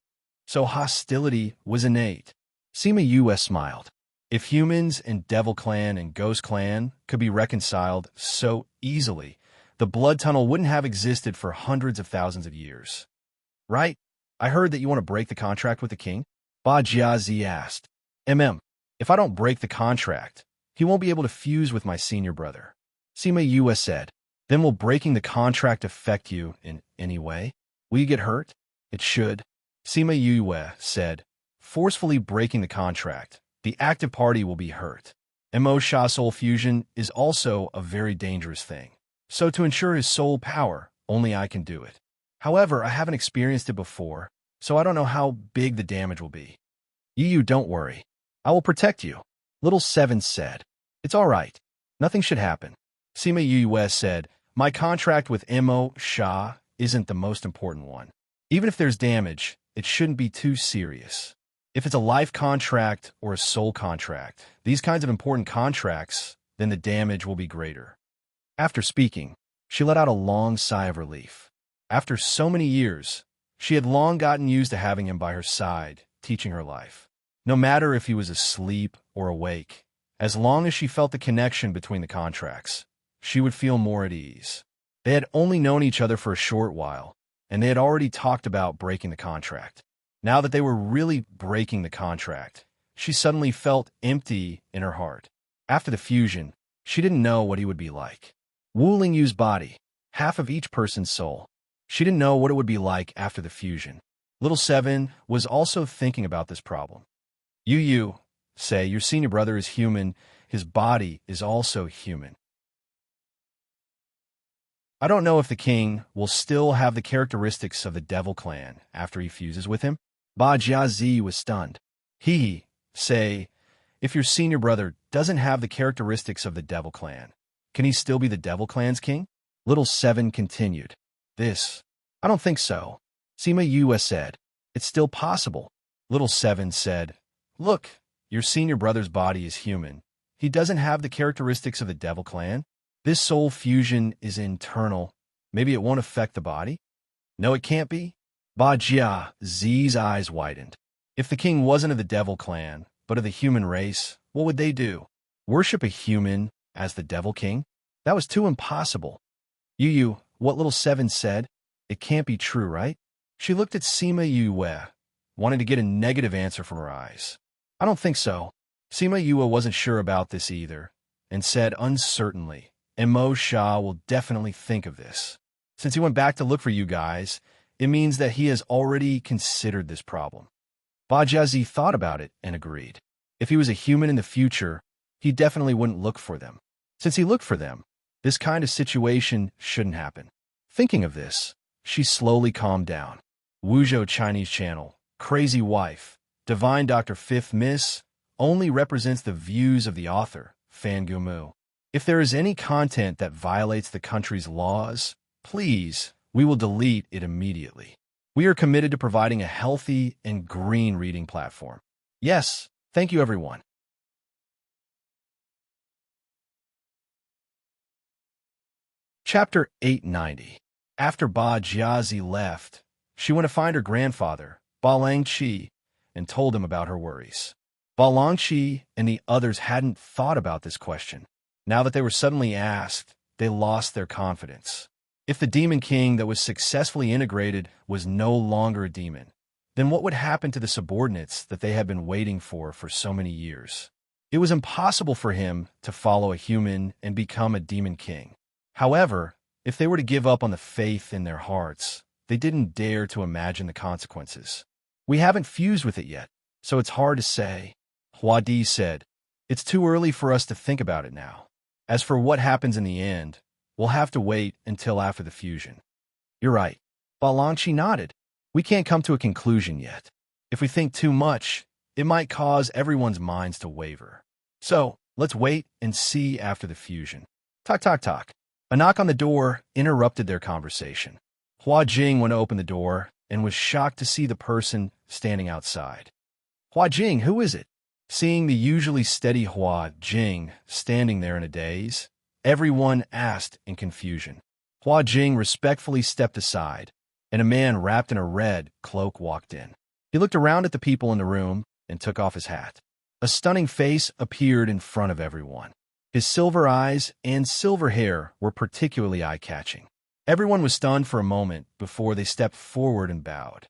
So hostility was innate. Sima Yue smiled. If humans and Devil Clan and Ghost Clan could be reconciled so easily, the blood tunnel wouldn't have existed for hundreds of thousands of years. Right? I heard that you want to break the contract with the king? Ba Jiazi asked. If I don't break the contract, he won't be able to fuse with my senior brother. Sima Yue said, then will breaking the contract affect you in any way? Will you get hurt? It should. Sima Yue said, forcefully breaking the contract, the active party will be hurt. Mo Sha soul fusion is also a very dangerous thing. So to ensure his soul power, only I can do it. However, I haven't experienced it before, so I don't know how big the damage will be. You don't worry. I will protect you. Little Seven said. It's all right. Nothing should happen. Sima Yue said, my contract with Mo Sha isn't the most important one. Even if there's damage, it shouldn't be too serious. If it's a life contract or a soul contract, these kinds of important contracts, then the damage will be greater. After speaking, she let out a long sigh of relief. After so many years, she had long gotten used to having him by her side, teaching her life. No matter if he was asleep or awake, as long as she felt the connection between the contracts, she would feel more at ease. They had only known each other for a short while, and they had already talked about breaking the contract. Now that they were really breaking the contract, she suddenly felt empty in her heart. After the fusion, she didn't know what he would be like. Wu Lingyu's body, half of each person's soul. She didn't know what it would be like after the fusion. Little Seven was also thinking about this problem. You say your senior brother is human, his body is also human. I don't know if the king will still have the characteristics of the Devil Clan after he fuses with him. Ba Jiazi was stunned. Say, if your senior brother doesn't have the characteristics of the Devil Clan, can he still be the Devil Clan's king? Little Seven continued. I don't think so. Sima Yue said, it's still possible. Little Seven said, look, your senior brother's body is human. He doesn't have the characteristics of the Devil Clan. This soul fusion is internal. Maybe it won't affect the body? No, it can't be. Ba Jiazi's eyes widened. If the king wasn't of the Devil Clan, but of the human race, what would they do? Worship a human as the Devil King? That was too impossible. What Little Seven said, it can't be true, right? She looked at Sima Yue, wanting to get a negative answer from her eyes. I don't think so. Sima Yue wasn't sure about this either, and said uncertainly, Mo Sha will definitely think of this. Since he went back to look for you guys, it means that he has already considered this problem. Ba Jiazi thought about it and agreed. If he was a human in the future, he definitely wouldn't look for them. Since he looked for them, this kind of situation shouldn't happen. Thinking of this, she slowly calmed down. Wuzhou Chinese Channel, Crazy Wife, Divine Dr. Fifth Miss, only represents the views of the author, Fan Gumu. If there is any content that violates the country's laws, please, we will delete it immediately. We are committed to providing a healthy and green reading platform. Yes, thank you everyone. Chapter 890. After Ba Jiazi left, she went to find her grandfather, Ba Langqi, and told him about her worries. Ba Langqi and the others hadn't thought about this question. Now that they were suddenly asked, they lost their confidence. If the Demon King that was successfully integrated was no longer a demon, then what would happen to the subordinates that they had been waiting for so many years? It was impossible for him to follow a human and become a Demon King. However, if they were to give up on the faith in their hearts, they didn't dare to imagine the consequences. We haven't fused with it yet, so it's hard to say. Huadi said, it's too early for us to think about it now. As for what happens in the end, we'll have to wait until after the fusion. You're right. Ba Langqi nodded. We can't come to a conclusion yet. If we think too much, it might cause everyone's minds to waver. So, let's wait and see after the fusion. Tock, tock, tock. A knock on the door interrupted their conversation. Hua Jing went to open the door and was shocked to see the person standing outside. Hua Jing, who is it? Seeing the usually steady Hua Jing standing there in a daze, everyone asked in confusion. Hua Jing respectfully stepped aside, and a man wrapped in a red cloak walked in. He looked around at the people in the room and took off his hat. A stunning face appeared in front of everyone. His silver eyes and silver hair were particularly eye-catching. Everyone was stunned for a moment before they stepped forward and bowed.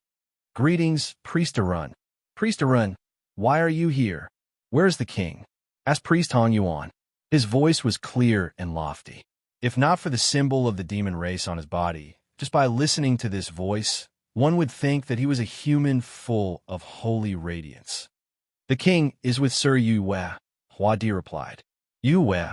Greetings, Priest Arun. Priest Arun, why are you here? Where's the king? Asked Priest Hong Yuan. His voice was clear and lofty. If not for the symbol of the demon race on his body, just by listening to this voice, one would think that he was a human full of holy radiance. The king is with Sir Yu Wei, Hua Di replied. Yu Wei,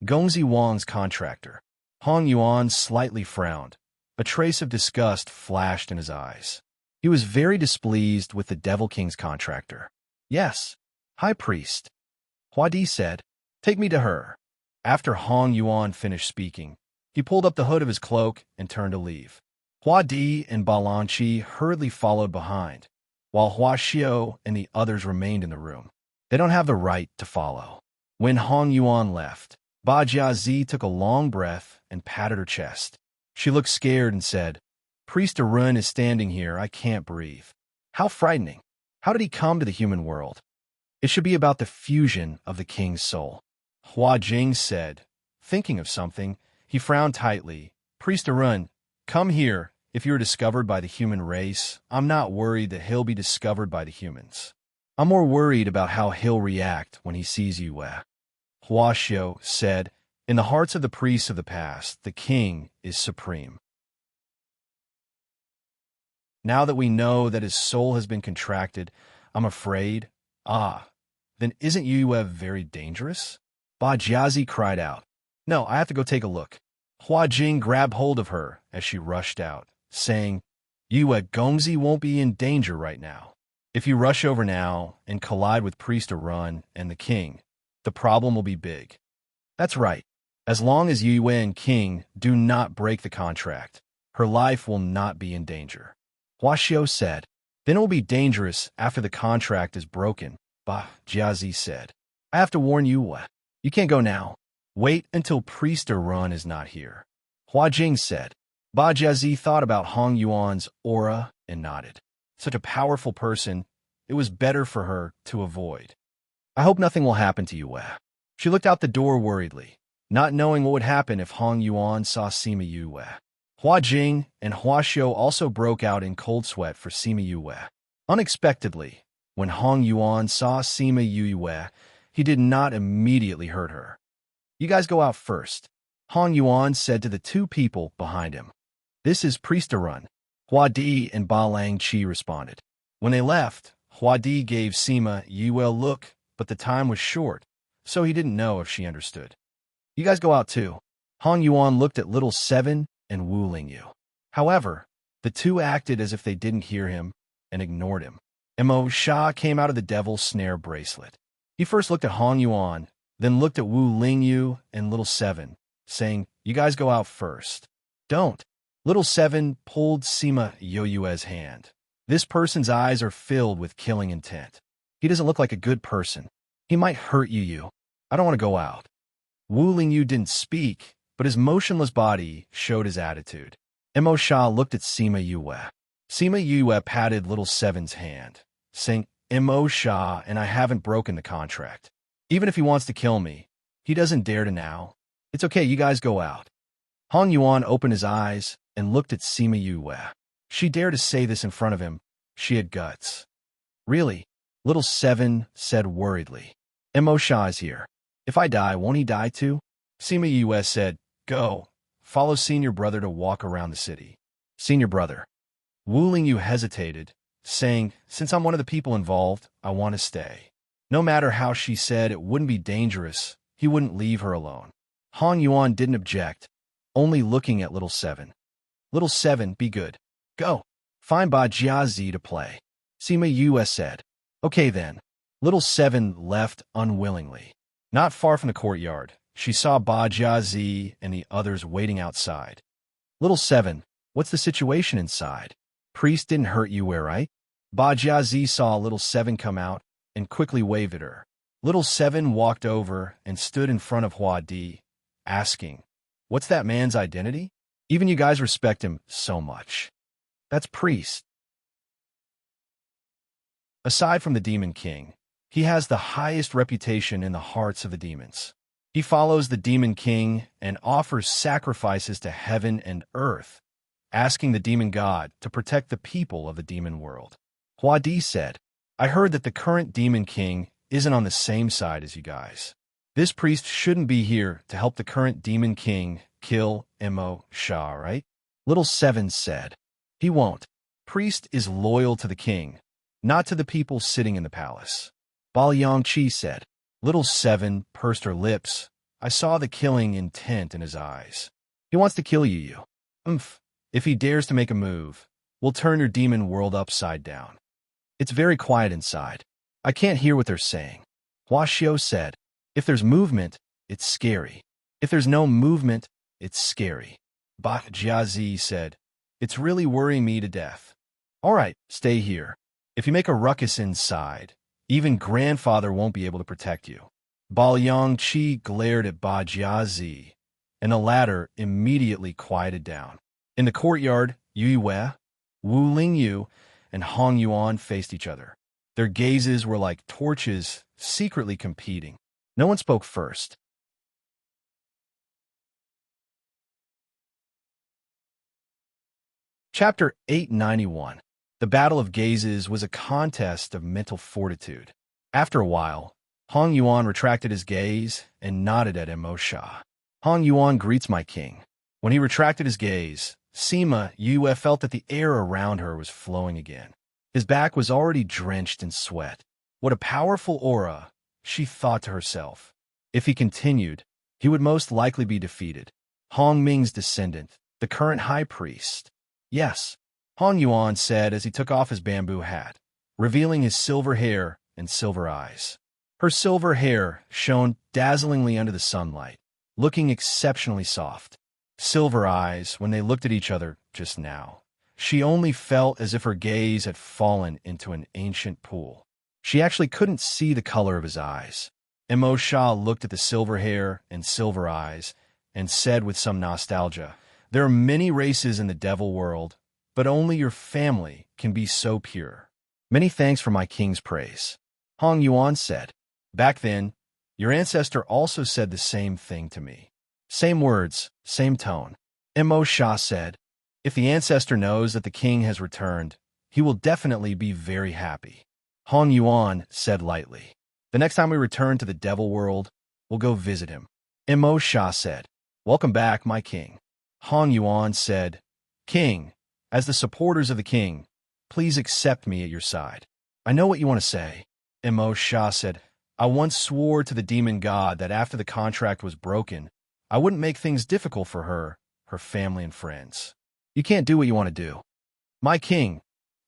Gongzi Wang's contractor. Hong Yuan slightly frowned. A trace of disgust flashed in his eyes. He was very displeased with the Devil King's contractor. Yes, High Priest. Hua Di said, take me to her. After Hong Yuan finished speaking, he pulled up the hood of his cloak and turned to leave. Hua Di and Ba Lanqi hurriedly followed behind, while Hua Xiao and the others remained in the room. They don't have the right to follow. When Hong Yuan left, Ba Jiazi took a long breath and patted her chest. She looked scared and said, Priest Arun is standing here, I can't breathe. How frightening. How did he come to the human world? It should be about the fusion of the king's soul. Hua Jing said, thinking of something. He frowned tightly. Priest Arun, come here. If you are discovered by the human race, I'm not worried that he'll be discovered by the humans. I'm more worried about how he'll react when he sees Yue. Hua Xiao said, in the hearts of the priests of the past, the king is supreme. Now that we know that his soul has been contracted, I'm afraid. Then isn't Yue very dangerous? Ba Jiazi cried out. No, I have to go take a look. Hua Jing grabbed hold of her as she rushed out, saying, Yue Gongzi won't be in danger right now. If you rush over now and collide with Priest Arun and the king, the problem will be big. That's right. As long as Yue and King do not break the contract, her life will not be in danger. Hua Xiao said, then it will be dangerous after the contract is broken, Ba Jiazi said. I have to warn you, you can't go now. Wait until Priest Arun is not here. Hua Jing said. Ba Jiazi thought about Hong Yuan's aura and nodded. Such a powerful person, it was better for her to avoid. I hope nothing will happen to Yue. She looked out the door worriedly, not knowing what would happen if Hong Yuan saw Sima Yue. Hua Jing and Hua Xiao also broke out in cold sweat for Sima Yue. Unexpectedly, when Hong Yuan saw Sima Yue, he did not immediately hurt her. You guys go out first, Hong Yuan said to the two people behind him. This is Priest Arun. Hua Di and Ba Lanqi responded. When they left, Hua Di gave Sima Yue a look, but the time was short, so he didn't know if she understood. You guys go out too. Hong Yuan looked at Little Seven and Wu Lingyu. However, the two acted as if they didn't hear him and ignored him. Mo Sha came out of the devil's snare bracelet. He first looked at Hong Yuan, then looked at Wu Lingyu and Little Seven, saying, you guys go out first. Don't. Little Seven pulled Sima Yue's hand. This person's eyes are filled with killing intent. He doesn't look like a good person. He might hurt you. I don't want to go out. Wu Lingyu didn't speak, but his motionless body showed his attitude. Mo Sha looked at Sima Yue. Sima Yue patted Little Seven's hand, saying, Mo Sha and I haven't broken the contract. Even if he wants to kill me, he doesn't dare to now. It's okay, you guys go out. Hong Yuan opened his eyes and looked at Sima Yue. She dared to say this in front of him. She had guts. Really? Little Seven said worriedly. Mo Sha is here. If I die, won't he die too? Sima Yue said, go. Follow Senior Brother to walk around the city. Senior Brother. Wu Lingyu hesitated, saying, since I'm one of the people involved, I want to stay. No matter how she said it wouldn't be dangerous, he wouldn't leave her alone. Hong Yuan didn't object, only looking at Little Seven. Little Seven, be good. Go. Find Ba Jiazi to play. Sima Yue said. Okay then. Little Seven left unwillingly. Not far from the courtyard, she saw Ba Jiazi and the others waiting outside. Little Seven, what's the situation inside? Priest didn't hurt Yue, right? Ba Jiazi saw little Seven come out and quickly waved at her. Little Seven walked over and stood in front of Hua Di, asking, "What's that man's identity? Even you guys respect him so much." "That's Priest. Aside from the Demon King, he has the highest reputation in the hearts of the demons. He follows the Demon King and offers sacrifices to heaven and earth, asking the Demon God to protect the people of the demon world." Hua Di said, "I heard that the current Demon King isn't on the same side as you guys. This priest shouldn't be here to help the current Demon King kill Mo Sha, right?" Little Seven said, "He won't. Priest is loyal to the king, not to the people sitting in the palace." Ba Yangqi said. Little Seven pursed her lips. "I saw the killing intent in his eyes. He wants to kill you. If he dares to make a move, we'll turn your demon world upside down." "It's very quiet inside. I can't hear what they're saying." Hua Xiu said, "If there's movement, it's scary. If there's no movement, it's scary." Ba Jiazi said, "It's really worrying me to death." "All right, stay here. If you make a ruckus inside, even grandfather won't be able to protect you." Ba Yangqi glared at Ba Jiazi, and the latter immediately quieted down. In the courtyard, Yu Yue, Wu Lingyu, and Hong Yuan faced each other. Their gazes were like torches, secretly competing. No one spoke first. Chapter 891. The Battle of Gazes was a contest of mental fortitude. After a while, Hong Yuan retracted his gaze and nodded at Mo Sha. "Hong Yuan greets my king." When he retracted his gaze, Sima Yue felt that the air around her was flowing again. His back was already drenched in sweat. What a powerful aura, she thought to herself. If he continued, he would most likely be defeated. Hong Ming's descendant, the current high priest. "Yes," Hong Yuan said as he took off his bamboo hat, revealing his silver hair and silver eyes. Her silver hair shone dazzlingly under the sunlight, looking exceptionally soft. Silver eyes, when they looked at each other just now, she only felt as if her gaze had fallen into an ancient pool. She actually couldn't see the color of his eyes. Mo Sha looked at the silver hair and silver eyes and said with some nostalgia, "There are many races in the devil world, but only your family can be so pure." "Many thanks for my king's praise," Hong Yuan said. "Back then, your ancestor also said the same thing to me." "Same words, same tone," Mo Sha said. "If the ancestor knows that the king has returned, he will definitely be very happy." Hong Yuan said lightly. "The next time we return to the devil world, we'll go visit him." Mo Sha said. "Welcome back, my king." Hong Yuan said, "King, as the supporters of the king, please accept me at your side." "I know what you want to say," Mo Sha said. "I once swore to the demon god that after the contract was broken, I wouldn't make things difficult for her, her family, and friends." "You can't do what you want to do." "My king,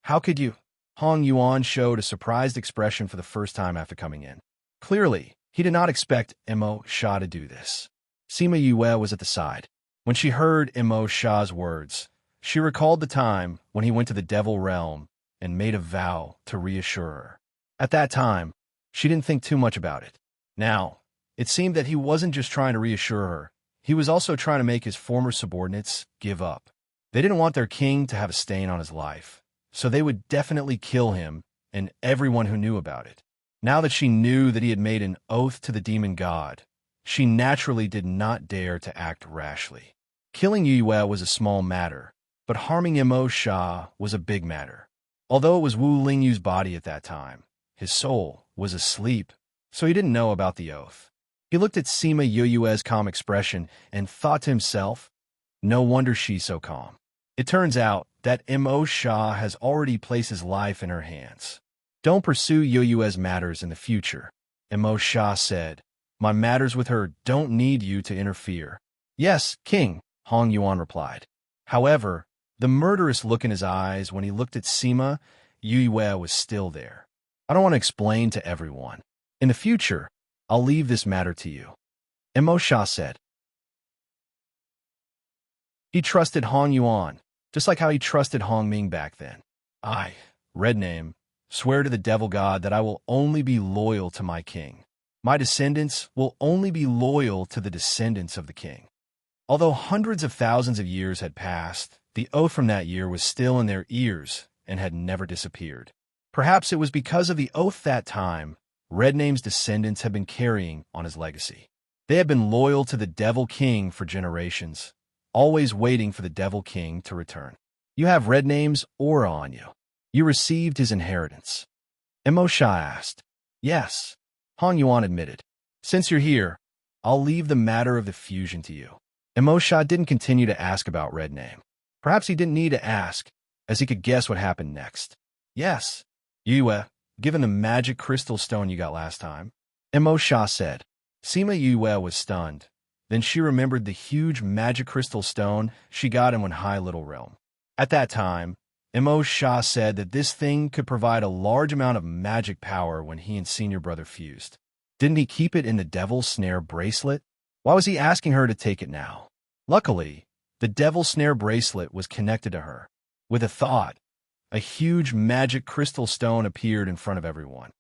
how could you?" Hong Yuan showed a surprised expression for the first time after coming in. Clearly, he did not expect Mo Sha to do this. Sima Yue was at the side. When she heard Mo Sha's words, she recalled the time when he went to the devil realm and made a vow to reassure her. At that time, she didn't think too much about it. Now, it seemed that he wasn't just trying to reassure her, he was also trying to make his former subordinates give up. They didn't want their king to have a stain on his life, so they would definitely kill him and everyone who knew about it. Now that she knew that he had made an oath to the demon god, she naturally did not dare to act rashly. Killing Yue was a small matter, but harming Mo Sha was a big matter. Although it was Wu Lingyu's body at that time, his soul was asleep, so he didn't know about the oath. He looked at Sima Yue's calm expression and thought to himself, no wonder she's so calm. It turns out that Mo Sha has already placed his life in her hands. "Don't pursue Yue's matters in the future," Mo Sha said. "My matters with her don't need you to interfere." "Yes, King," Hong Yuan replied. However, the murderous look in his eyes when he looked at Sima Yue was still there. "I don't want to explain to everyone. In the future, I'll leave this matter to you," Mo Sha said. He trusted Hong Yuan, just like how he trusted Hong Ming back then. I, Red Name, swear to the devil god that I will only be loyal to my king. My descendants will only be loyal to the descendants of the king. Although hundreds of thousands of years had passed, the oath from that year was still in their ears and had never disappeared. Perhaps it was because of the oath that time Red Name's descendants had been carrying on his legacy. They had been loyal to the Devil King for generations, always waiting for the Devil King to return. You have Red Name's aura on you. You received his inheritance. Immerse asked. Yes, Hong Yuan admitted. Since you're here, I'll leave the matter of the fusion to you. Immerse didn't continue to ask about Red Name. Perhaps he didn't need to ask, as he could guess what happened next. Yes, Yue, given the magic crystal stone you got last time. Immerse said. Sima Yue was stunned. Then she remembered the huge magic crystal stone she got in High Little Realm. At that time, Immerse said that this thing could provide a large amount of magic power when he and Senior Brother fused. Didn't he keep it in the Devil's Snare bracelet? Why was he asking her to take it now? Luckily, the Devil's Snare bracelet was connected to her. With a thought, a huge magic crystal stone appeared in front of everyone.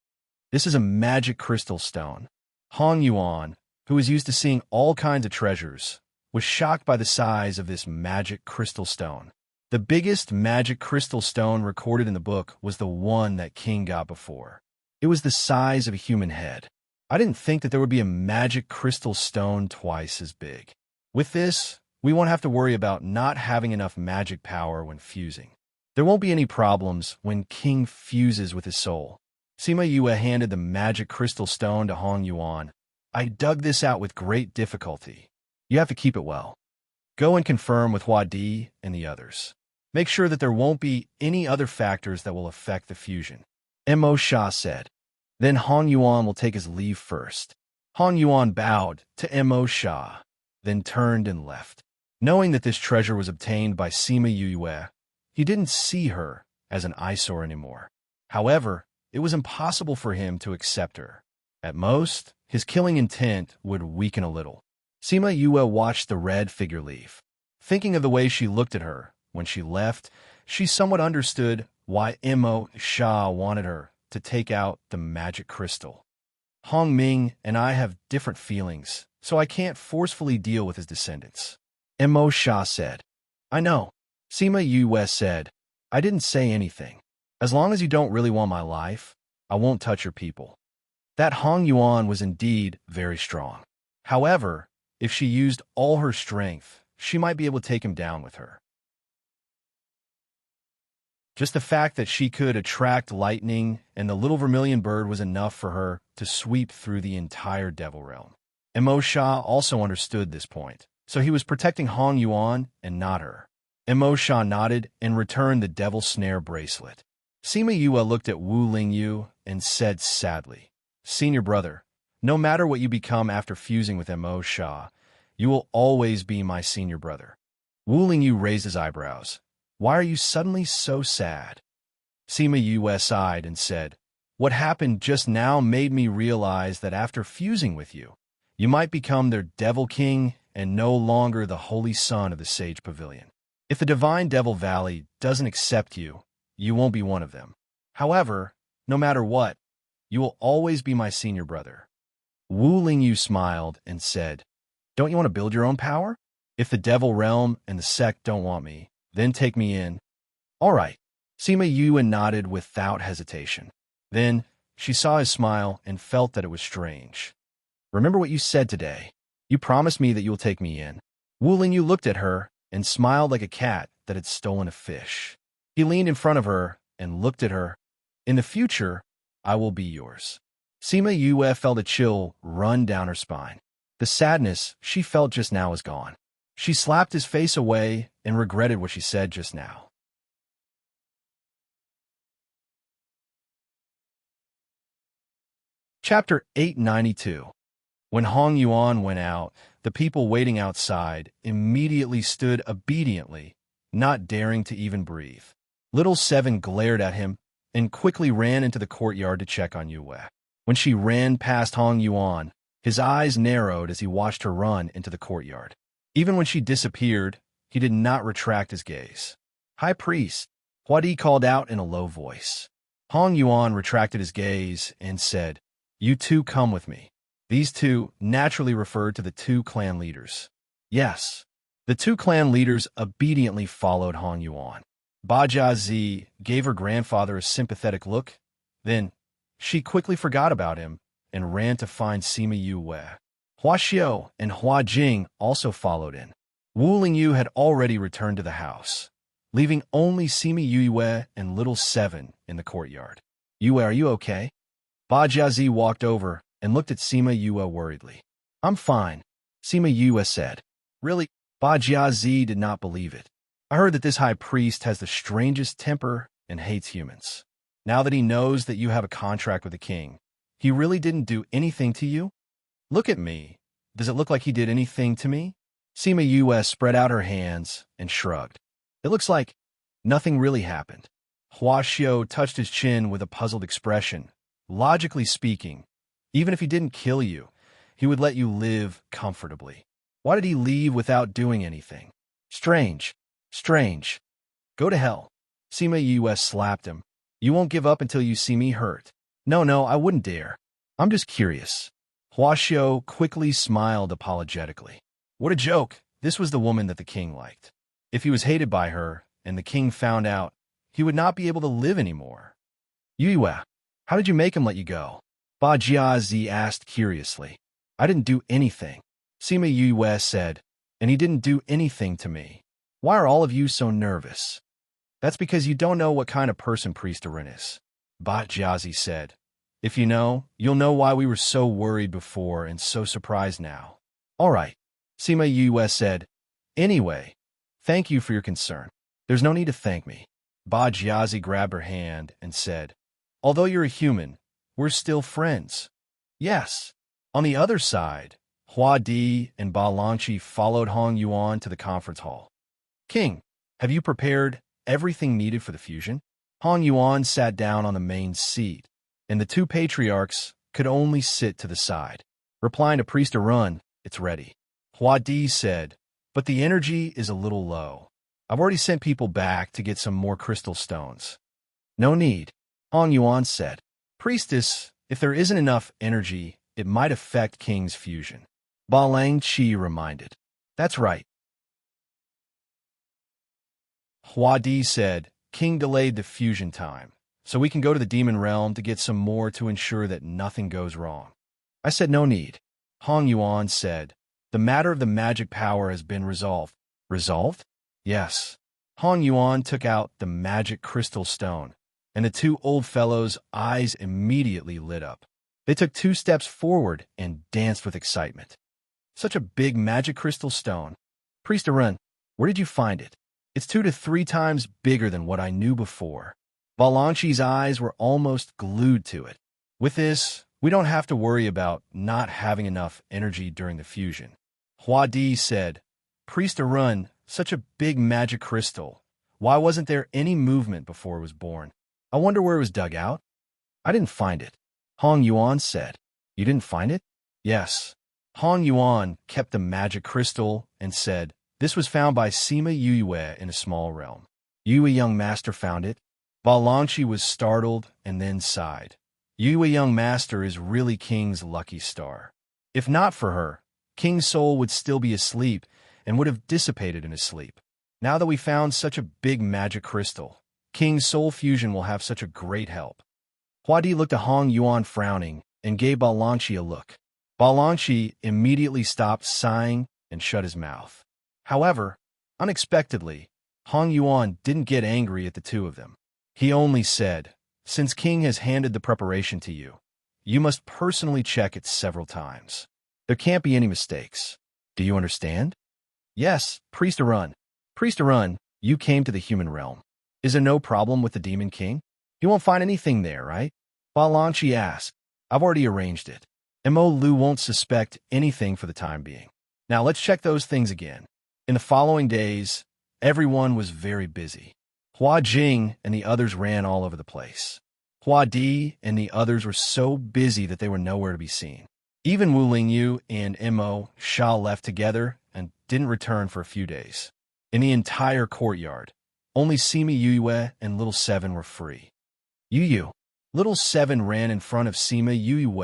This is a magic crystal stone. Hong Yuan, who was used to seeing all kinds of treasures, was shocked by the size of this magic crystal stone. The biggest magic crystal stone recorded in the book was the one that King got before. It was the size of a human head. I didn't think that there would be a magic crystal stone twice as big. With this, we won't have to worry about not having enough magic power when fusing. There won't be any problems when King fuses with his soul. Sima Yue handed the magic crystal stone to Hong Yuan. I dug this out with great difficulty. You have to keep it well. Go and confirm with Hua Di and the others. Make sure that there won't be any other factors that will affect the fusion. Immerse said. Then Hong Yuan will take his leave first. Hong Yuan bowed to Immerse, then turned and left. Knowing that this treasure was obtained by Sima Yue, he didn't see her as an eyesore anymore. However, it was impossible for him to accept her. At most, his killing intent would weaken a little. Sima Yue watched the red figure leave. Thinking of the way she looked at her when she left, she somewhat understood why Immerse wanted her to take out the magic crystal. Hong Ming and I have different feelings, so I can't forcefully deal with his descendants. Immerse said. I know. Sima Yue said. I didn't say anything. As long as you don't really want my life, I won't touch your people. That Hong Yuan was indeed very strong. However, if she used all her strength, she might be able to take him down with her. Just the fact that she could attract lightning and the little vermilion bird was enough for her to sweep through the entire Devil Realm. Immerse also understood this point, so he was protecting Hong Yuan and not her. Immerse nodded and returned the Devil's Snare bracelet. Sima Yue looked at Wu Lingyu and said sadly, Senior Brother, no matter what you become after fusing with Immerse, you will always be my senior brother. Wu Lingyu raised his eyebrows. Why are you suddenly so sad? Sima Yue sighed and said, What happened just now made me realize that after fusing with you, you might become their Devil King and no longer the Holy Son of the Sage Pavilion. If the Divine Devil Valley doesn't accept you, you won't be one of them. However, no matter what, you will always be my senior brother. Wu Lingyu smiled and said, Don't you want to build your own power? If the Devil Realm and the sect don't want me, then take me in. All right. Sima Yue nodded without hesitation. Then she saw his smile and felt that it was strange. Remember what you said today. You promised me that you will take me in. Wu Lingyu looked at her and smiled like a cat that had stolen a fish. He leaned in front of her and looked at her. In the future, I will be yours. Sima Yue felt a chill run down her spine. The sadness she felt just now was gone. She slapped his face away and regretted what she said just now. Chapter 892. When Hong Yuan went out, the people waiting outside immediately stood obediently, not daring to even breathe. Little Seven glared at him and quickly ran into the courtyard to check on Yue. When she ran past Hong Yuan, his eyes narrowed as he watched her run into the courtyard. Even when she disappeared, he did not retract his gaze. High Priest, Huadi called out in a low voice. Hong Yuan retracted his gaze and said, "You two come with me." These two naturally referred to the two clan leaders. Yes, the two clan leaders obediently followed Hong Yuan. Ba Jiazi gave her grandfather a sympathetic look. Then, she quickly forgot about him and ran to find Sima Yue. Hua Xiao and Hua Jing also followed in. Wu Lingyu had already returned to the house, leaving only Sima Yue and little Seven in the courtyard. "Yue, are you okay?" Ba Jiazi walked over and looked at Sima Yue worriedly. "I'm fine," Sima Yue said. "Really?" Ba Jiazi did not believe it. "I heard that this high priest has the strangest temper and hates humans. Now that he knows that you have a contract with the king, he really didn't do anything to you? Look at me. Does it look like he did anything to me?" Sima Yue spread out her hands and shrugged. "It looks like nothing really happened." Hua Xiao touched his chin with a puzzled expression. "Logically speaking, even if he didn't kill you, he would let you live comfortably. Why did he leave without doing anything? Strange. Strange. Go to hell." Sima Yue slapped him. "You won't give up until you see me hurt." No, I wouldn't dare. I'm just curious." Hua Xiao quickly smiled apologetically. What a joke. This was the woman that the king liked. If he was hated by her, and the king found out, he would not be able to live anymore. "Yue, how did you make him let you go?" Ba Jiazi asked curiously. "I didn't do anything," Sima Yue said, "and he didn't do anything to me. Why are all of you so nervous?" "That's because you don't know what kind of person Priest Rin is," Ba Jiazi said. "If you know, you'll know why we were so worried before and so surprised now." "All right," Sima Yue said. "Anyway, thank you for your concern. There's no need to thank me." Ba Jiazi grabbed her hand and said, "Although you're a human, we're still friends." Yes. On the other side, Hua Di and Ba Longqi followed Hong Yuan to the conference hall. "King, have you prepared everything needed for the fusion?" Hong Yuan sat down on the main seat, and the two patriarchs could only sit to the side. Replying to Priest Rin, "It's ready." Hua Di said, "But the energy is a little low. I've already sent people back to get some more crystal stones." "No need," Hong Yuan said. "Priestess, if there isn't enough energy, it might affect King's fusion." Ba Longqi reminded. "That's right." Hua Di said, "King delayed the fusion time, so we can go to the demon realm to get some more to ensure that nothing goes wrong." I said no need. Hong Yuan said, "The matter of the magic power has been resolved." "Resolved?" "Yes." Hong Yuan took out the magic crystal stone, and the two old fellows' eyes immediately lit up. They took 2 steps forward and danced with excitement. "Such a big magic crystal stone. Priest Rin, where did you find it? It's 2 to 3 times bigger than what I knew before." Ba Longqi's eyes were almost glued to it. "With this, we don't have to worry about not having enough energy during the fusion." Hua Di said, "Priest Rin, such a big magic crystal. Why wasn't there any movement before it was born? I wonder where it was dug out." "I didn't find it," Hong Yuan said. "You didn't find it?" "Yes." Hong Yuan kept the magic crystal and said, "This was found by Sima Yue in a small realm. Yue Young Master found it." Ba Longqi was startled and then sighed. Yue Young Master is really King's lucky star. If not for her, King's soul would still be asleep and would have dissipated in his sleep. Now that we found such a big magic crystal, King's soul fusion will have such a great help. Hua Di looked at Hong Yuan frowning and gave Ba Longqi a look. Ba Longqi immediately stopped sighing and shut his mouth. However, unexpectedly, Hong Yuan didn't get angry at the two of them. He only said, "Since King has handed the preparation to you, you must personally check it several times. There can't be any mistakes. Do you understand?" "Yes, Priest Rin. Priest Rin, you came to the human realm. Is there no problem with the Demon King? You won't find anything there, right?" Ba Longqi asked. "I've already arranged it. Mo Lu won't suspect anything for the time being. Now let's check those things again." In the following days, everyone was very busy. Hua Jing and the others ran all over the place. Hua Di and the others were so busy that they were nowhere to be seen. Even Wu Lingyu and Mo Sha left together and didn't return for a few days. In the entire courtyard, Only Sima Yue and Little Seven were free. Yu. Little Seven ran in front of Sima Yue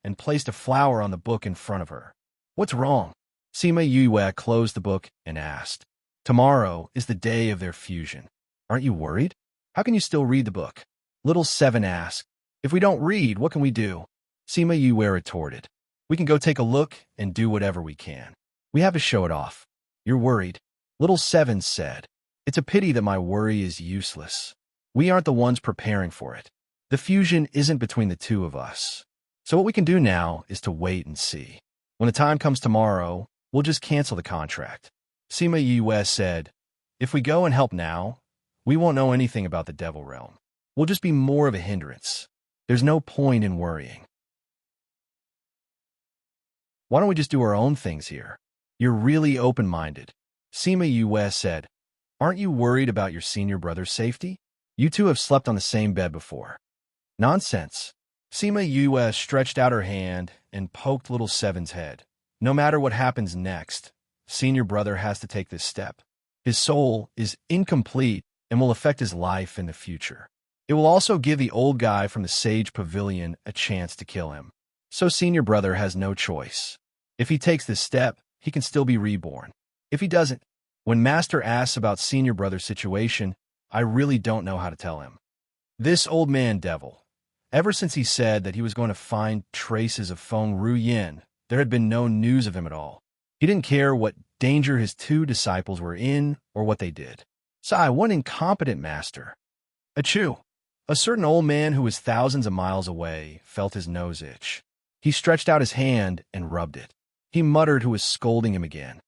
and placed a flower on the book in front of her. What's wrong? Sima Yue closed the book and asked. Tomorrow is the day of their fusion. Aren't you worried? How can you still read the book? Little Seven asked. If we don't read, what can we do? Sima Yue retorted. We can go take a look and do whatever we can. We have to show it off. You're worried. Little Seven said. It's a pity that my worry is useless. We aren't the ones preparing for it. The fusion isn't between the two of us. So what we can do now is to wait and see. When the time comes tomorrow, we'll just cancel the contract. Sima Yue said, if we go and help now, we won't know anything about the Devil Realm. We'll just be more of a hindrance. There's no point in worrying. Why don't we just do our own things here? You're really open-minded. Sima Yue said, aren't you worried about your senior brother's safety? You two have slept on the same bed before. Nonsense. Sima Yue stretched out her hand and poked Little Seven's head. No matter what happens next, senior brother has to take this step. His soul is incomplete and will affect his life in the future. It will also give the old guy from the Sage Pavilion a chance to kill him. So senior brother has no choice. If he takes this step, he can still be reborn. If he doesn't, when Master asks about senior brother's situation, I really don't know how to tell him. This old man devil, ever since he said that he was going to find traces of Feng Ruyin, there had been no news of him at all. He didn't care what danger his two disciples were in or what they did. Sigh, what incompetent master. Achoo! A certain old man who was thousands of miles away felt his nose itch. He stretched out his hand and rubbed it. He muttered who was scolding him again.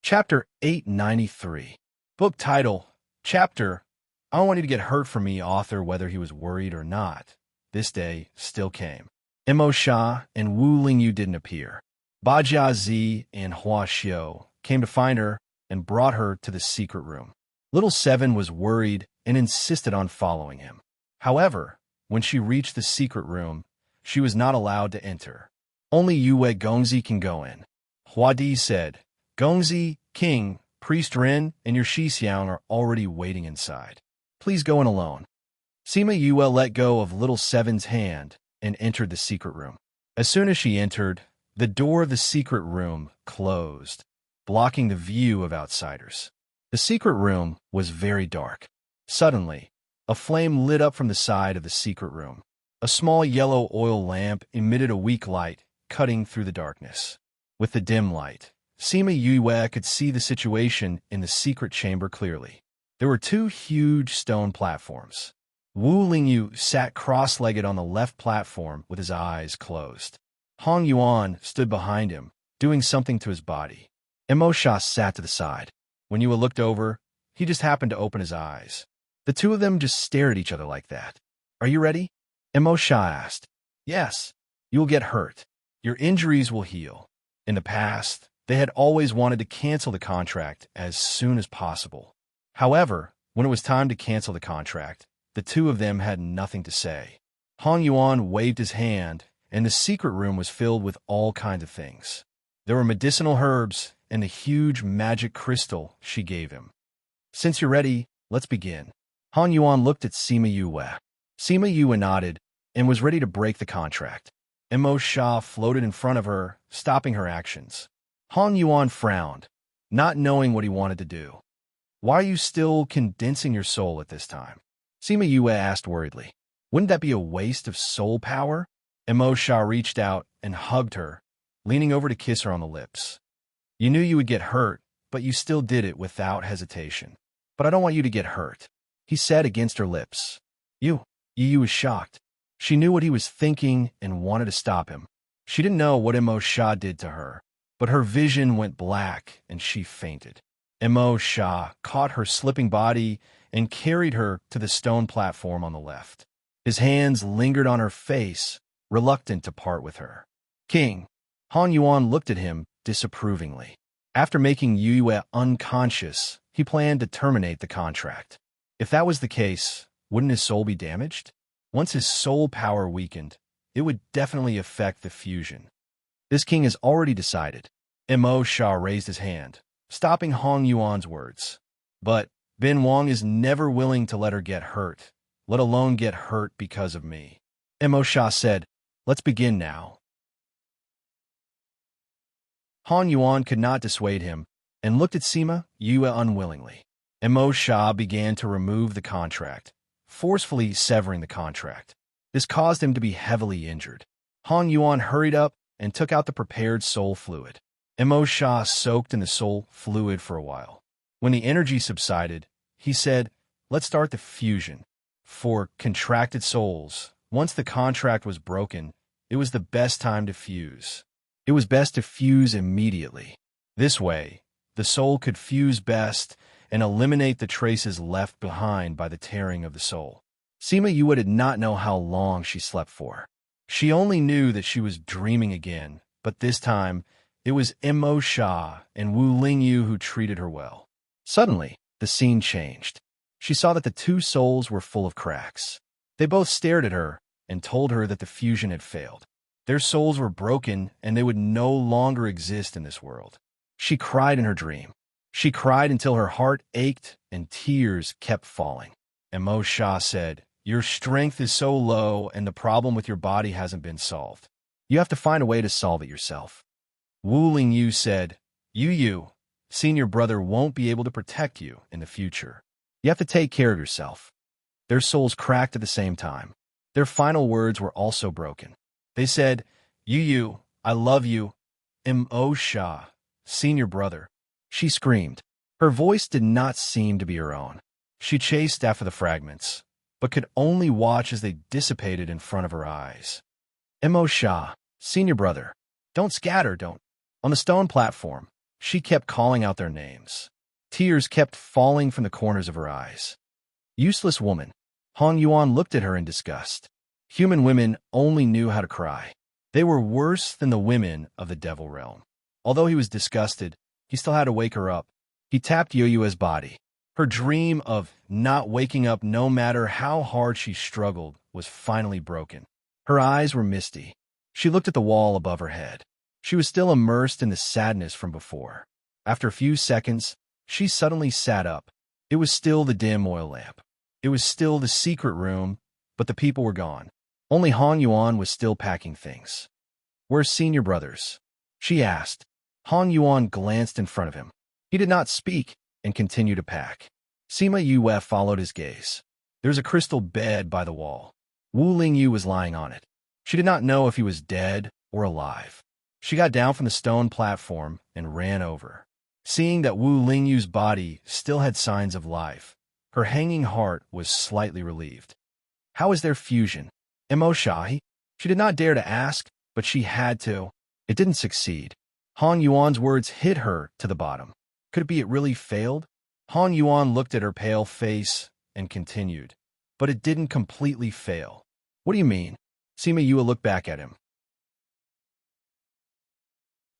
Chapter 893. Book title, Chapter, I don't want you to get hurt for me, author, whether he was worried or not. This day still came. Mo Sha and Wu Lingyu didn't appear. Ba Jiazi and Hua Xiu came to find her and brought her to the secret room. Little Seven was worried and insisted on following him. However, when she reached the secret room, she was not allowed to enter. Only Yue Gongzi can go in. Hua Di said, Gongzi, King, Priest Ren, and your Shixiang are already waiting inside. Please go in alone. Sima Yue let go of Little Seven's hand and entered the secret room. As soon as she entered, the door of the secret room closed, blocking the view of outsiders. The secret room was very dark. Suddenly, a flame lit up from the side of the secret room. A small yellow oil lamp emitted a weak light, cutting through the darkness. With the dim light, Sima Yue could see the situation in the secret chamber clearly. There were two huge stone platforms. Wu Lingyu sat cross-legged on the left platform with his eyes closed. Hong Yuan stood behind him, doing something to his body. Mo Sha sat to the side. When Yue looked over, he just happened to open his eyes. The two of them just stared at each other like that. Are you ready? Mo Sha asked. Yes. You'll get hurt. Your injuries will heal. In the past, they had always wanted to cancel the contract as soon as possible. However, when it was time to cancel the contract, the two of them had nothing to say. Hong Yuan waved his hand, and the secret room was filled with all kinds of things. There were medicinal herbs and the huge magic crystal she gave him. Since you're ready, let's begin. Hong Yuan looked at Sima Yue. Sima Yue nodded and was ready to break the contract. Mo Sha floated in front of her, stopping her actions. Hong Yuan frowned, not knowing what he wanted to do. Why are you still condensing your soul at this time? Sima Yue asked worriedly. Wouldn't that be a waste of soul power? Mo Sha reached out and hugged her, leaning over to kiss her on the lips. You knew you would get hurt, but you still did it without hesitation. But I don't want you to get hurt, he said against her lips. Yu was shocked. She knew what he was thinking and wanted to stop him. She didn't know what Mo Sha did to her, but her vision went black and she fainted. Mo Sha caught her slipping body and carried her to the stone platform on the left. His hands lingered on her face, reluctant to part with her. King, Hong Yuan looked at him disapprovingly. After making Yue unconscious, he planned to terminate the contract. If that was the case, wouldn't his soul be damaged? Once his soul power weakened, it would definitely affect the fusion. This king has already decided. Mo Sha raised his hand, stopping Hong Yuan's words. But Bin Wang is never willing to let her get hurt, let alone get hurt because of me. Mo Sha said, let's begin now. Han Yuan could not dissuade him and looked at Sima Yue unwillingly. Mo Sha began to remove the contract, forcefully severing the contract. This caused him to be heavily injured. Han Yuan hurried up and took out the prepared soul fluid. Mo Sha soaked in the soul fluid for a while. When the energy subsided, he said, let's start the fusion. For contracted souls, once the contract was broken, it was the best time to fuse. It was best to fuse immediately. This way, the soul could fuse best and eliminate the traces left behind by the tearing of the soul. Sima Yue did not know how long she slept for. She only knew that she was dreaming again, but this time, it was Mo Sha and Wu Lingyu who treated her well. Suddenly, the scene changed. She saw that the two souls were full of cracks. They both stared at her and told her that the fusion had failed. Their souls were broken and they would no longer exist in this world. She cried in her dream. She cried until her heart ached and tears kept falling. Mo Sha said, your strength is so low and the problem with your body hasn't been solved. You have to find a way to solve it yourself. Wu Lingyu said, Yu, senior brother won't be able to protect you in the future. You have to take care of yourself. Their souls cracked at the same time. Their final words were also broken. They said, Yu, I love you. Mo Sha, senior brother. She screamed. Her voice did not seem to be her own. She chased after the fragments, but could only watch as they dissipated in front of her eyes. Mo Sha, senior brother. Don't scatter, don't. On the stone platform, she kept calling out their names. Tears kept falling from the corners of her eyes. Useless woman. Hong Yuan looked at her in disgust. Human women only knew how to cry. They were worse than the women of the devil realm. Although he was disgusted, he still had to wake her up. He tapped Yue's body. Her dream of not waking up no matter how hard she struggled was finally broken. Her eyes were misty. She looked at the wall above her head. She was still immersed in the sadness from before. After a few seconds, she suddenly sat up. It was still the dim oil lamp. It was still the secret room, but the people were gone. Only Han Yuan was still packing things. Where's senior brothers? She asked. Han Yuan glanced in front of him. He did not speak and continued to pack. Sima Yue followed his gaze. There was a crystal bed by the wall. Wu Lingyu was lying on it. She did not know if he was dead or alive. She got down from the stone platform and ran over. Seeing that Wu Lingyu's body still had signs of life, her hanging heart was slightly relieved. How is their fusion? Mo Sha? She did not dare to ask, but she had to. It didn't succeed. Han Yuan's words hit her to the bottom. Could it be it really failed? Han Yuan looked at her pale face and continued. But it didn't completely fail. What do you mean? Sima Yue looked back at him.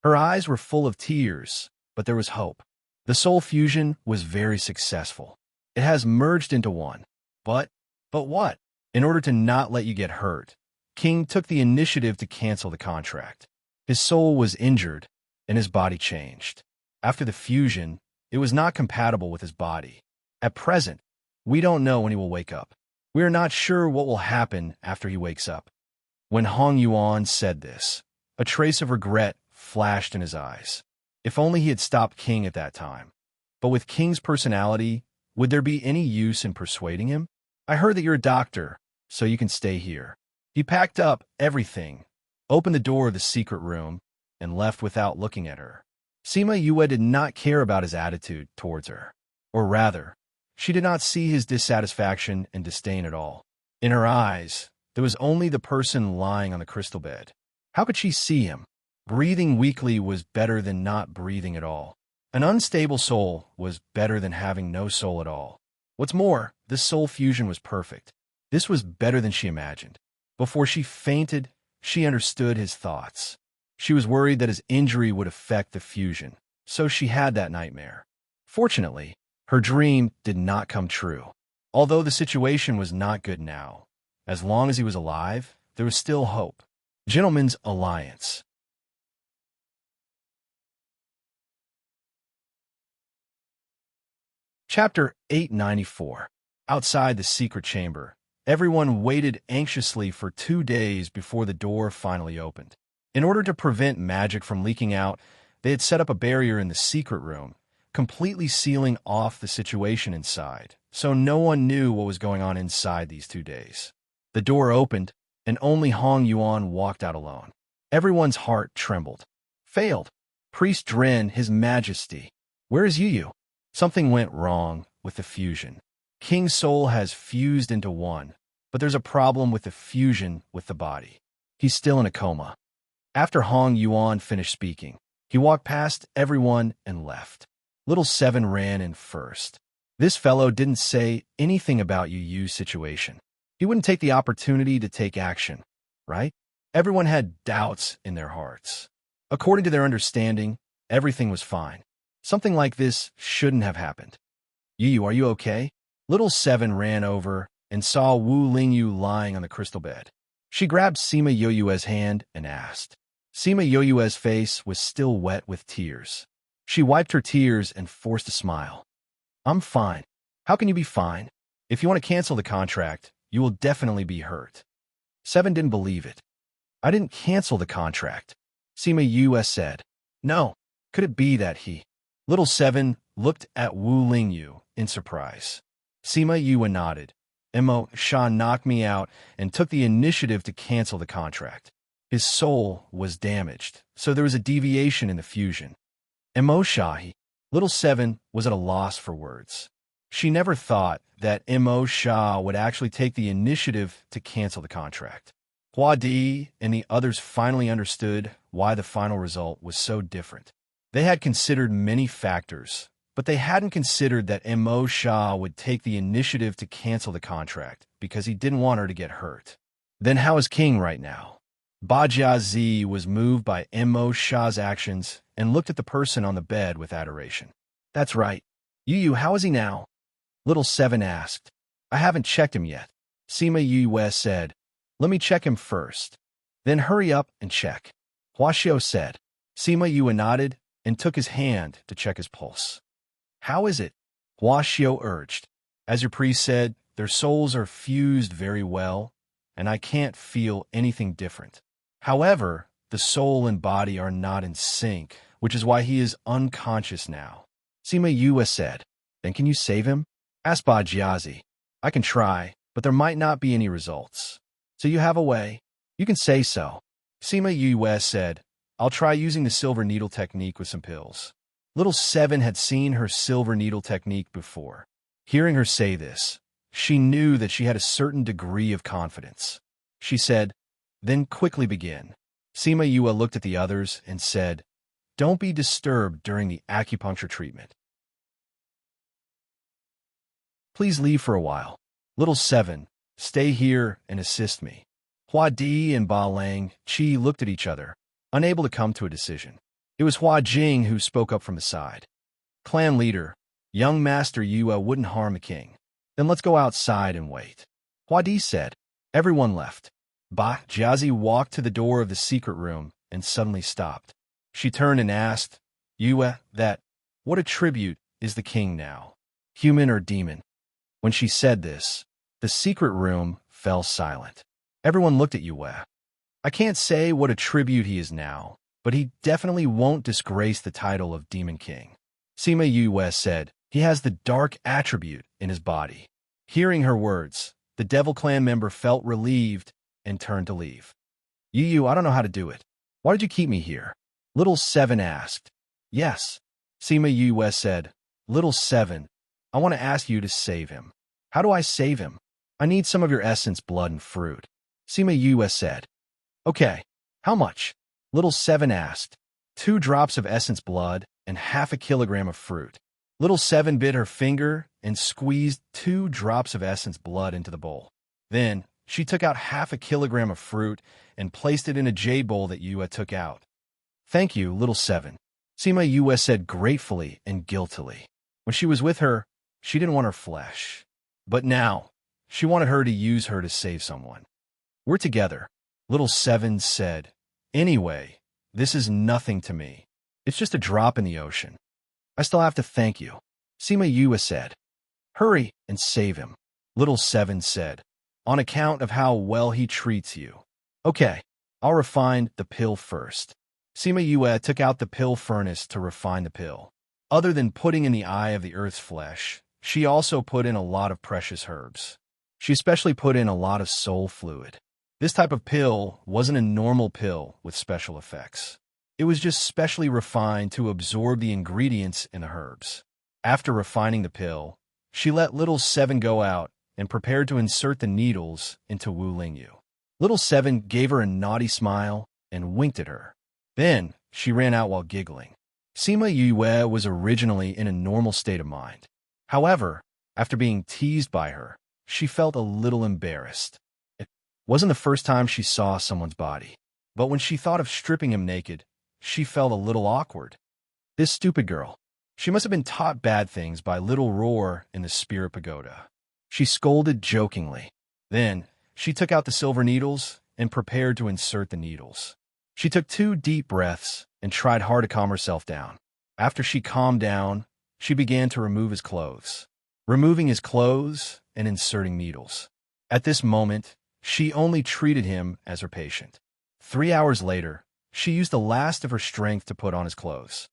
Her eyes were full of tears, but there was hope. The soul fusion was very successful. It has merged into one. But what? In order to not let you get hurt, King took the initiative to cancel the contract. His soul was injured, and his body changed. After the fusion, it was not compatible with his body. At present, we don't know when he will wake up. We are not sure what will happen after he wakes up. When Hong Yuan said this, a trace of regret flashed in his eyes. If only he had stopped King at that time. But with King's personality, would there be any use in persuading him? I heard that you're a doctor, so you can stay here. He packed up everything, opened the door of the secret room, and left without looking at her. Sima Yue did not care about his attitude towards her. Or rather, she did not see his dissatisfaction and disdain at all. In her eyes, there was only the person lying on the crystal bed. How could she see him? Breathing weakly was better than not breathing at all. An unstable soul was better than having no soul at all. What's more, this soul fusion was perfect. This was better than she imagined. Before she fainted, she understood his thoughts. She was worried that his injury would affect the fusion, so she had that nightmare. Fortunately, her dream did not come true. Although the situation was not good now, as long as he was alive, there was still hope. Gentlemen's alliance. Chapter 894. Outside the secret chamber, everyone waited anxiously for 2 days before the door finally opened. In order to prevent magic from leaking out, they had set up a barrier in the secret room, completely sealing off the situation inside, so no one knew what was going on inside these 2 days. The door opened, and only Hong Yuan walked out alone. Everyone's heart trembled. Failed. Priest Dren, His Majesty. Where is Yu? Something went wrong with the fusion. King's soul has fused into one, but there's a problem with the fusion with the body. He's still in a coma. After Hong Yuan finished speaking, he walked past everyone and left. Little Seven ran in first. This fellow didn't say anything about Yu's situation. He wouldn't take the opportunity to take action, right? Everyone had doubts in their hearts. According to their understanding, everything was fine. Something like this shouldn't have happened. Yu, are you okay? Little Seven ran over and saw Wu Lingyu lying on the crystal bed. She grabbed Sima Yoyue's hand and asked. Sima Yoyue's face was still wet with tears. She wiped her tears and forced a smile. I'm fine. How can you be fine? If you want to cancel the contract, you will definitely be hurt. Seven didn't believe it. I didn't cancel the contract, Sima Yue said. No, could it be that he... Little Seven looked at Wu Lingyu in surprise. Sima Yue nodded. Mo Sha knocked me out and took the initiative to cancel the contract. His soul was damaged, so there was a deviation in the fusion. Mo Sha, Little Seven was at a loss for words. She never thought that Mo Sha would actually take the initiative to cancel the contract. Hua Di and the others finally understood why the final result was so different. They had considered many factors, but they hadn't considered that Mo Sha would take the initiative to cancel the contract because he didn't want her to get hurt. Then how is King right now? Ba Jiazi was moved by Mo Sha's actions and looked at the person on the bed with adoration. That's right. Yu, how is he now? Little Seven asked. I haven't checked him yet. Sima Yue said. Let me check him first. Then hurry up and check. Hua Xiao said. Sima Yue nodded and took his hand to check his pulse. How is it? Hua Xiao urged. As your priest said, their souls are fused very well, and I can't feel anything different. However, the soul and body are not in sync, which is why he is unconscious now. Sima Yue said. Then can you save him? Asked Ba Jiazi. I can try, but there might not be any results. So you have a way? You can say so. Sima Yue said. I'll try using the silver needle technique with some pills. Little Seven had seen her silver needle technique before. Hearing her say this, she knew that she had a certain degree of confidence. She said, then quickly begin. Sima Yue looked at the others and said, don't be disturbed during the acupuncture treatment. Please leave for a while. Little Seven, stay here and assist me. Hua Di and Ba Lang Qi looked at each other, unable to come to a decision. It was Hua Jing who spoke up from the side. Clan leader, young Master Yue wouldn't harm the king. Then let's go outside and wait. Hua Di said. Everyone left. Ba Jiazi walked to the door of the secret room and suddenly stopped. She turned and asked, Yue, what attribute is the king now? Human or demon? When she said this, the secret room fell silent. Everyone looked at Yue. I can't say what attribute he is now, but he definitely won't disgrace the title of Demon King. Sima Yue said, he has the dark attribute in his body. Hearing her words, the Devil Clan member felt relieved and turned to leave. Yu, I don't know how to do it. Why did you keep me here? Little Seven asked. Yes. Sima Yue said, Little Seven, I want to ask you to save him. How do I save him? I need some of your essence, blood, and fruit. Sima Yue said. Okay, how much? Little Seven asked. 2 drops of essence blood and half a kilogram of fruit. Little Seven bit her finger and squeezed 2 drops of essence blood into the bowl. Then she took out half a kilogram of fruit and placed it in a jade bowl that Yue took out. Thank you, Little Seven, Sima Yue said gratefully and guiltily. When she was with her, she didn't want her flesh. But now, she wanted her to use her to save someone. We're together, Little Seven said. Anyway, this is nothing to me. It's just a drop in the ocean. I still have to thank you, Sima Yue said. Hurry and save him, Little Seven said, on account of how well he treats you. Okay, I'll refine the pill first. Sima Yue took out the pill furnace to refine the pill. Other than putting in the eye of the earth's flesh, she also put in a lot of precious herbs. She especially put in a lot of soul fluid. This type of pill wasn't a normal pill with special effects. It was just specially refined to absorb the ingredients in the herbs. After refining the pill, she let Little Seven go out and prepared to insert the needles into Wu Lingyu. Little Seven gave her a naughty smile and winked at her. Then she ran out while giggling. Sima Yue was originally in a normal state of mind. However, after being teased by her, she felt a little embarrassed. It wasn't the first time she saw someone's body, but when she thought of stripping him naked, she felt a little awkward. This stupid girl. She must have been taught bad things by Little Roar in the Spirit Pagoda. She scolded jokingly. Then, she took out the silver needles and prepared to insert the needles. She took 2 deep breaths and tried hard to calm herself down. After she calmed down, she began to remove his clothes, removing his clothes and inserting needles. At this moment, she only treated him as her patient. 3 hours later, she used the last of her strength to put on his clothes.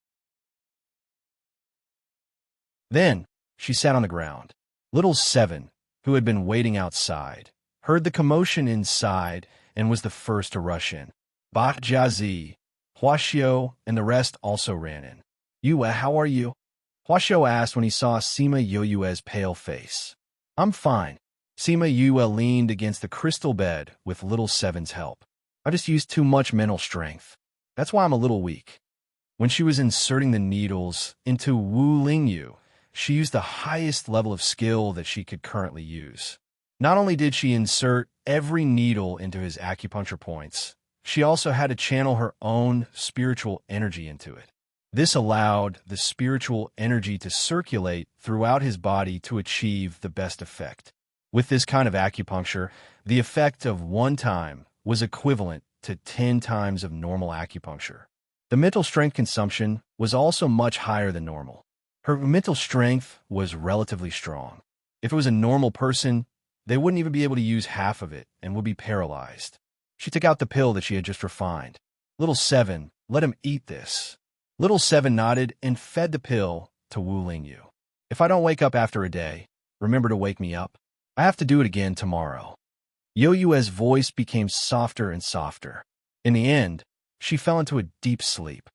Then, she sat on the ground. Little Seven, who had been waiting outside, heard the commotion inside and was the first to rush in. Ba Jiazi, Huaxiao, and the rest also ran in. Yue, how are you? Huaxiao asked when he saw Sima Yue's pale face. I'm fine. Sima Yue leaned against the crystal bed with Little Seven's help. I just used too much mental strength. That's why I'm a little weak. When she was inserting the needles into Wu Lingyu, she used the highest level of skill that she could currently use. Not only did she insert every needle into his acupuncture points, she also had to channel her own spiritual energy into it. This allowed the spiritual energy to circulate throughout his body to achieve the best effect. With this kind of acupuncture, the effect of 1 time was equivalent to 10 times of normal acupuncture. The mental strength consumption was also much higher than normal. Her mental strength was relatively strong. If it was a normal person, they wouldn't even be able to use half of it and would be paralyzed. She took out the pill that she had just refined. Little Seven, let him eat this. Little Seven nodded and fed the pill to Wu Lingyu. If I don't wake up after a day, remember to wake me up. I have to do it again tomorrow. Yue's voice became softer and softer. In the end, she fell into a deep sleep.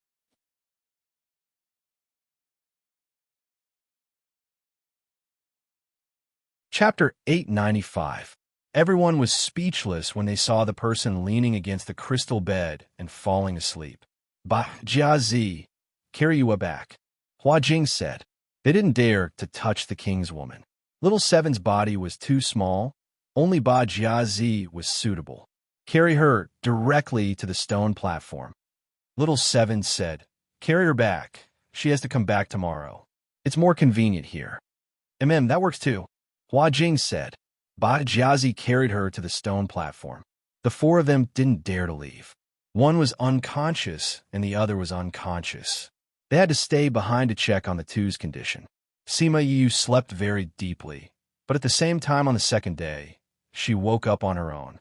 Chapter 895. Everyone was speechless when they saw the person leaning against the crystal bed and falling asleep. Ba Jiazi, carry Yue back, Hua Jing said. They didn't dare to touch the king's woman. Little Seven's body was too small. Only Ba Jiazi was suitable. Carry her directly to the stone platform. Little Seven said, carry her back. She has to come back tomorrow. It's more convenient here. That works too. Hua Jing said. Ba Jiazi carried her to the stone platform. The 4 of them didn't dare to leave. One was unconscious and the other was unconscious. They had to stay behind to check on the two's condition. Sima Yu slept very deeply, but at the same time on the second day, she woke up on her own.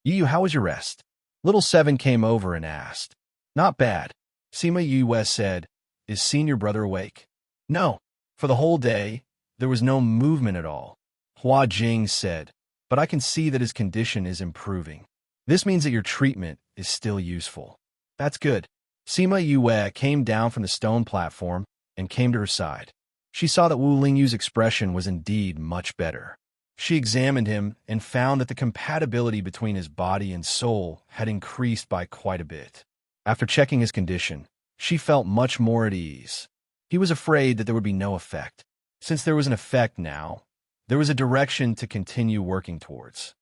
Yu, how was your rest? Little Seven came over and asked. Not bad. Sima Yu said, is senior brother awake? No. For the whole day, there was no movement at all. Hua Jing said, but I can see that his condition is improving. This means that your treatment is still useful. That's good. Sima Yue came down from the stone platform and came to her side. She saw that Wu Lingyu's expression was indeed much better. She examined him and found that the compatibility between his body and soul had increased by quite a bit. After checking his condition, she felt much more at ease. He was afraid that there would be no effect. Since there was an effect now, there was a direction to continue working towards.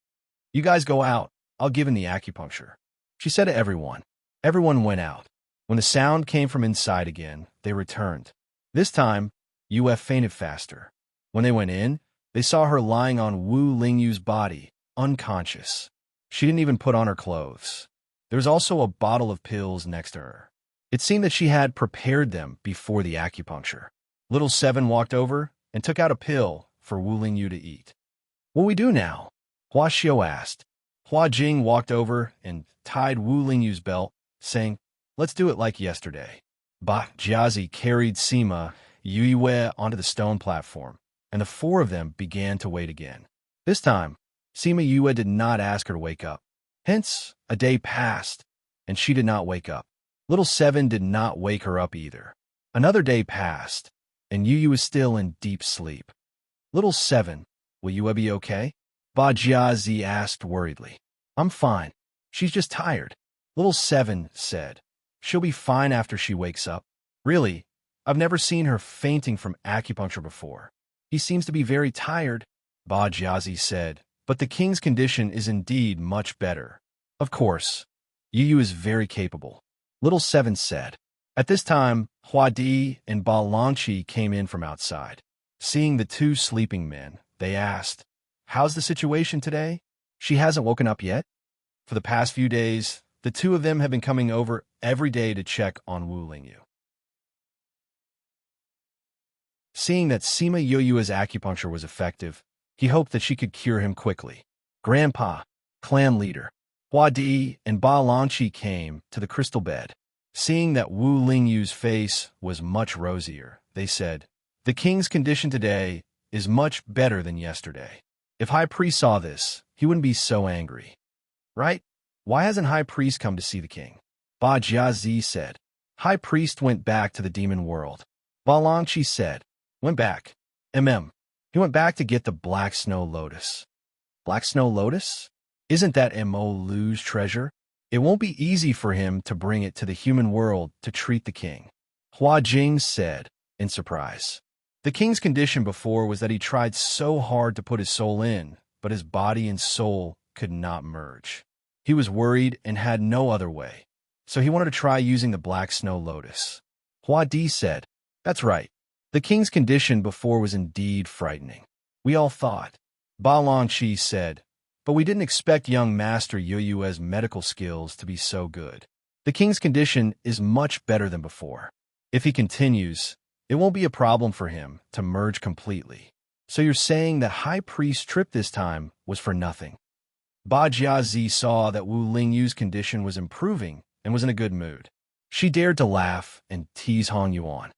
You guys go out. I'll give him the acupuncture, she said to everyone. Everyone went out. When the sound came from inside again, they returned. This time, Yue fainted faster. When they went in, they saw her lying on Wu Lingyu's body, unconscious. She didn't even put on her clothes. There was also a bottle of pills next to her. It seemed that she had prepared them before the acupuncture. Little Seven walked over and took out a pill for Wu Lingyu to eat. What we do now? Hua Xiao asked. Hua Jing walked over and tied Wu Lingyu's belt, saying, "Let's do it like yesterday." Ba Jiazi carried Sima Yue onto the stone platform, and the four of them began to wait again. This time, Sima Yue did not ask her to wake up. Hence, a day passed, and she did not wake up. Little Seven did not wake her up either. Another day passed, and Yu was still in deep sleep. Little Seven, will Yue be okay? Ba Jiazi asked worriedly. I'm fine. She's just tired. Little Seven said. She'll be fine after she wakes up. Really, I've never seen her fainting from acupuncture before. He seems to be very tired, Ba Jiazi said, but the king's condition is indeed much better. Of course, Yu is very capable, Little Seven said. At this time, Hua Di and Ba Longqi came in from outside. Seeing the two sleeping men, they asked, "How's the situation today?" She hasn't woken up yet? For the past few days, the two of them have been coming over every day to check on Wu Lingyu. Seeing that Sima Yoyua's acupuncture was effective, he hoped that she could cure him quickly. Grandpa, clan leader, Hua Di and Ba Longqi came to the crystal bed. Seeing that Wu Lingyu's face was much rosier, they said, "The king's condition today is much better than yesterday. If High Priest saw this, he wouldn't be so angry. Right? Why hasn't High Priest come to see the king?" Ba Jiazi said. High Priest went back to the demon world. Ba Longqi said, "Went back. He went back to get the Black Snow Lotus." Black Snow Lotus? Isn't that Mo Lu's treasure? It won't be easy for him to bring it to the human world to treat the king. Hua Jing said, in surprise. The king's condition before was that he tried so hard to put his soul in, but his body and soul could not merge. He was worried and had no other way, so he wanted to try using the Black Snow Lotus. Hua Di said, "That's right. The king's condition before was indeed frightening. We all thought." Ba Longqi said, "But we didn't expect young Master Yoyue's medical skills to be so good. The king's condition is much better than before. If he continues, it won't be a problem for him to merge completely. So you're saying that High Priest's trip this time was for nothing?" Ba Jiazi saw that Wu Lingyu's condition was improving and was in a good mood. She dared to laugh and tease Hong Yuan.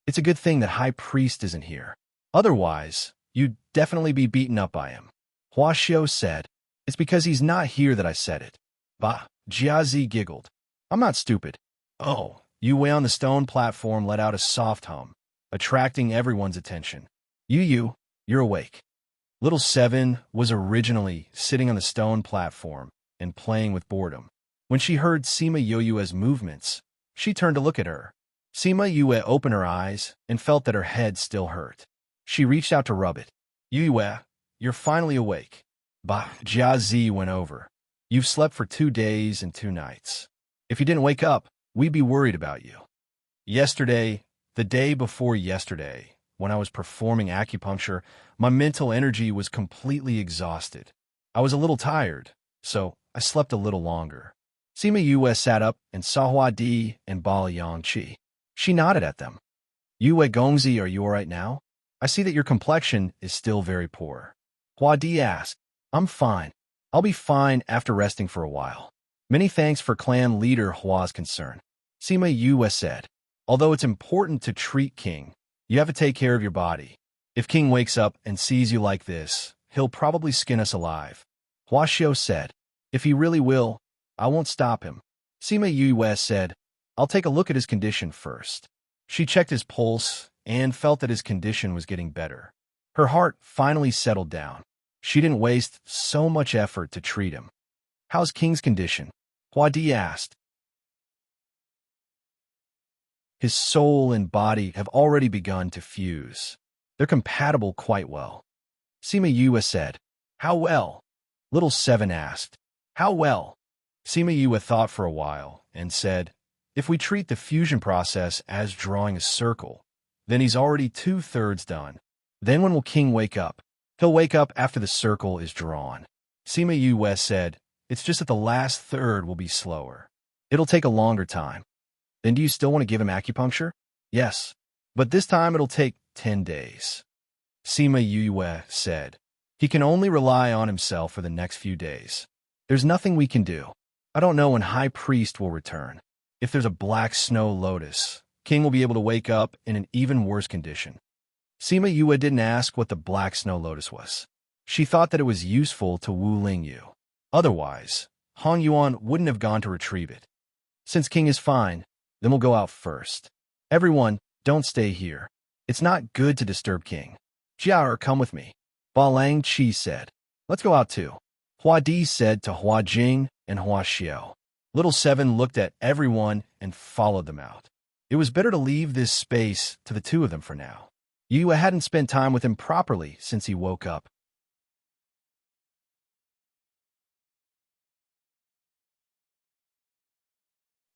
"It's a good thing that High Priest isn't here. Otherwise, you'd definitely be beaten up by him." Hua Xiao said, "It's because he's not here that I said it." Ba Jiazi giggled. "I'm not stupid." Oh, Yue on the stone platform let out a soft hum, attracting everyone's attention. Yu, you're awake." Little Seven was originally sitting on the stone platform and playing with boredom. When she heard Sima Yoyue's movements, she turned to look at her. Sima Yue opened her eyes and felt that her head still hurt. She reached out to rub it. "Yue, you're finally awake." Ba Jiazi went over. "You've slept for 2 days and 2 nights. If you didn't wake up, we'd be worried about you. Yesterday, the day before yesterday, when I was performing acupuncture, my mental energy was completely exhausted. I was a little tired, so I slept a little longer." Sima Yue sat up and saw Hua Di and Ba Longqi. She nodded at them. "Yue Gongzi, are you all right now? I see that your complexion is still very poor." Hua Di asked. "I'm fine. I'll be fine after resting for a while. Many thanks for clan leader Hua's concern." Sima Yue said, "Although it's important to treat King, you have to take care of your body. If King wakes up and sees you like this, he'll probably skin us alive." Hua Xiao said, "If he really will, I won't stop him." Sima Yue said, "I'll take a look at his condition first." She checked his pulse and felt that his condition was getting better. Her heart finally settled down. She didn't waste so much effort to treat him. "How's King's condition?" Hua Di asked. "His soul and body have already begun to fuse. They're compatible quite well." Sima Yue said. "How well?" Little Seven asked. "How well?" Sima Yue thought for a while and said, "If we treat the fusion process as drawing a circle, then he's already 2/3 done. Then when will King wake up? He'll wake up after the circle is drawn." Sima Yue said, "It's just that the last third will be slower. It'll take a longer time." "Then do you still want to give him acupuncture?" "Yes, but this time it'll take 10 days." Sima Yue said. He can only rely on himself for the next few days. There's nothing we can do. I don't know when High Priest will return. If there's a black snow lotus, King will be able to wake up in an even worse condition. Sima Yue didn't ask what the black snow lotus was. She thought that it was useful to Wu Lingyu. Otherwise, Han Yuan wouldn't have gone to retrieve it. Since King is fine, then we'll go out first. Everyone, don't stay here. It's not good to disturb King. Jiao, come with me. Ba Lang Qi said. Let's go out too. Hua Di said to Hua Jing and Hua Xiao. Little Seven looked at everyone and followed them out. It was better to leave this space to the two of them for now. Yue hadn't spent time with him properly since he woke up.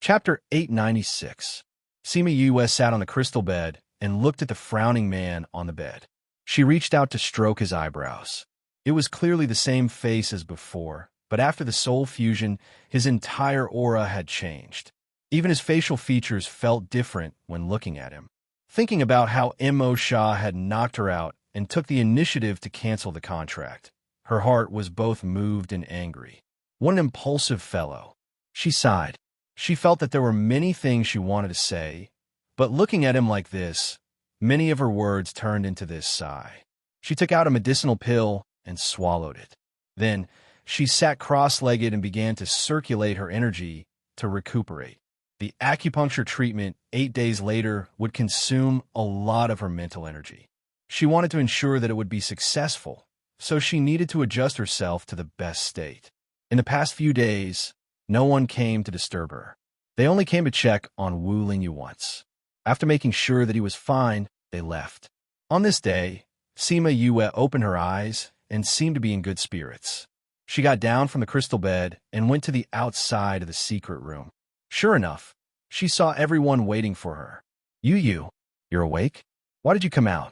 Chapter 896. Sima Yue sat on the crystal bed and looked at the frowning man on the bed. She reached out to stroke his eyebrows. It was clearly the same face as before, but after the soul fusion, his entire aura had changed. Even his facial features felt different when looking at him. Thinking about how Mo Shah had knocked her out and took the initiative to cancel the contract, her heart was both moved and angry. What an impulsive fellow. She sighed. She felt that there were many things she wanted to say, but looking at him like this, many of her words turned into this sigh. She took out a medicinal pill and swallowed it. Then, she sat cross-legged and began to circulate her energy to recuperate. The acupuncture treatment 8 days later would consume a lot of her mental energy. She wanted to ensure that it would be successful, so she needed to adjust herself to the best state. In the past few days, no one came to disturb her. They only came to check on Wu Lingyu once. After making sure that he was fine, they left. On this day, Sima Yue opened her eyes and seemed to be in good spirits. She got down from the crystal bed and went to the outside of the secret room. Sure enough, she saw everyone waiting for her. Yu, you're awake? Why did you come out?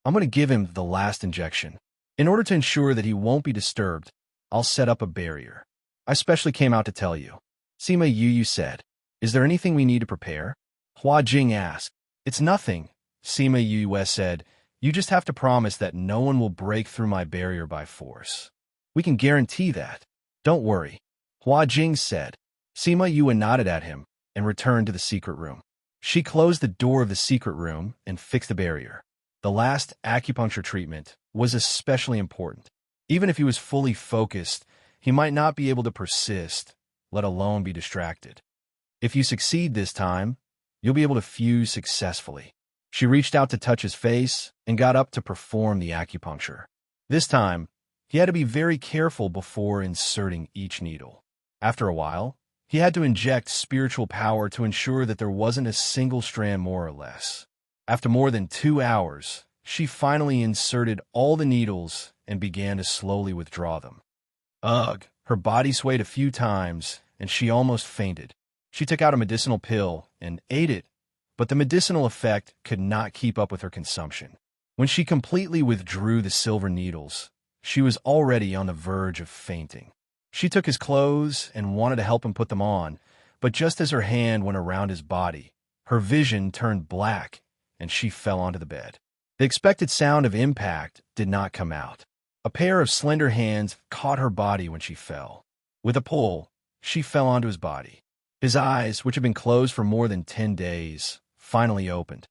I'm going to give him the last injection. In order to ensure that he won't be disturbed, I'll set up a barrier. I specially came out to tell you. Sima Yu said. Is there anything we need to prepare? Hua Jing asked. It's nothing, Sima Yu said. You just have to promise that no one will break through my barrier by force. We can guarantee that. Don't worry, Hua Jing said. Sima Yu nodded at him and returned to the secret room. She closed the door of the secret room and fixed the barrier. The last acupuncture treatment was especially important. Even if he was fully focused, he might not be able to persist, let alone be distracted. If you succeed this time, you'll be able to fuse successfully. She reached out to touch his face and got up to perform the acupuncture. This time, he had to be very careful before inserting each needle. After a while, he had to inject spiritual power to ensure that there wasn't a single strand more or less. After more than 2 hours, she finally inserted all the needles and began to slowly withdraw them. Ugh, her body swayed a few times, and she almost fainted. She took out a medicinal pill and ate it, but the medicinal effect could not keep up with her consumption. When she completely withdrew the silver needles, she was already on the verge of fainting. She took his clothes and wanted to help him put them on, but just as her hand went around his body, her vision turned black and she fell onto the bed. The expected sound of impact did not come out. A pair of slender hands caught her body when she fell. With a pull, she fell onto his body. His eyes, which had been closed for more than 10 days, finally opened.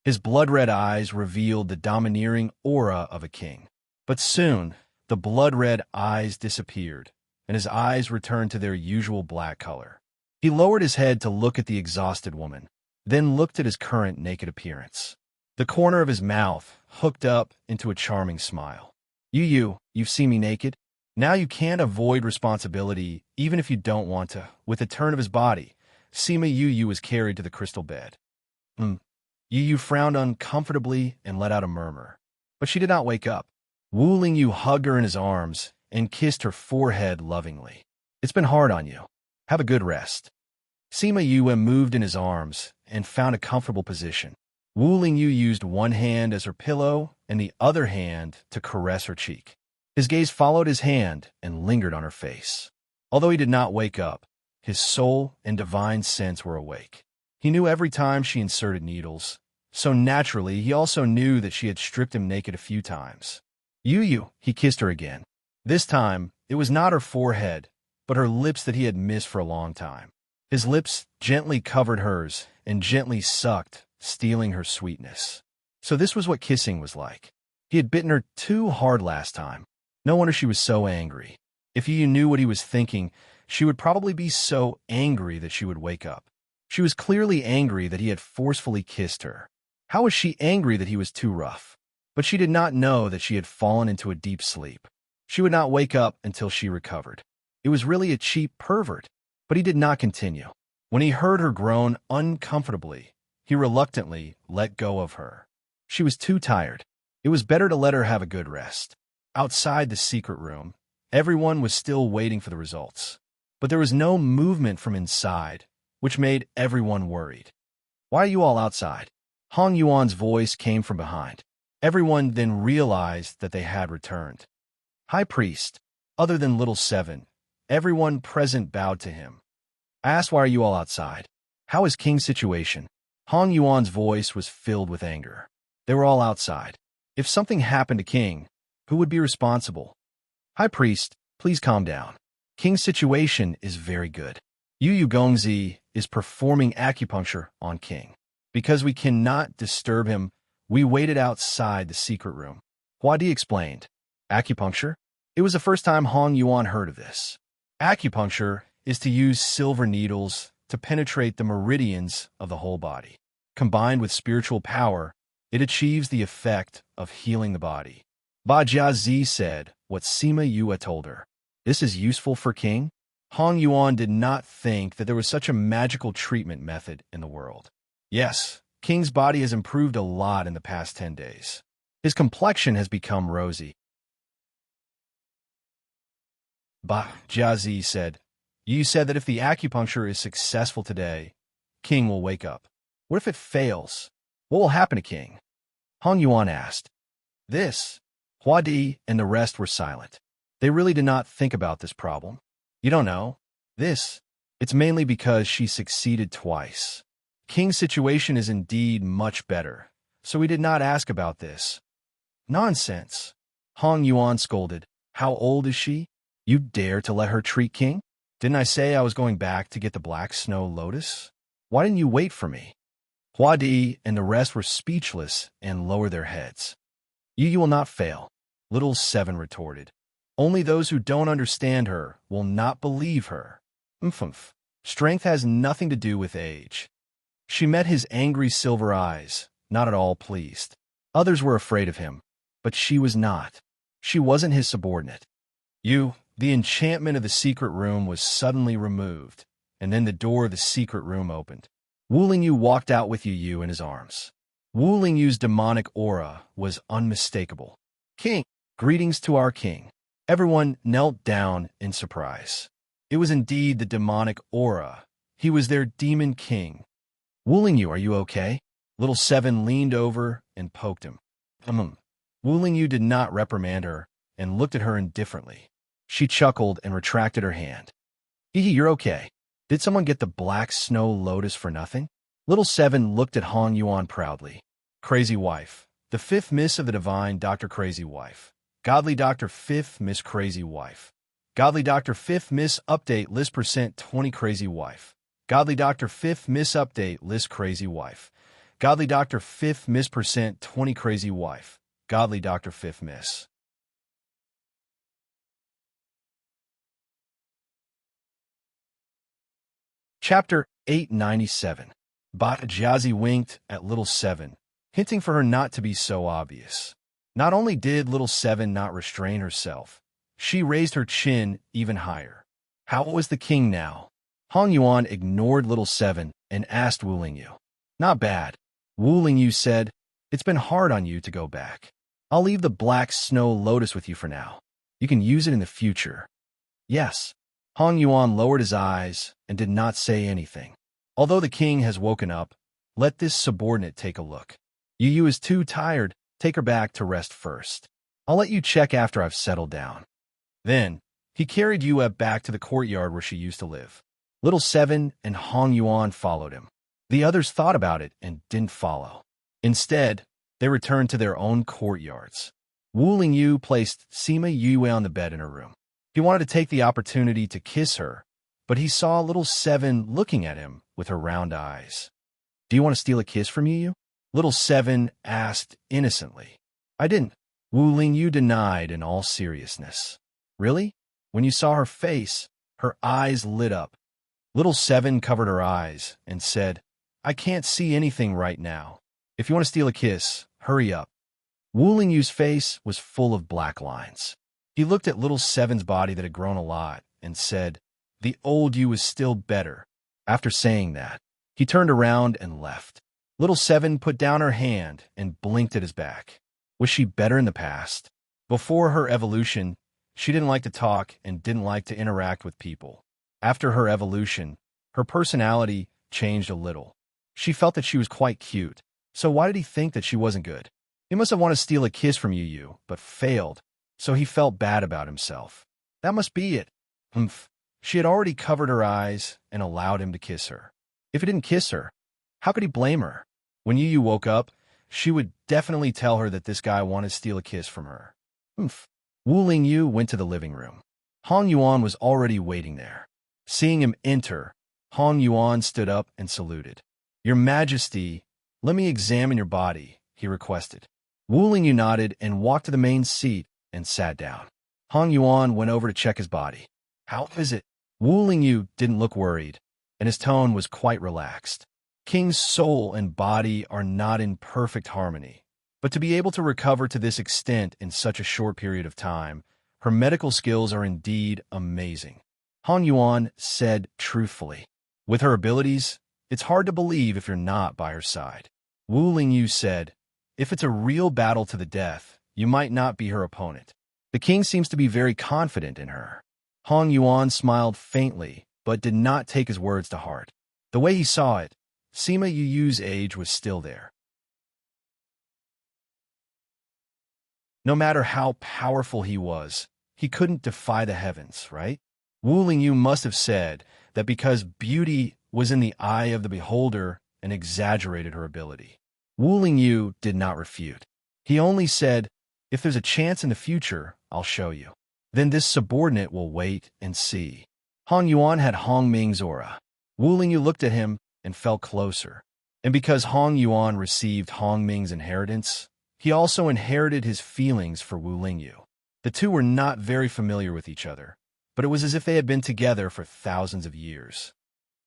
His blood-red eyes revealed the domineering aura of a king. But soon, the blood-red eyes disappeared, and his eyes returned to their usual black color. He lowered his head to look at the exhausted woman, then looked at his current naked appearance. The corner of his mouth hooked up into a charming smile. You've seen me naked? Now you can't avoid responsibility, even if you don't want to. With a turn of his body, Sima Yu was carried to the crystal bed. Yu frowned uncomfortably and let out a murmur. But she did not wake up. Wu Lingyu hugged her in his arms and kissed her forehead lovingly. It's been hard on you. Have a good rest. Sima Yu moved in his arms and found a comfortable position. Wu Lingyu used one hand as her pillow and the other hand to caress her cheek. His gaze followed his hand and lingered on her face. Although he did not wake up, his soul and divine sense were awake. He knew every time she inserted needles, So naturally, he also knew that she had stripped him naked a few times. He kissed her again. This time, it was not her forehead, but her lips that he had missed for a long time. His lips gently covered hers and gently sucked, stealing her sweetness. So this was what kissing was like. He had bitten her too hard last time. No wonder she was so angry. If you knew what he was thinking, she would probably be so angry that she would wake up. She was clearly angry that he had forcefully kissed her. How was she angry that he was too rough? But she did not know that she had fallen into a deep sleep. She would not wake up until she recovered. It was really a cheap pervert, but he did not continue. When he heard her groan uncomfortably, he reluctantly let go of her. She was too tired. It was better to let her have a good rest. Outside the secret room, everyone was still waiting for the results. But there was no movement from inside, which made everyone worried. "Why are you all outside?" Hong Yuan's voice came from behind. Everyone then realized that they had returned. High Priest, other than Little Seven, everyone present bowed to him. I asked, "Why are you all outside? How is King's situation?" Hong Yuan's voice was filled with anger. They were all outside. If something happened to King, who would be responsible? "High Priest, please calm down. King's situation is very good. Yu Gongzi is performing acupuncture on King. Because we cannot disturb him, we waited outside the secret room." Hua Di explained. Acupuncture? It was the first time Hong Yuan heard of this. Acupuncture is to use silver needles to penetrate the meridians of the whole body. Combined with spiritual power, it achieves the effect of healing the body. Ba Jiazi said what Sima Yue told her. This is useful for King? Hong Yuan did not think that there was such a magical treatment method in the world. Yes, King's body has improved a lot in the past 10 days. His complexion has become rosy. Ba Jiazi said, "You said that if the acupuncture is successful today, King will wake up. What if it fails? What will happen to King?" Hong Yuan asked. This. Hua Di and the rest were silent. They really did not think about this problem. You don't know. It's mainly because she succeeded twice. King's situation is indeed much better, so we did not ask about this. Nonsense. Hong Yuan scolded. How old is she? You dare to let her treat King? Didn't I say I was going back to get the black snow lotus? Why didn't you wait for me? Hua Di and the rest were speechless and lowered their heads. You will not fail, Little Seven retorted. Only those who don't understand her will not believe her. Umph. Strength has nothing to do with age. She met his angry silver eyes, not at all pleased. Others were afraid of him, but she was not. She wasn't his subordinate. The enchantment of the secret room was suddenly removed, and then the door of the secret room opened. Wu Lingyu walked out with Yu in his arms. Wu Lingyu's demonic aura was unmistakable. King, greetings to our king. Everyone knelt down in surprise. It was indeed the demonic aura. He was their demon king. Wu Lingyu, are you okay? Little Seven leaned over and poked him. Wu Lingyu did not reprimand her and looked at her indifferently. She chuckled and retracted her hand. You're okay. Did someone get the black snow lotus for nothing? Little Seven looked at Hong Yuan proudly. Crazy wife. The fifth miss of the divine Dr. Crazy Wife. Godly Dr. Fifth Miss Crazy Wife. Godly Dr. Fifth Miss Update List % 20 Crazy Wife. Godly Dr. Fifth Miss Update List Crazy Wife. Godly Dr. Fifth Miss % 20 Crazy Wife. Godly Dr. Fifth Miss. Chapter 897. Ba Jiazi winked at Little Seven, hinting for her not to be so obvious. Not only did Little Seven not restrain herself, she raised her chin even higher. How was the king now? Hong Yuan ignored Little Seven and asked Wu Lingyu. Not bad. Wu Lingyu said, it's been hard on you to go back. I'll leave the black snow lotus with you for now. You can use it in the future. Yes. Hong Yuan lowered his eyes and did not say anything. Although the king has woken up, let this subordinate take a look. Yu is too tired. Take her back to rest first. I'll let you check after I've settled down. Then, he carried Yue back to the courtyard where she used to live. Little Seven and Hong Yuan followed him. The others thought about it and didn't follow. Instead, they returned to their own courtyards. Wu Lingyu placed Sima Yue on the bed in her room. He wanted to take the opportunity to kiss her, but he saw little Seven looking at him with her round eyes. "Do you want to steal a kiss from Yu? Little Seven asked innocently. "I didn't." Wu Lingyu denied in all seriousness. "Really?" When you saw her face, her eyes lit up. Little Seven covered her eyes and said, "I can't see anything right now. If you want to steal a kiss, hurry up." Wu Lingyu's face was full of black lines. He looked at little Seven's body that had grown a lot and said, "The old you is still better." After saying that, he turned around and left. Little Seven put down her hand and blinked at his back. Was she better in the past? Before her evolution, she didn't like to talk and didn't like to interact with people. After her evolution, her personality changed a little. She felt that she was quite cute, so why did he think that she wasn't good? He must have wanted to steal a kiss from Yu, but failed, so he felt bad about himself. That must be it. Humph. She had already covered her eyes and allowed him to kiss her. If he didn't kiss her, how could he blame her? When Yu woke up, she would definitely tell her that this guy wanted to steal a kiss from her. Humph. Wu Lingyu went to the living room. Hong Yuan was already waiting there. Seeing him enter, Hong Yuan stood up and saluted. "Your Majesty, let me examine your body," he requested. Wu Lingyu nodded and walked to the main seat and sat down. Hong Yuan went over to check his body. "How is it?" Wu Lingyu didn't look worried, and his tone was quite relaxed. King's soul and body are not in perfect harmony, but to be able to recover to this extent in such a short period of time, her medical skills are indeed amazing. Hong Yuan said truthfully. With her abilities, it's hard to believe if you're not by her side. Wu Lingyu said, "If it's a real battle to the death, you might not be her opponent." The king seems to be very confident in her. Hong Yuan smiled faintly, but did not take his words to heart. The way he saw it, Sima Yu's age was still there. No matter how powerful he was, he couldn't defy the heavens, right? Wu Lingyu must have said that because beauty was in the eye of the beholder and exaggerated her ability. Wu Lingyu did not refute. He only said, "If there's a chance in the future, I'll show you. Then this subordinate will wait and see." Hong Yuan had Hong Ming's aura. Wu Lingyu looked at him and fell closer. And because Hong Yuan received Hong Ming's inheritance, he also inherited his feelings for Wu Lingyu. The two were not very familiar with each other, but it was as if they had been together for thousands of years.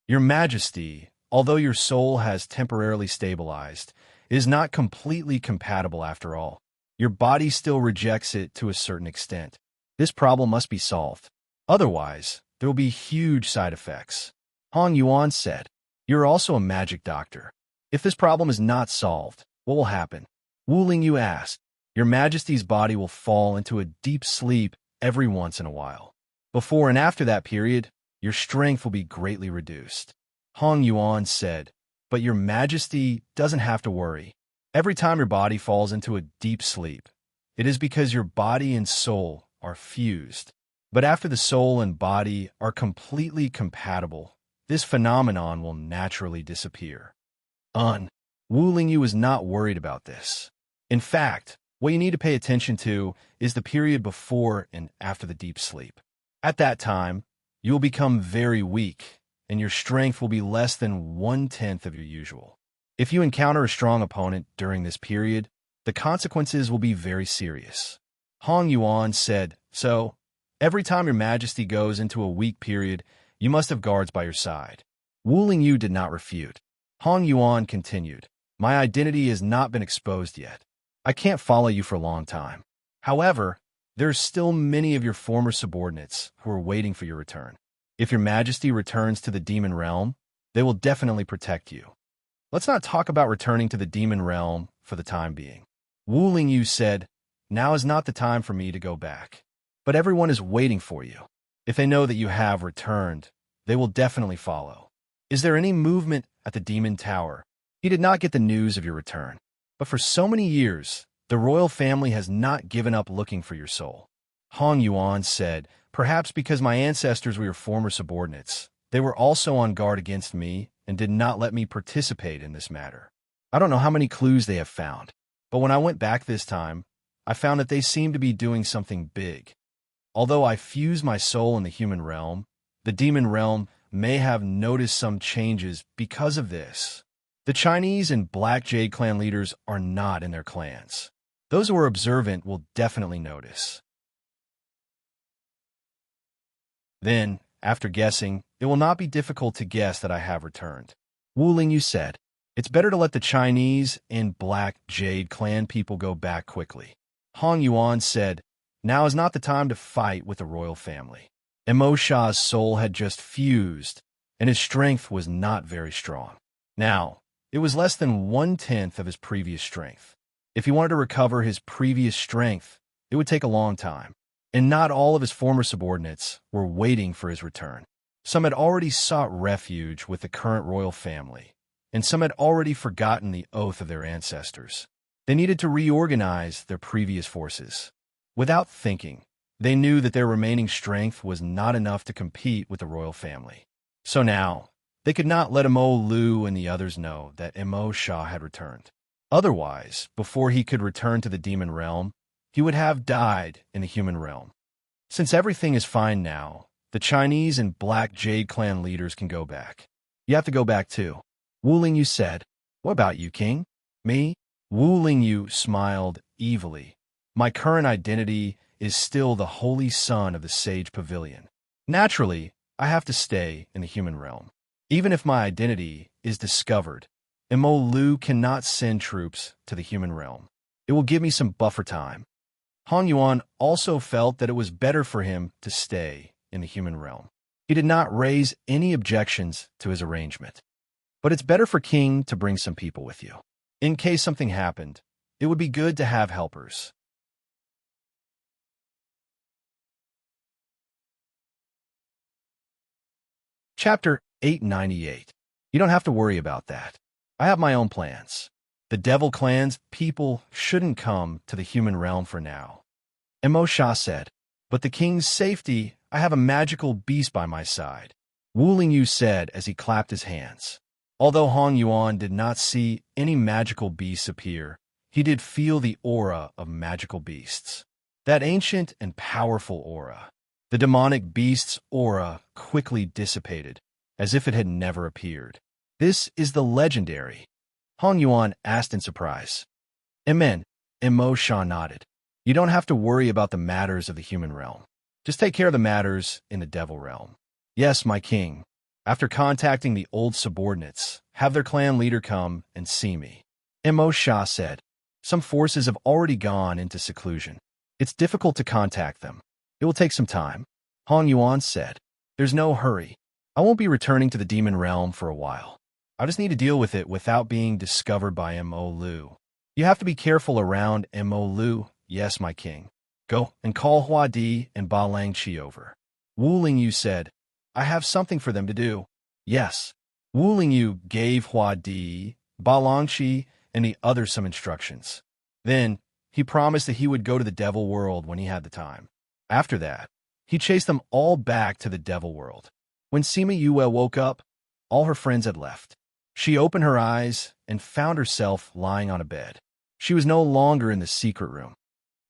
"Your Majesty, although your soul has temporarily stabilized, it is not completely compatible after all. Your body still rejects it to a certain extent. This problem must be solved. Otherwise, there will be huge side effects." Hong Yuan said, "You're also a magic doctor. If this problem is not solved, what will happen?" Wu Lingyu asked. "Your Majesty's body will fall into a deep sleep every once in a while. Before and after that period, your strength will be greatly reduced." Hong Yuan said, "But your Majesty doesn't have to worry. Every time your body falls into a deep sleep, it is because your body and soul are fused. But after the soul and body are completely compatible, this phenomenon will naturally disappear." Wu Lingyu was not worried about this. In fact, what you need to pay attention to is the period before and after the deep sleep. At that time, you will become very weak, and your strength will be less than 1/10 of your usual. If you encounter a strong opponent during this period, the consequences will be very serious. Hong Yuan said, "So, every time your Majesty goes into a weak period, you must have guards by your side." Wu Lingyu did not refute. Hong Yuan continued, "My identity has not been exposed yet. I can't follow you for a long time. However, there are still many of your former subordinates who are waiting for your return. If your Majesty returns to the demon realm, they will definitely protect you. Let's not talk about returning to the demon realm for the time being." Wu Lingyu said, "Now is not the time for me to go back. But everyone is waiting for you. If they know that you have returned, they will definitely follow. Is there any movement at the Demon Tower?" He did not get the news of your return. But for so many years, the royal family has not given up looking for your soul. Hong Yuan said, "Perhaps because my ancestors were your former subordinates, they were also on guard against me and did not let me participate in this matter. I don't know how many clues they have found, but when I went back this time, I found that they seem to be doing something big. Although I fuse my soul in the human realm, the demon realm may have noticed some changes because of this. The Chinese and Black Jade clan leaders are not in their clans. Those who are observant will definitely notice. Then, after guessing, it will not be difficult to guess that I have returned. Wu Lingyu said, "It's better to let the Chinese and Black Jade clan people go back quickly." Hong Yuan said, "Now is not the time to fight with the royal family." Emo Sha's soul had just fused, and his strength was not very strong. Now, it was less than 1/10 of his previous strength. If he wanted to recover his previous strength, it would take a long time. And not all of his former subordinates were waiting for his return. Some had already sought refuge with the current royal family, and some had already forgotten the oath of their ancestors. They needed to reorganize their previous forces. Without thinking, they knew that their remaining strength was not enough to compete with the royal family. So now, they could not let Emo Lu and the others know that Emo Sha had returned. Otherwise, before he could return to the demon realm, he would have died in the human realm. Since everything is fine now, the Chinese and Black Jade clan leaders can go back. You have to go back too. Wu Lingyu said, "What about you, King?" "Me?" Wu Lingyu smiled evilly. "My current identity is still the holy son of the Sage Pavilion. Naturally, I have to stay in the human realm. Even if my identity is discovered, Emo Lu cannot send troops to the human realm. It will give me some buffer time." Hong Yuan also felt that it was better for him to stay in the human realm. He did not raise any objections to his arrangement. But it's better for King to bring some people with you. In case something happened, it would be good to have helpers. Chapter 898. You don't have to worry about that. I have my own plans. The Devil Clan's people shouldn't come to the human realm for now. Emo Sha said, "But the king's safety, I have a magical beast by my side." Wu Lingyu said as he clapped his hands. Although Hong Yuan did not see any magical beasts appear, he did feel the aura of magical beasts. That ancient and powerful aura. The demonic beast's aura quickly dissipated, as if it had never appeared. "This is the legendary?" Hong Yuan asked in surprise. "Amen," Emo Sha nodded. "You don't have to worry about the matters of the human realm. Just take care of the matters in the devil realm." "Yes, my king. After contacting the old subordinates, have their clan leader come and see me." Emo Sha said, "Some forces have already gone into seclusion. It's difficult to contact them. It will take some time." Hong Yuan said, "There's no hurry. I won't be returning to the demon realm for a while. I just need to deal with it without being discovered by Emo Lu. You have to be careful around Emo Lu." "Yes, my king. Go and call Hua Di and Ba Lang Chi over." Wu Lingyu said, "I have something for them to do." "Yes." Wu Lingyu gave Hua Di, Ba Lang Chi, and the others some instructions. Then, he promised that he would go to the devil world when he had the time. After that, he chased them all back to the devil world. When Sima Yue woke up, all her friends had left. She opened her eyes and found herself lying on a bed. She was no longer in the secret room.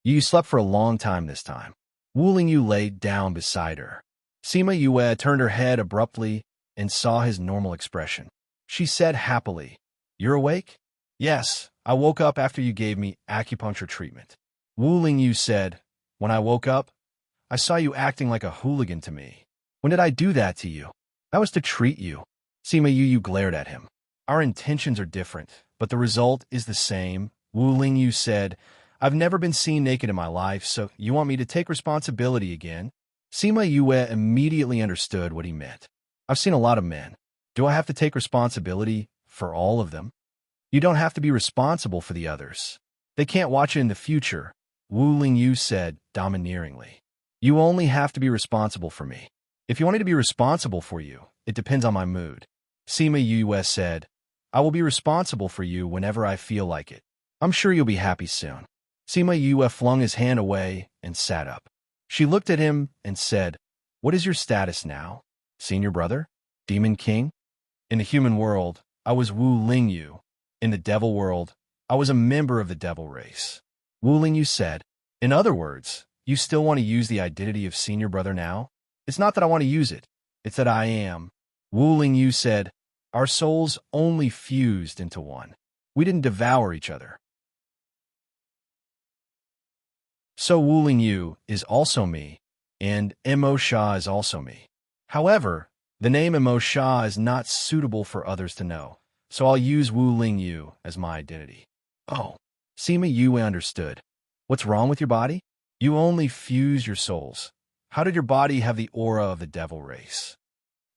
"You slept for a long time this time." Wu Lingyu lay down beside her. Sima Yue turned her head abruptly and saw his normal expression. She said happily, "You're awake?" "Yes, I woke up after you gave me acupuncture treatment." Wu Lingyu said, "When I woke up, I saw you acting like a hooligan to me." "When did I do that to you?" "That was to treat you." Sima Yue glared at him. "Our intentions are different, but the result is the same." Wu Lingyu said, "I've never been seen naked in my life, so you want me to take responsibility again?" Sima Yue immediately understood what he meant. "I've seen a lot of men. Do I have to take responsibility for all of them?" "You don't have to be responsible for the others. They can't watch it in the future," Wu Lingyu said domineeringly. "You only have to be responsible for me. If you want me to be responsible for you, it depends on my mood." Sima Yue said, "I will be responsible for you whenever I feel like it. I'm sure you'll be happy soon." Sima Yue flung his hand away and sat up. She looked at him and said, "What is your status now? Senior brother? Demon King?" "In the human world, I was Wu Lingyu. In the devil world, I was a member of the devil race. Wu Lingyu said, in other words, you still want to use the identity of senior brother now? It's not that I want to use it. It's that I am. Wu Lingyu said, our souls only fused into one. We didn't devour each other. So Wu Lingyu is also me, and Mo Sha is also me. However, the name Mo Sha is not suitable for others to know, so I'll use Wu Lingyu as my identity. Oh, Sima Yue understood. What's wrong with your body? You only fuse your souls. How did your body have the aura of the devil race?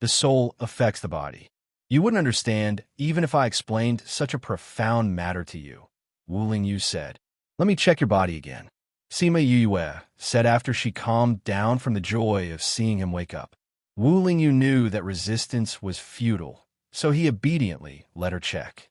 The soul affects the body. You wouldn't understand even if I explained such a profound matter to you, Wu Lingyu said. Let me check your body again. Sima Yue said after she calmed down from the joy of seeing him wake up. Wu Lingyu knew that resistance was futile, so he obediently let her check.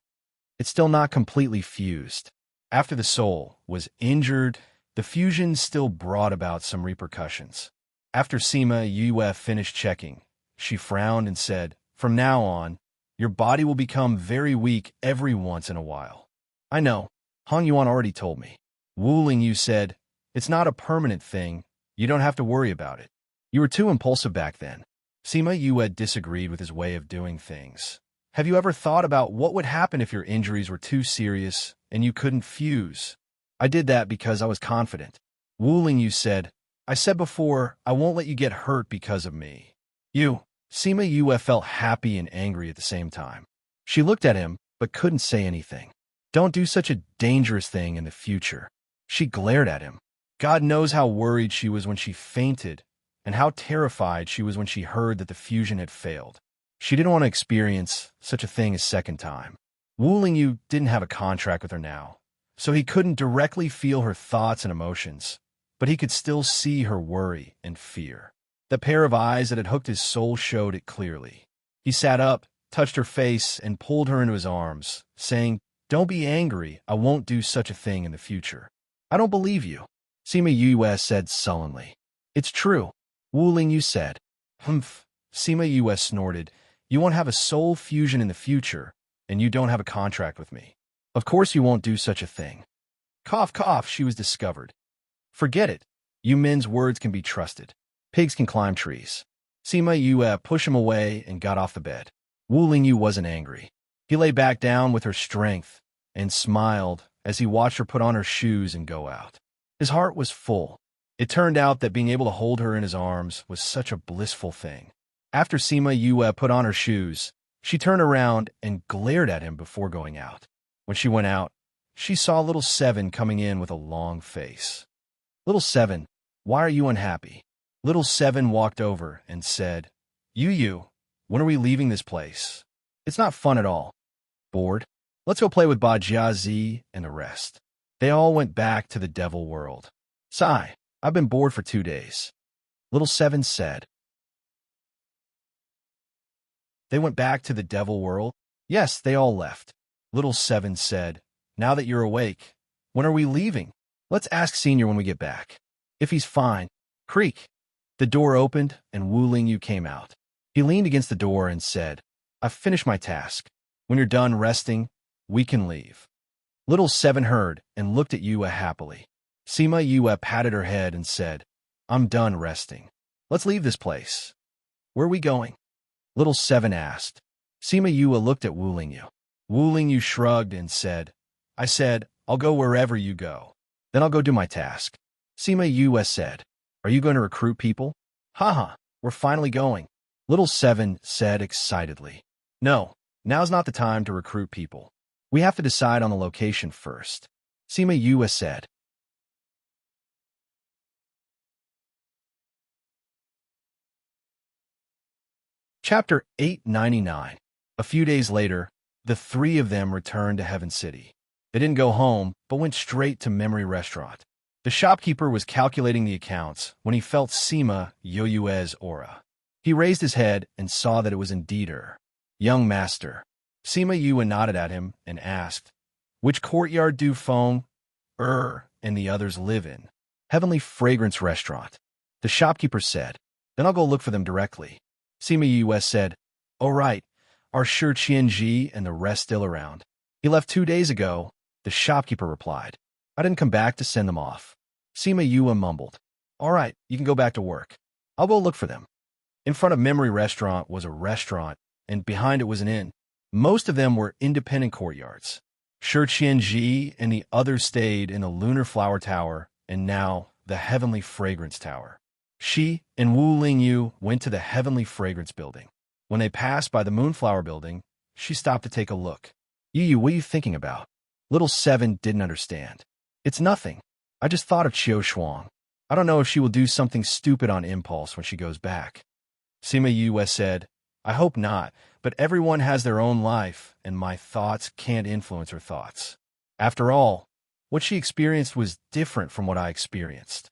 It's still not completely fused. After the soul was injured, the fusion still brought about some repercussions. After Sima Yue finished checking, she frowned and said, from now on, your body will become very weak every once in a while. I know, Hong Yuan already told me. Wu Lingyu said, it's not a permanent thing. You don't have to worry about it. You were too impulsive back then. Sima Yue disagreed with his way of doing things. Have you ever thought about what would happen if your injuries were too serious and you couldn't fuse? I did that because I was confident. Wu Lingyu said, I said before, I won't let you get hurt because of me. Sima Yue felt happy and angry at the same time. She looked at him, but couldn't say anything. Don't do such a dangerous thing in the future. She glared at him. God knows how worried she was when she fainted, and how terrified she was when she heard that the fusion had failed. She didn't want to experience such a thing a second time. Wu Lingyu didn't have a contract with her now, so he couldn't directly feel her thoughts and emotions, but he could still see her worry and fear. The pair of eyes that had hooked his soul showed it clearly. He sat up, touched her face, and pulled her into his arms, saying, don't be angry, I won't do such a thing in the future. I don't believe you, Sima Yue said sullenly. It's true, Wu Lingyu said. Humph, Sima Yue snorted. You won't have a soul fusion in the future, and you don't have a contract with me. Of course you won't do such a thing. Cough, cough, she was discovered. Forget it. You men's words can be trusted. Pigs can climb trees. Sima Yue pushed him away and got off the bed. Wu Lingyu wasn't angry. He lay back down with her strength and smiled as he watched her put on her shoes and go out. His heart was full. It turned out that being able to hold her in his arms was such a blissful thing. After Sima Yue put on her shoes, she turned around and glared at him before going out. When she went out, she saw little Seven coming in with a long face. Little Seven, why are you unhappy? Little Seven walked over and said, You, when are we leaving this place? It's not fun at all. Bored? Let's go play with Ba Jiazi and the rest. They all went back to the devil world. Sigh, I've been bored for 2 days. Little Seven said. They went back to the devil world? Yes, they all left. Little Seven said, now that you're awake, when are we leaving? Let's ask Senior when we get back. If he's fine. Creak. The door opened and Wu Lingyu came out. He leaned against the door and said, I've finished my task. When you're done resting, we can leave. Little Seven heard and looked at Yue happily. Sima Yue patted her head and said, I'm done resting. Let's leave this place. Where are we going? Little Seven asked. Sima Yue looked at Wu Lingyu. Wu Lingyu shrugged and said, I said, I'll go wherever you go. Then I'll go do my task. Sima Yue said, Are you going to recruit people? Haha, we're finally going. Little Seven said excitedly. No, now's not the time to recruit people. We have to decide on the location first. Sima Yue said. Chapter 899. A few days later, the three of them returned to Heaven City. They didn't go home, but went straight to Memory Restaurant. The shopkeeper was calculating the accounts when he felt Sima Yue's aura. He raised his head and saw that it was indeed her. Young master. Sima Yue nodded at him and asked, Which courtyard do Feng, and the others live in? Heavenly Fragrance Restaurant. The shopkeeper said, Then I'll go look for them directly. Sima Yue said, Oh right, are Shi Qianji and the rest still around? He left 2 days ago, the shopkeeper replied. I didn't come back to send them off. Sima Yue mumbled. All right, you can go back to work. I'll go look for them. In front of Memory Restaurant was a restaurant, and behind it was an inn. Most of them were independent courtyards. Shi Qianji and the others stayed in the Lunar Flower Tower, and now the Heavenly Fragrance Tower. She and Wu Lingyu went to the Heavenly Fragrance Building. When they passed by the Moonflower Building, she stopped to take a look. Yu, what are you thinking about? Little Seven didn't understand. It's nothing. I just thought of Qiu Shuang. I don't know if she will do something stupid on impulse when she goes back. Sima Yue said, I hope not, but everyone has their own life, and my thoughts can't influence her thoughts. After all, what she experienced was different from what I experienced.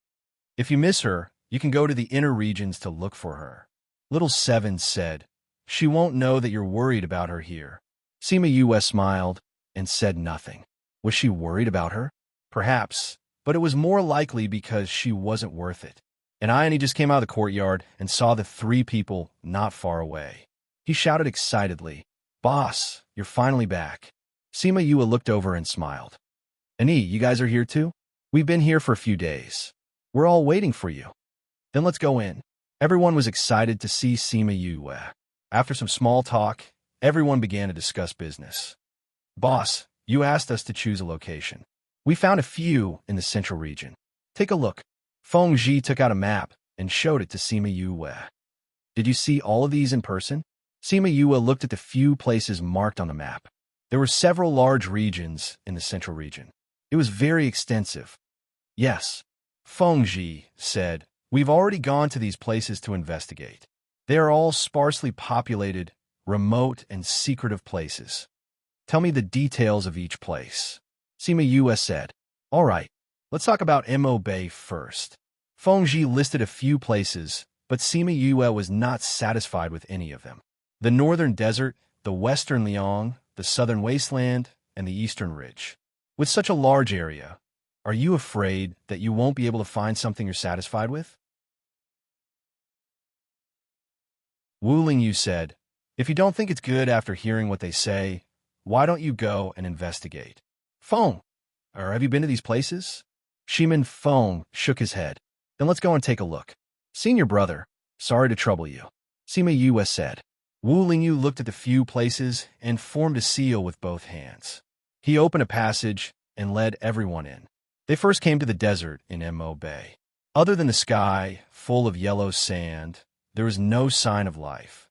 If you miss her, you can go to the inner regions to look for her. Little Seven said, she won't know that you're worried about her here. Sima Yue smiled and said nothing. Was she worried about her? Perhaps, but it was more likely because she wasn't worth it. And Ione just came out of the courtyard and saw the 3 people not far away. He shouted excitedly, Boss, you're finally back. Sima Yue looked over and smiled. Ani, you guys are here too? We've been here for a few days. We're all waiting for you. Then let's go in. Everyone was excited to see Sima Yue. After some small talk, everyone began to discuss business. Boss, you asked us to choose a location. We found a few in the central region. Take a look. Feng Zhi took out a map and showed it to Sima Yue. Did you see all of these in person? Sima Yue looked at the few places marked on the map. There were several large regions in the central region. It was very extensive. Yes, Feng Zhi said, we've already gone to these places to investigate. They are all sparsely populated, remote, and secretive places. Tell me the details of each place. Sima Yue said, all right, let's talk about Mo Bay first. Feng Zhi listed a few places, but Sima Yue was not satisfied with any of them. The northern desert, the western Liang, the southern wasteland, and the eastern ridge. With such a large area, are you afraid that you won't be able to find something you're satisfied with? Wu Lingyu said, if you don't think it's good after hearing what they say, why don't you go and investigate? Feng, or have you been to these places? Shimin Feng shook his head. Then let's go and take a look. Senior brother, sorry to trouble you. Sima Yue said. Wu Lingyu looked at the few places and formed a seal with both hands. He opened a passage and led everyone in. They first came to the desert in Mo Bay. Other than the sky, full of yellow sand, there was no sign of life.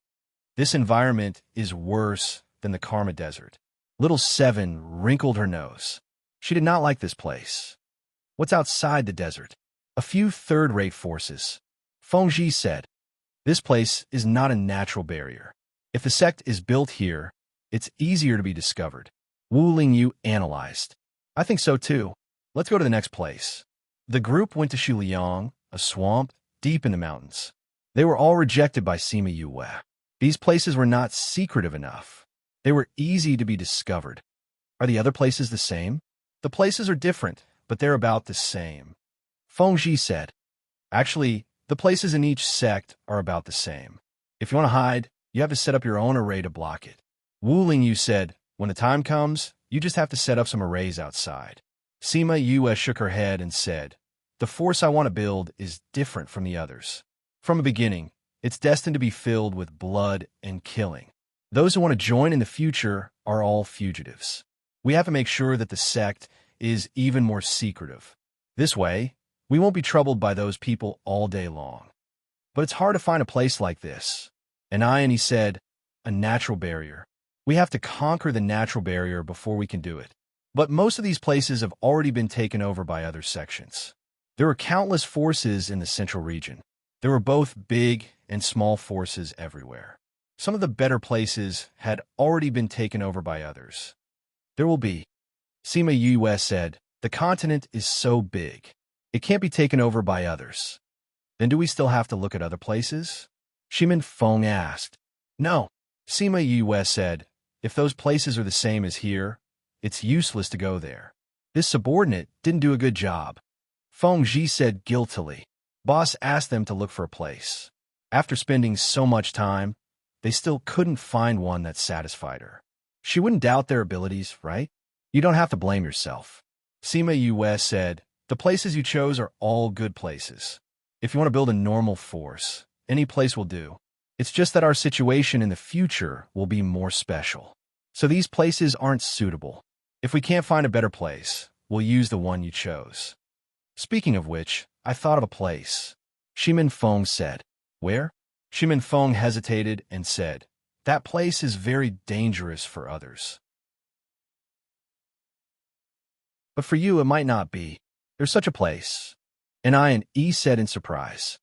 This environment is worse than the Karma Desert. Little Seven wrinkled her nose. She did not like this place. What's outside the desert? A few third-rate forces. Feng Zhi said, this place is not a natural barrier. If the sect is built here, it's easier to be discovered. Wu Lingyu analyzed. I think so too. Let's go to the next place. The group went to Shuliang, a swamp deep in the mountains. They were all rejected by Sima Yue. These places were not secretive enough. They were easy to be discovered. Are the other places the same? The places are different, but they're about the same. Feng Zhi said, actually, the places in each sect are about the same. If you want to hide, you have to set up your own array to block it. Wu Lingyu said, when the time comes, you just have to set up some arrays outside. Sima Yue shook her head and said, the force I want to build is different from the others. From the beginning, it's destined to be filled with blood and killing. Those who want to join in the future are all fugitives. We have to make sure that the sect is even more secretive. This way, we won't be troubled by those people all day long. But it's hard to find a place like this. And Ione said, a natural barrier. We have to conquer the natural barrier before we can do it. But most of these places have already been taken over by other sections. There were countless forces in the central region. There were both big and small forces everywhere. Some of the better places had already been taken over by others. There will be. Sima Yue said, the continent is so big. It can't be taken over by others. Then do we still have to look at other places? Shimin Feng asked. No. Sima Yue said, if those places are the same as here, it's useless to go there. This subordinate didn't do a good job. Feng Zhi said guiltily. Boss asked them to look for a place. After spending so much time, they still couldn't find one that satisfied her. She wouldn't doubt their abilities, right? You don't have to blame yourself. Sima Yue said, the places you chose are all good places. If you want to build a normal force, any place will do. It's just that our situation in the future will be more special. So these places aren't suitable. If we can't find a better place, we'll use the one you chose. Speaking of which, I thought of a place. Shimin Feng said. Where? Shimin Feng hesitated and said, that place is very dangerous for others. But for you, it might not be. There's such a place. And I and E said in surprise.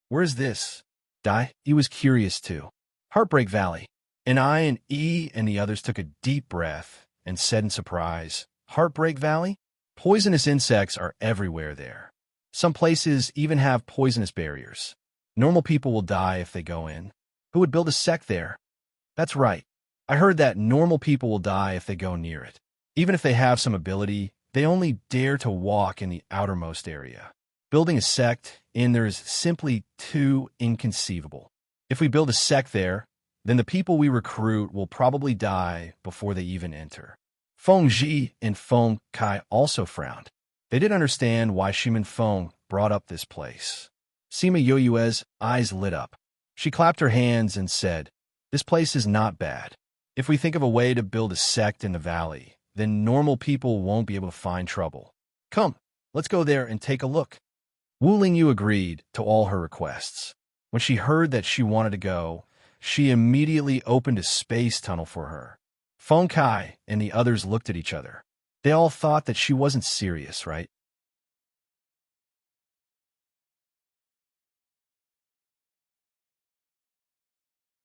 Where is this? Dai, E was curious too. Heartbreak Valley. And I and E and the others took a deep breath and said in surprise, Heartbreak Valley? Poisonous insects are everywhere there. Some places even have poisonous barriers. Normal people will die if they go in. Who would build a sect there? That's right. I heard that normal people will die if they go near it. Even if they have some ability, they only dare to walk in the outermost area. Building a sect in there is simply too inconceivable. If we build a sect there, then the people we recruit will probably die before they even enter. Feng Ji and Feng Kai also frowned. They didn't understand why Shimin Feng brought up this place. Sima Yoyue's eyes lit up. She clapped her hands and said, this place is not bad. If we think of a way to build a sect in the valley, then normal people won't be able to find trouble. Come, let's go there and take a look. Wu Lingyu agreed to all her requests. When she heard that she wanted to go, she immediately opened a space tunnel for her. Feng Kai and the others looked at each other. They all thought that she wasn't serious, right?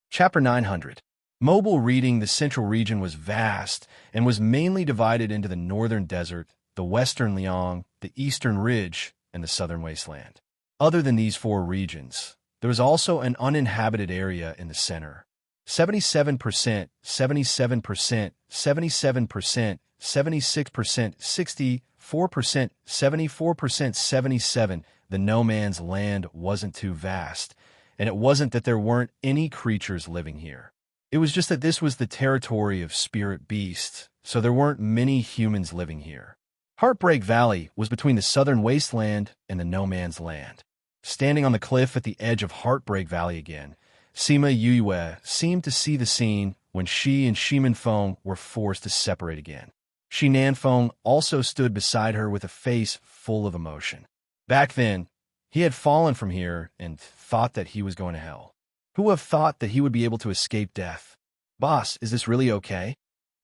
Chapter 900. Mobile reading. The central region was vast and was mainly divided into the northern desert, the western Liang, the eastern ridge, and the southern wasteland. Other than these four regions, there was also an uninhabited area in the center. 77%, 77%, 77%, 76%, 64%, 74%, 77%. The no man's land wasn't too vast, and it wasn't that there weren't any creatures living here. It was just that this was the territory of spirit beasts, so there weren't many humans living here. Heartbreak Valley was between the southern wasteland and the no man's land. Standing on the cliff at the edge of Heartbreak Valley again, Sima Yue seemed to see the scene when she and Shimin Feng were forced to separate again. Shi Nanfeng also stood beside her with a face full of emotion. Back then, he had fallen from here and thought that he was going to hell. Who would have thought that he would be able to escape death? Boss, is this really okay?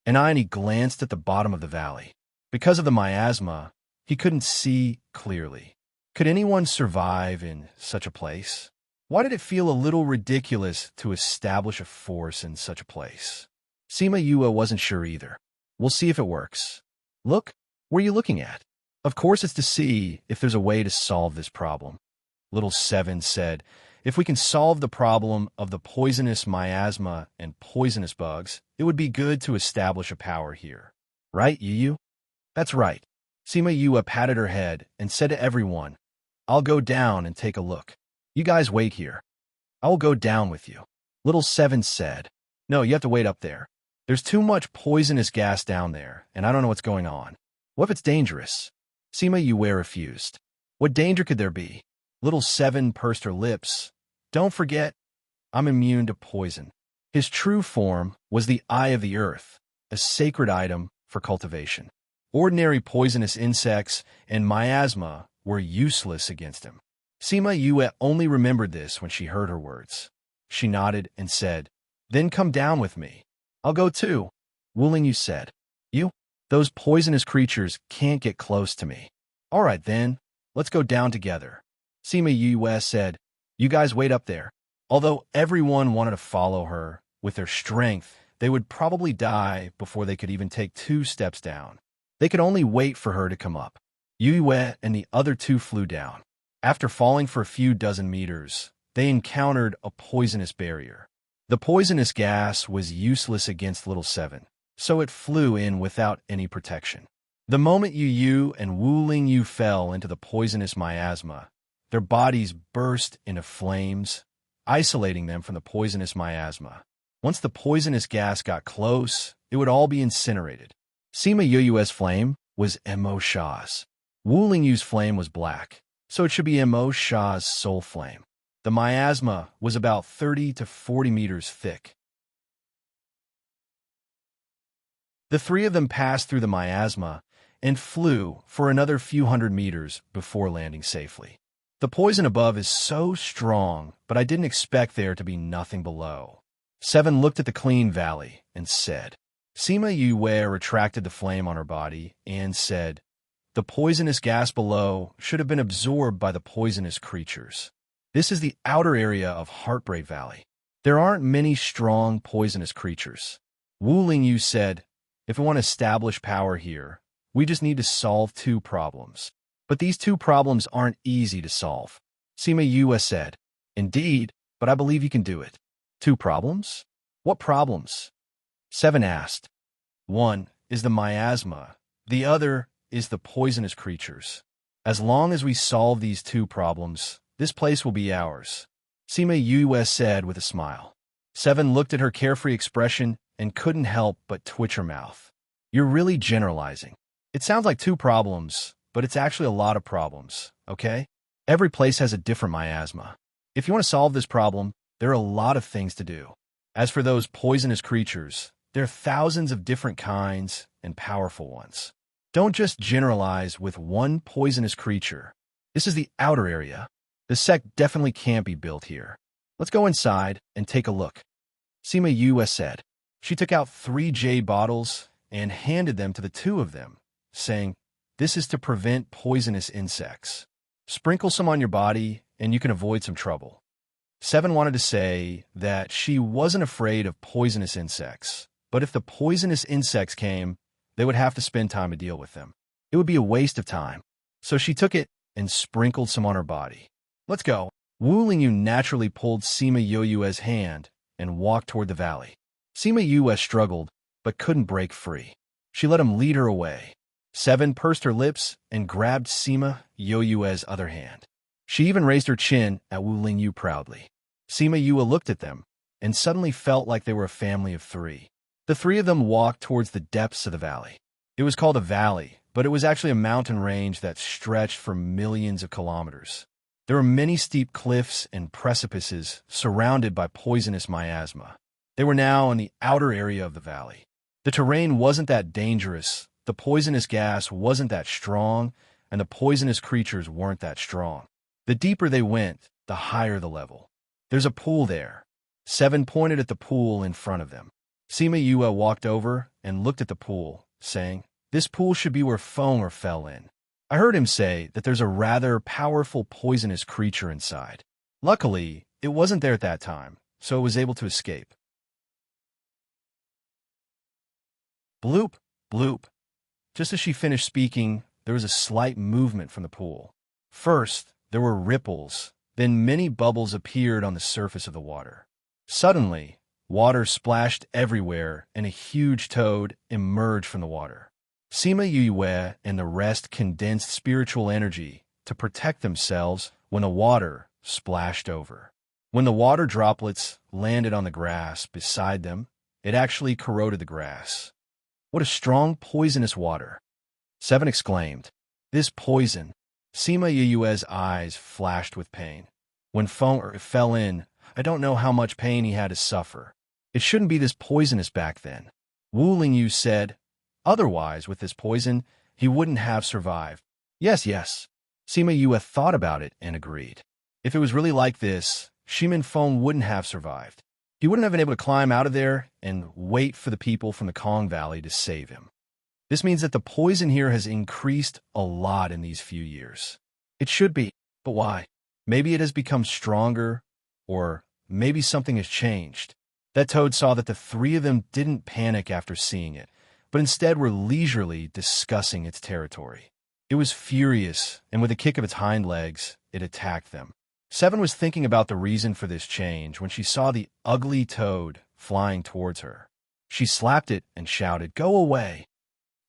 And he glanced at the bottom of the valley. Because of the miasma, he couldn't see clearly. Could anyone survive in such a place? Why did it feel a little ridiculous to establish a force in such a place? Sima Yue wasn't sure either. We'll see if it works. Look, what are you looking at? Of course it's to see if there's a way to solve this problem. Little Seven said, if we can solve the problem of the poisonous miasma and poisonous bugs, it would be good to establish a power here. Right, Yu? That's right. Sima Yue patted her head and said to everyone, I'll go down and take a look. You guys wait here. I will go down with you. Little Seven said, no, you have to wait up there. There's too much poisonous gas down there, and I don't know what's going on. What if it's dangerous? Sima Yue refused. What danger could there be? Little Seven pursed her lips. Don't forget, I'm immune to poison. His true form was the Eye of the Earth, a sacred item for cultivation. Ordinary poisonous insects and miasma were useless against him. Sima Yue only remembered this when she heard her words. She nodded and said, then come down with me. I'll go too. Wu Lingyu said, you? Those poisonous creatures can't get close to me. All right then, let's go down together. Sima Yue said, you guys wait up there. Although everyone wanted to follow her, with their strength, they would probably die before they could even take 2 steps down. They could only wait for her to come up. Yue and the other 2 flew down. After falling for a few dozen meters, they encountered a poisonous barrier. The poisonous gas was useless against Little Seven, so it flew in without any protection. The moment Yu and Wu Lingyu fell into the poisonous miasma, their bodies burst into flames, isolating them from the poisonous miasma. Once the poisonous gas got close, it would all be incinerated. Sima Yoyue's flame was Mo Sha's. Wu Lingyu's flame was black, so it should be Mo Sha's soul flame. The miasma was about 30 to 40 meters thick. The three of them passed through the miasma and flew for another few hundred meters before landing safely. The poison above is so strong, but I didn't expect there to be nothing below. Seven looked at the clean valley and said, Sima Yue retracted the flame on her body and said, the poisonous gas below should have been absorbed by the poisonous creatures. This is the outer area of Heartbreak Valley. There aren't many strong poisonous creatures. Wu Lingyu said, if we want to establish power here, we just need to solve two problems. But these two problems aren't easy to solve. Sima Yue said, indeed, but I believe you can do it. Two problems? What problems? Seven asked. One is the miasma. The other is the poisonous creatures. As long as we solve these two problems, this place will be ours, Sima Yue said with a smile. Seven looked at her carefree expression and couldn't help but twitch her mouth. You're really generalizing. It sounds like two problems, but it's actually a lot of problems, okay? Every place has a different miasma. If you want to solve this problem, there are a lot of things to do. As for those poisonous creatures, there are thousands of different kinds and powerful ones. Don't just generalize with one poisonous creature. This is the outer area. The sect definitely can't be built here. Let's go inside and take a look, Sima Yue said. She took out 3 jade bottles and handed them to the two of them, saying, this is to prevent poisonous insects. Sprinkle some on your body and you can avoid some trouble. Seven wanted to say that she wasn't afraid of poisonous insects, but if the poisonous insects came, they would have to spend time to deal with them. It would be a waste of time. So she took it and sprinkled some on her body. Let's go. Wu Lingyu naturally pulled Sima Yoyue's hand and walked toward the valley. Sima Yue struggled, but couldn't break free. She let him lead her away. Seven pursed her lips and grabbed Sima Yoyue's other hand. She even raised her chin at Wu Lingyu proudly. Sima Yue looked at them and suddenly felt like they were a family of 3. The 3 of them walked towards the depths of the valley. It was called a valley, but it was actually a mountain range that stretched for millions of kilometers. There were many steep cliffs and precipices surrounded by poisonous miasma. They were now in the outer area of the valley. The terrain wasn't that dangerous, the poisonous gas wasn't that strong, and the poisonous creatures weren't that strong. The deeper they went, the higher the level. There's a pool there. Seven pointed at the pool in front of them. Sima Yue walked over and looked at the pool, saying, this pool should be where Fenger fell in. I heard him say that there's a rather powerful poisonous creature inside. Luckily, it wasn't there at that time, so it was able to escape. Bloop, bloop. Just as she finished speaking, there was a slight movement from the pool. First, there were ripples, then many bubbles appeared on the surface of the water. Suddenly, water splashed everywhere and a huge toad emerged from the water. Sima Yue and the rest condensed spiritual energy to protect themselves when the water splashed over. When the water droplets landed on the grass beside them, it actually corroded the grass. What a strong poisonous water! Seven exclaimed. This poison! Sima Yue's eyes flashed with pain. When Fenger fell in, I don't know how much pain he had to suffer. It shouldn't be this poisonous back then. Wu Lingyu said, otherwise, with this poison, he wouldn't have survived. Yes. Sima Yue thought about it and agreed. If it was really like this, Shimin Feng wouldn't have survived. He wouldn't have been able to climb out of there and wait for the people from the Kong Valley to save him. This means that the poison here has increased a lot in these few years. It should be, but why? Maybe it has become stronger, or maybe something has changed. That toad saw that the 3 of them didn't panic after seeing it, but instead were leisurely discussing its territory. It was furious, and with a kick of its hind legs, it attacked them. Seven was thinking about the reason for this change when she saw the ugly toad flying towards her. She slapped it and shouted, "Go away!"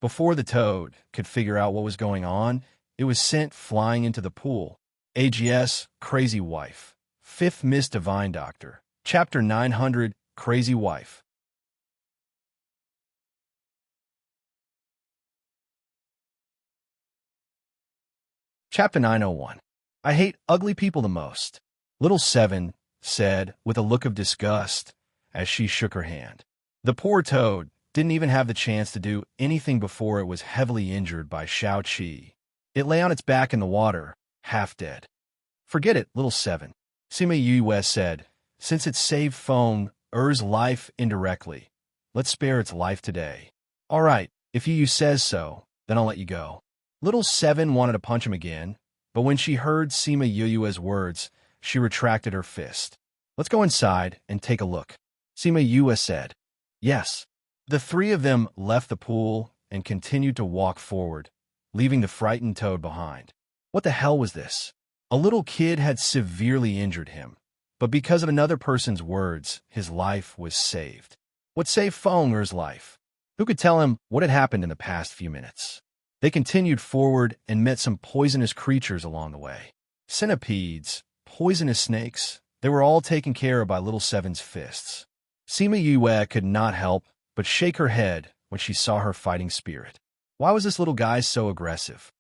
Before the toad could figure out what was going on, it was sent flying into the pool. AGS, Crazy Wife. 5th Miss Divine Doctor. Chapter 900, Crazy Wife. Chapter 901. I hate ugly people the most. Little Seven said with a look of disgust as she shook her hand. The poor toad didn't even have the chance to do anything before it was heavily injured by Shao Chi. It lay on its back in the water, half dead. Forget it, Little Seven, Sima Yue said. Since it saved Feng Er's life indirectly, let's spare its life today. All right, if Yu says so, then I'll let you go. Little Seven wanted to punch him again, but when she heard Sima Yue's words, she retracted her fist. Let's go inside and take a look, Sima Yue said. Yes. The three of them left the pool and continued to walk forward, leaving the frightened toad behind. What the hell was this? A little kid had severely injured him, but because of another person's words, his life was saved. What saved Feng Er's life? Who could tell him what had happened in the past few minutes? They continued forward and met some poisonous creatures along the way. Centipedes, poisonous snakes, they were all taken care of by Little Seven's fists. Sima Yue could not help but shake her head when she saw her fighting spirit. Why was this little guy so aggressive?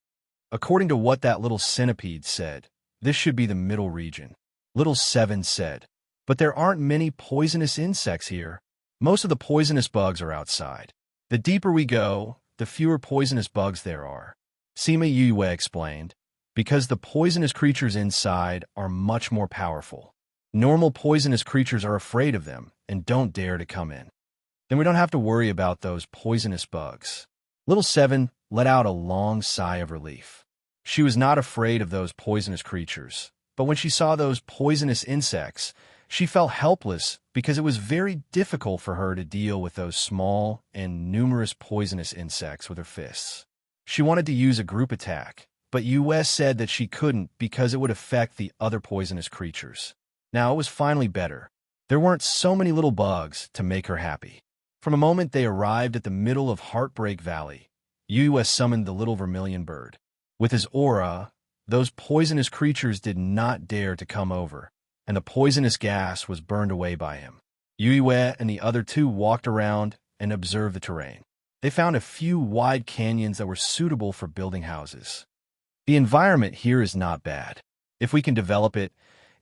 According to what that little centipede said, this should be the middle region. Little Seven said, but there aren't many poisonous insects here. Most of the poisonous bugs are outside. The deeper we go, the fewer poisonous bugs there are. Sima Yue explained, because the poisonous creatures inside are much more powerful. Normal poisonous creatures are afraid of them and don't dare to come in. Then we don't have to worry about those poisonous bugs. Little Seven let out a long sigh of relief. She was not afraid of those poisonous creatures, but when she saw those poisonous insects, she felt helpless because it was very difficult for her to deal with those small and numerous poisonous insects with her fists. She wanted to use a group attack, but US said that she couldn't because it would affect the other poisonous creatures. Now it was finally better. There weren't so many little bugs to make her happy. From the moment they arrived at the middle of Heartbreak Valley, US summoned the little vermilion bird. With his aura, those poisonous creatures did not dare to come over, and the poisonous gas was burned away by him. Yue and the other two walked around and observed the terrain. They found a few wide canyons that were suitable for building houses. The environment here is not bad. If we can develop it,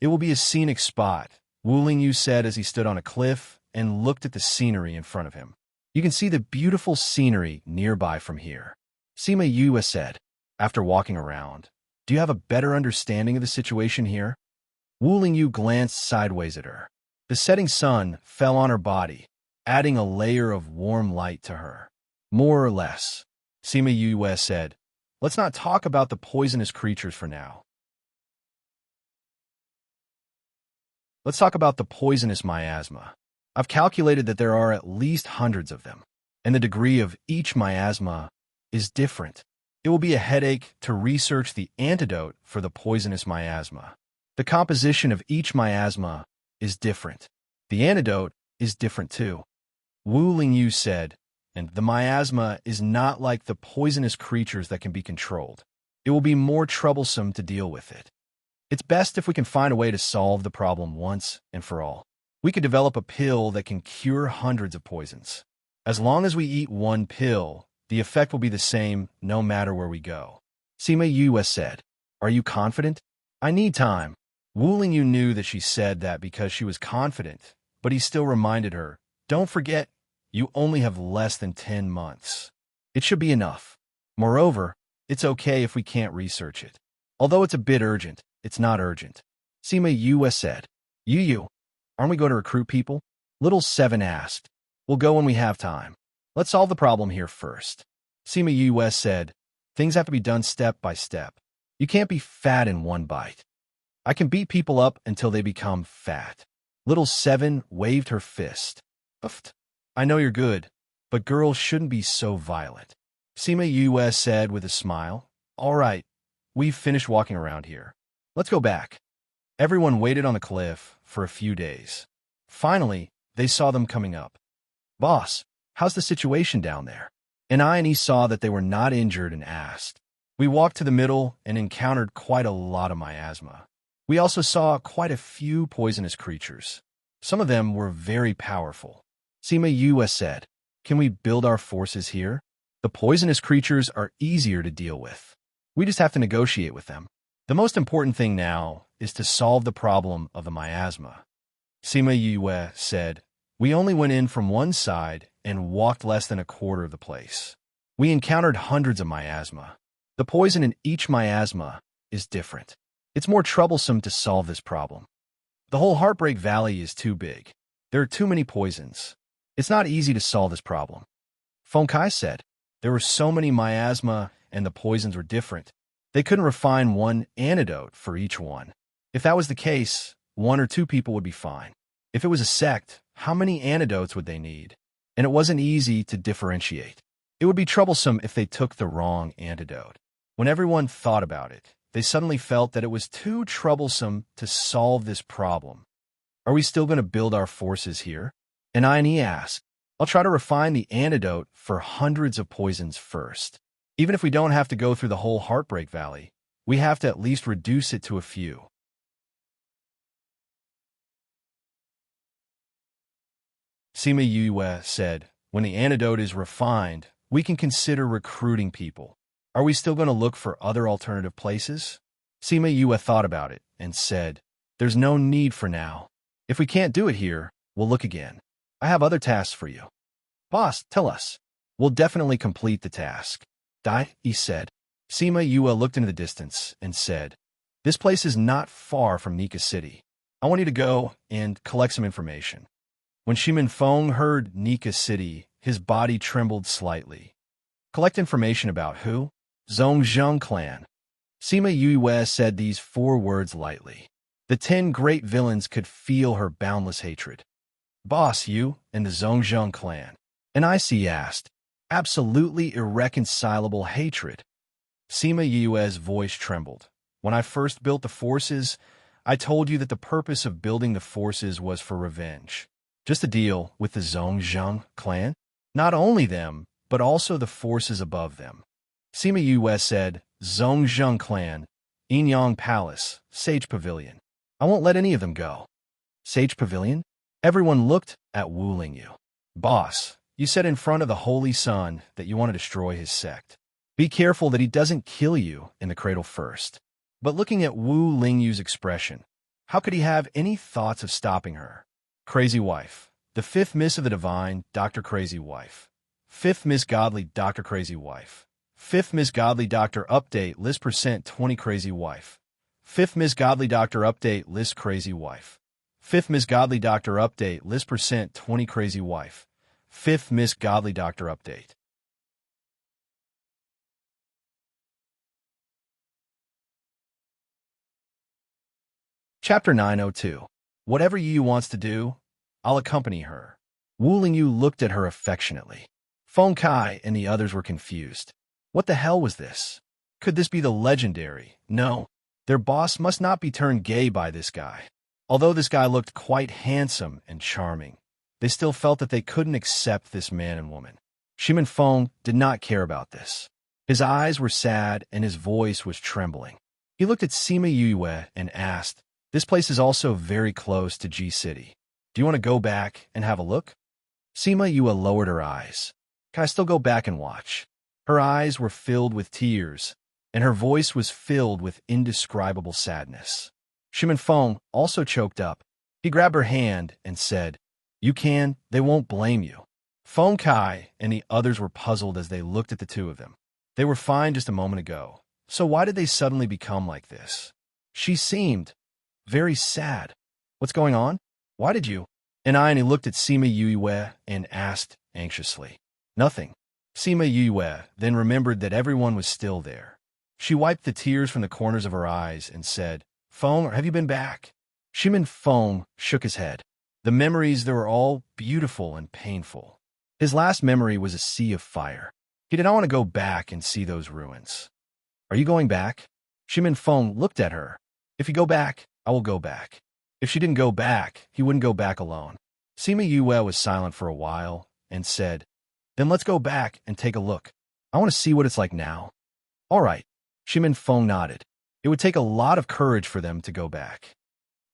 it will be a scenic spot, Wu Lingyu said as he stood on a cliff and looked at the scenery in front of him. You can see the beautiful scenery nearby from here. Sima Yue said, after walking around. Do you have a better understanding of the situation here? Wu Lingyu glanced sideways at her. The setting sun fell on her body, adding a layer of warm light to her. More or less, Sima Yue said, let's not talk about the poisonous creatures for now. Let's talk about the poisonous miasma. I've calculated that there are at least hundreds of them, and the degree of each miasma is different. It will be a headache to research the antidote for the poisonous miasma. The composition of each miasma is different. The antidote is different too. Wu Lingyu said, and the miasma is not like the poisonous creatures that can be controlled. It will be more troublesome to deal with it. It's best if we can find a way to solve the problem once and for all. We could develop a pill that can cure hundreds of poisons. As long as we eat one pill, the effect will be the same no matter where we go. Sima Yue said, are you confident? I need time. Wu Lingyu knew that she said that because she was confident, but he still reminded her, don't forget, you only have less than 10 months. It should be enough. Moreover, it's okay if we can't research it. Although it's a bit urgent, it's not urgent. Sima Yue said, Yu, aren't we going to recruit people? Little Seven asked. We'll go when we have time. Let's solve the problem here first. Sima Yue said, things have to be done step by step. You can't be fat in one bite. I can beat people up until they become fat. Little Seven waved her fist. Uft. I know you're good, but girls shouldn't be so violent. Sima Yue said with a smile, all right, we've finished walking around here. Let's go back. Everyone waited on the cliff for a few days. Finally, they saw them coming up. Boss, how's the situation down there? And he saw that they were not injured and asked. We walked to the middle and encountered quite a lot of miasma. We also saw quite a few poisonous creatures. Some of them were very powerful. Sima Yue said, can we build our forces here? The poisonous creatures are easier to deal with. We just have to negotiate with them. The most important thing now is to solve the problem of the miasma. Sima Yue said, "We only went in from one side and walked less than a quarter of the place. We encountered hundreds of miasma. The poison in each miasma is different. It's more troublesome to solve this problem. The whole Heartbreak Valley is too big. There are too many poisons. It's not easy to solve this problem." Feng Kai said, "There were so many miasma and the poisons were different. They couldn't refine one antidote for each one. If that was the case, 1 or 2 people would be fine. If it was a sect, how many antidotes would they need? And it wasn't easy to differentiate. It would be troublesome if they took the wrong antidote." When everyone thought about it, they suddenly felt that it was too troublesome to solve this problem. "Are we still going to build our forces here?" And Ione asked, "I'll try to refine the antidote for hundreds of poisons first. Even if we don't have to go through the whole Heartbreak Valley, we have to at least reduce it to a few." Sima Yue said, "When the antidote is refined, we can consider recruiting people. Are we still going to look for other alternative places?" Sima Yue thought about it and said, "There's no need for now. If we can't do it here, we'll look again. I have other tasks for you." "Boss, tell us." "We'll definitely complete the task." He said. Sima Yue looked into the distance and said, "This place is not far from Nika City. I want you to go and collect some information." When Shimin Feng heard Nika City, his body trembled slightly. "Collect information about who?" "Zhongzheng clan." Sima Yue said these 4 words lightly. The 10 great villains could feel her boundless hatred. "Boss, you and the Zhongzheng clan." And Icy asked, "Absolutely irreconcilable hatred." Sima Yue's voice trembled. "When I first built the forces, I told you that the purpose of building the forces was for revenge. Just to deal with the Zhongzheng clan. Not only them, but also the forces above them." Sima Yue said, "Zhongzheng clan, Yinyang Palace, Sage Pavilion. I won't let any of them go." "Sage Pavilion?" Everyone looked at Wu Lingyu. "Boss, you said in front of the Holy Sun that you want to destroy his sect. Be careful that he doesn't kill you in the cradle first." But looking at Wu Lingyu's expression, how could he have any thoughts of stopping her? Crazy Wife. The 5th Miss of the Divine, Dr. Crazy Wife. 5th Miss Godly, Dr. Crazy Wife. 5th Miss Godly Doctor Update List % 20 Crazy Wife. 5th Miss Godly Doctor Update List Crazy Wife. 5th Miss Godly Doctor Update List % 20 Crazy Wife. 5th Miss Godly Doctor Update. Chapter 902. Whatever Yu wants to do, I'll accompany her. Wu Lingyu looked at her affectionately. Feng Kai and the others were confused. What the hell was this? Could this be the legendary? No, their boss must not be turned gay by this guy. Although this guy looked quite handsome and charming, they still felt that they couldn't accept this man and woman. Shimin Feng did not care about this. His eyes were sad and his voice was trembling. He looked at Sima Yue and asked, "This place is also very close to G City. Do you want to go back and have a look?" Sima Yue lowered her eyes. "Can I still go back and watch?" Her eyes were filled with tears, and her voice was filled with indescribable sadness. Shimin Feng also choked up. He grabbed her hand and said, "You can, they won't blame you." Feng Kai and the others were puzzled as they looked at the 2 of them. They were fine just a moment ago, so why did they suddenly become like this? She seemed very sad. "What's going on? Why did you?" And Ione looked at Sima Yue and asked anxiously. "Nothing." Sima Yue then remembered that everyone was still there. She wiped the tears from the corners of her eyes and said, "Feng, have you been back?" Shimin Feng shook his head. The memories, they were all beautiful and painful. His last memory was a sea of fire. He did not want to go back and see those ruins. "Are you going back?" Shimin Feng looked at her. "If you go back, I will go back." If she didn't go back, he wouldn't go back alone. Sima Yue was silent for a while and said, "Then let's go back and take a look. I want to see what it's like now." "All right." Shimin Feng nodded. It would take a lot of courage for them to go back.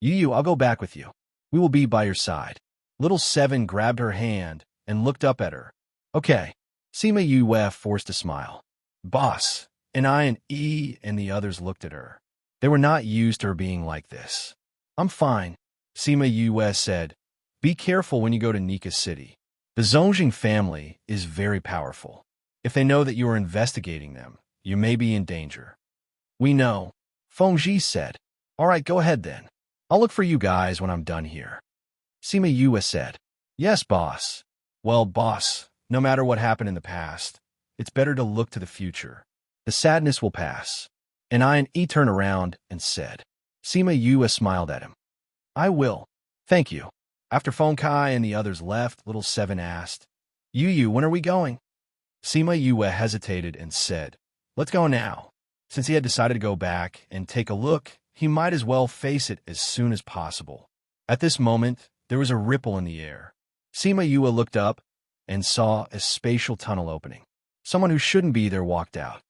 "Yu, I'll go back with you. We will be by your side." Little Seven grabbed her hand and looked up at her. "Okay." Sima Yue forced a smile. "Boss, And I and E and the others looked at her. They were not used to her being like this. I'm fine, Sima Yue said. Be careful when you go to Nika City. The Zongjing family is very powerful. If they know that you are investigating them, you may be in danger. We know, Fengji said. All right, go ahead then. I'll look for you guys when I'm done here. Sima Yue said. Yes, boss. Well, boss, no matter what happened in the past, it's better to look to the future. The sadness will pass. And I and E turned around and said. Sima Yue smiled at him. I will. Thank you. After Feng Kai and the others left, Little Seven asked, Yu, when are we going? Sima Yue hesitated and said, Let's go now. Since he had decided to go back and take a look, he might as well face it as soon as possible. At this moment, there was a ripple in the air. Sima Yue looked up and saw a spatial tunnel opening. Someone who shouldn't be there walked out.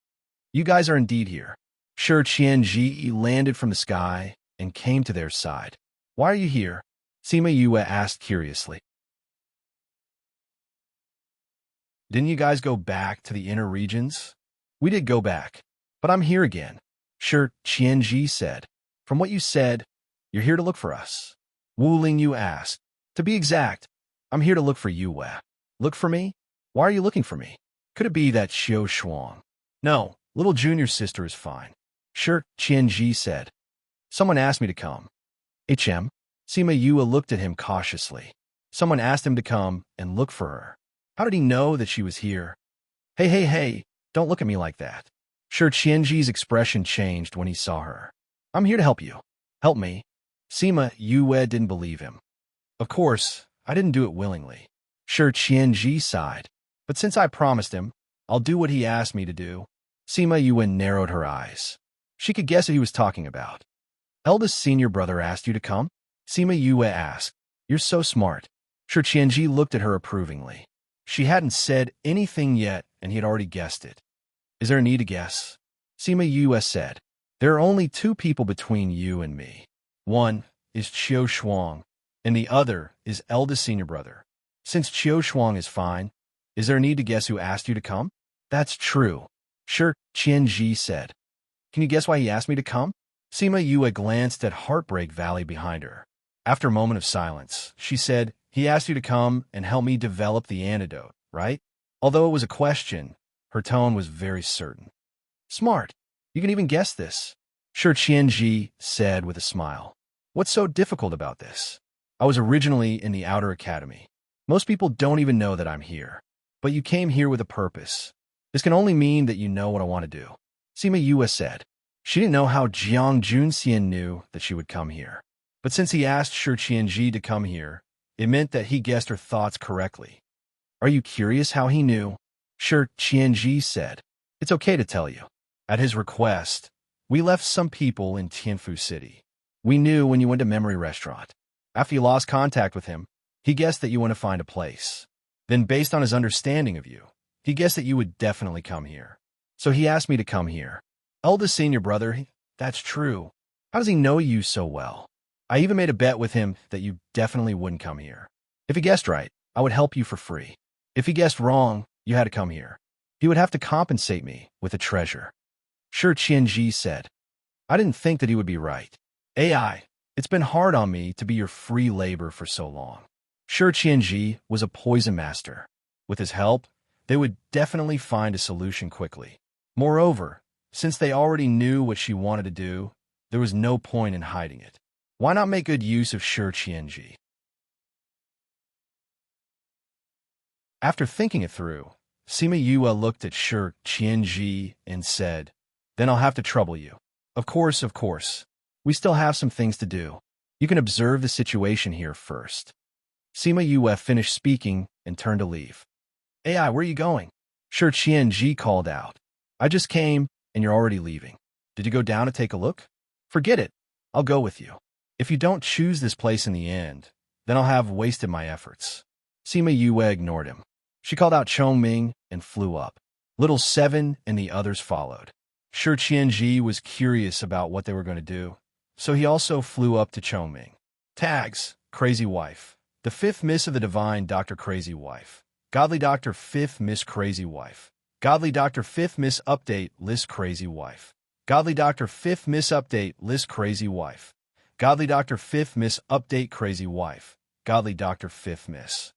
You guys are indeed here. Shi Qianji landed from the sky and came to their side. Why are you here? Sima Yue asked curiously. Didn't you guys go back to the inner regions? We did go back, but I'm here again, Shi Qianji said. From what you said, you're here to look for us. Wu Lingyu asked. To be exact, I'm here to look for Yue. Look for me? Why are you looking for me? Could it be that Xiao Shuang? No, little junior sister is fine, Shi Qianji said. Someone asked me to come. HM? Sima Yue looked at him cautiously. Someone asked him to come and look for her. How did he know that she was here? Hey, don't look at me like that. Shi Qianji's expression changed when he saw her. I'm here to help you. Help me. Sima Yue didn't believe him. Of course, I didn't do it willingly. Shi Qianji sighed. But since I promised him, I'll do what he asked me to do. Sima Yue narrowed her eyes. She could guess what he was talking about. Eldest senior brother asked you to come? Sima Yue asked. You're so smart. Shi Qianji looked at her approvingly. She hadn't said anything yet, and he had already guessed it. Is there a need to guess? Sima Yue said. There are only two people between you and me. One is Xiao Shuang, and the other is eldest senior brother. Since Xiao Shuang is fine, is there a need to guess who asked you to come? That's true, Shi Qianji said. Can you guess why he asked me to come? Sima Yue glanced at Heartbreak Valley behind her. After a moment of silence, she said, He asked you to come and help me develop the antidote, right? Although it was a question, her tone was very certain. Smart. You can even guess this, Shi Qianji said with a smile. What's so difficult about this? I was originally in the Outer Academy. Most people don't even know that I'm here. But you came here with a purpose. This can only mean that you know what I want to do. Sima Yue said. She didn't know how Jiang Junxian knew that she would come here. But since he asked Shi Qianji to come here, it meant that he guessed her thoughts correctly. Are you curious how he knew? Shi Qianji said. It's okay to tell you. At his request, we left some people in Tianfu City. We knew when you went to Memory Restaurant. After you lost contact with him, he guessed that you went to find a place. Then based on his understanding of you, he guessed that you would definitely come here. So he asked me to come here. Eldest senior brother, that's true. How does he know you so well? I even made a bet with him that you definitely wouldn't come here. If he guessed right, I would help you for free. If he guessed wrong, you had to come here. He would have to compensate me with a treasure. Shi Qianji said. I didn't think that he would be right. AI, it's been hard on me to be your free labor for so long. Shi Qianji was a poison master. With his help, they would definitely find a solution quickly. Moreover, since they already knew what she wanted to do, there was no point in hiding it. Why not make good use of Shi Qianji? After thinking it through, Sima Yue looked at Shi Qianji and said, Then I'll have to trouble you. Of course. We still have some things to do. You can observe the situation here first. Sima Yue finished speaking and turned to leave. AI, where are you going? Shi Qianji called out. I just came, and you're already leaving. Did you go down to take a look? Forget it. I'll go with you. If you don't choose this place in the end, then I'll have wasted my efforts. Sima Yue ignored him. She called out Chongming and flew up. Little Seven and the others followed. Shi Qianji was curious about what they were going to do, so he also flew up to Chongming. Tags, Crazy Wife. The fifth Miss of the Divine Dr. Crazy Wife. Godly Doctor 5th Miss Crazy Wife. Godly Doctor 5th Miss Update List Crazy Wife. Godly Doctor 5th Miss Update List Crazy Wife. Godly Doctor 5th Miss Update Crazy Wife. Godly Doctor 5th Miss.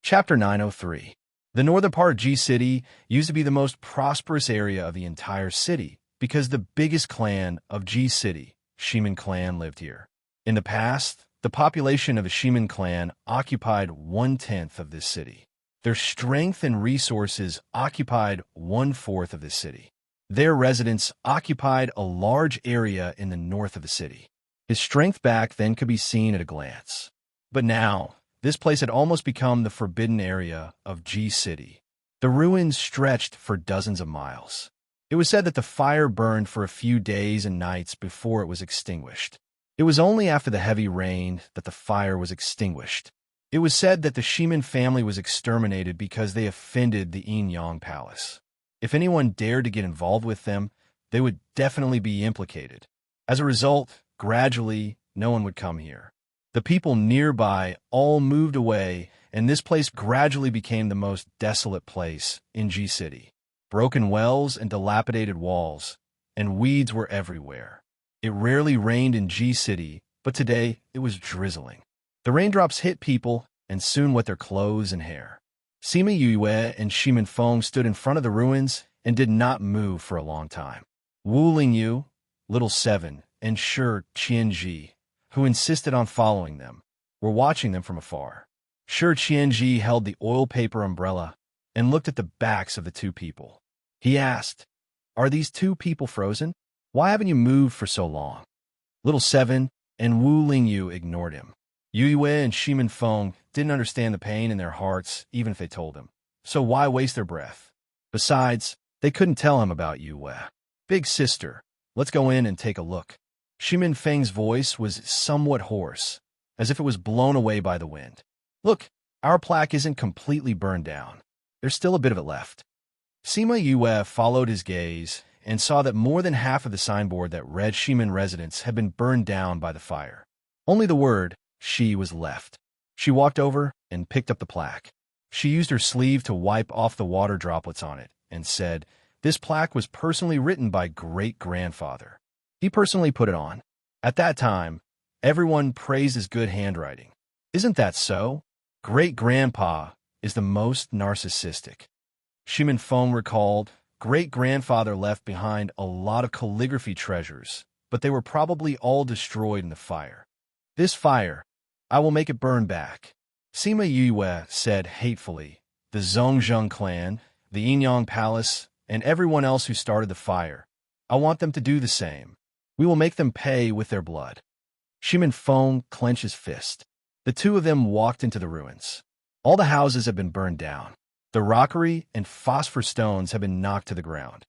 Chapter 903. The northern part of G-City used to be the most prosperous area of the entire city because the biggest clan of G-City, Shiman clan, lived here. In the past, the population of the Shiman clan occupied 1/10 of this city. Their strength and resources occupied 1/4 of this city. Their residents occupied a large area in the north of the city. His strength back then could be seen at a glance. But now, this place had almost become the forbidden area of G-City. The ruins stretched for dozens of miles. It was said that the fire burned for a few days and nights before it was extinguished. It was only after the heavy rain that the fire was extinguished. It was said that the Shiman family was exterminated because they offended the Enchanting Palace. If anyone dared to get involved with them, they would definitely be implicated. As a result, gradually, no one would come here. The people nearby all moved away, and this place gradually became the most desolate place in G-City. Broken wells and dilapidated walls, and weeds were everywhere. It rarely rained in G-City, but today it was drizzling. The raindrops hit people and soon wet their clothes and hair. Sima Yue and Shiman Feng stood in front of the ruins and did not move for a long time. Wu Lingyu, Little Seven, and Shi Qianji, who insisted on following them, were watching them from afar. Shi Qianji held the oil paper umbrella and looked at the backs of the two people. He asked, "Are these two people frozen? Why haven't you moved for so long?" Little Seven and Wu Lingyu ignored him. Yue and Shiman Feng didn't understand the pain in their hearts, even if they told him. So why waste their breath? Besides, they couldn't tell him about Yue. "Big sister, let's go in and take a look." Shiman Feng's voice was somewhat hoarse, as if it was blown away by the wind. "Look, our plaque isn't completely burned down. There's still a bit of it left." Sima Yue followed his gaze and saw that more than half of the signboard that read Shiman residence had been burned down by the fire. Only the word "She" was left. She walked over and picked up the plaque. She used her sleeve to wipe off the water droplets on it and said, "This plaque was personally written by great-grandfather. He personally put it on. At that time, everyone praised his good handwriting. Isn't that so? Great-grandpa is the most narcissistic." Shiman Feng recalled, great-grandfather left behind a lot of calligraphy treasures, but they were probably all destroyed in the fire. "This fire, I will make it burn back." Sima Yue said hatefully, "The Zhongzheng clan, the Enchanting Palace, and everyone else who started the fire, I want them to do the same. We will make them pay with their blood." Shiman Feng clenched his fist. The two of them walked into the ruins. All the houses had been burned down. The rockery and phosphor stones had been knocked to the ground.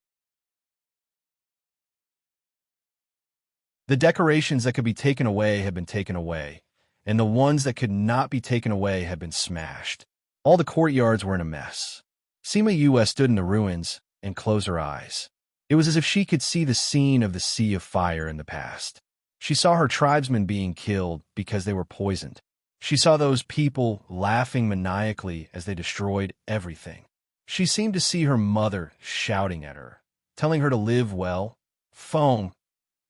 The decorations that could be taken away had been taken away, and the ones that could not be taken away had been smashed. All the courtyards were in a mess. Sima Yue stood in the ruins and closed her eyes. It was as if she could see the scene of the Sea of Fire in the past. She saw her tribesmen being killed because they were poisoned. She saw those people laughing maniacally as they destroyed everything. She seemed to see her mother shouting at her, telling her to live well. "Feng,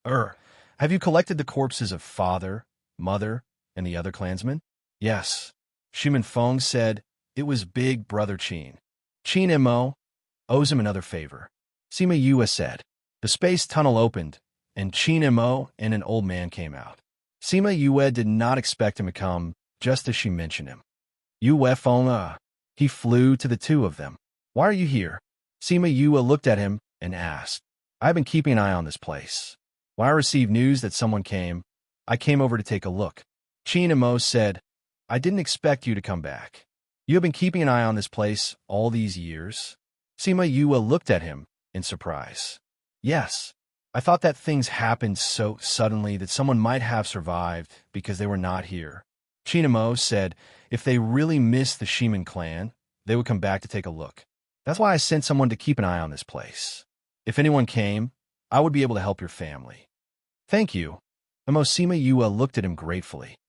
have you collected the corpses of father, mother, and the other clansmen?" "Yes." Shiman Feng said, "It was big brother Qin. Qin Mo owes him another favor." Sima Yue said. The space tunnel opened, and Qin Mo and an old man came out. Sima Yue did not expect him to come, just as she mentioned him. "Yue Feng, he flew to the two of them. "Why are you here?" Sima Yue looked at him and asked. "I've been keeping an eye on this place. When I received news that someone came, I came over to take a look." Qin Mo said, "I didn't expect you to come back. You have been keeping an eye on this place all these years?" Sima Yue looked at him in surprise. "Yes. I thought that things happened so suddenly that someone might have survived because they were not here." Qin Mo said if they really missed the Shiman clan, they would come back to take a look. "That's why I sent someone to keep an eye on this place. If anyone came, I would be able to help your family." "Thank you." Sima Yue looked at him gratefully.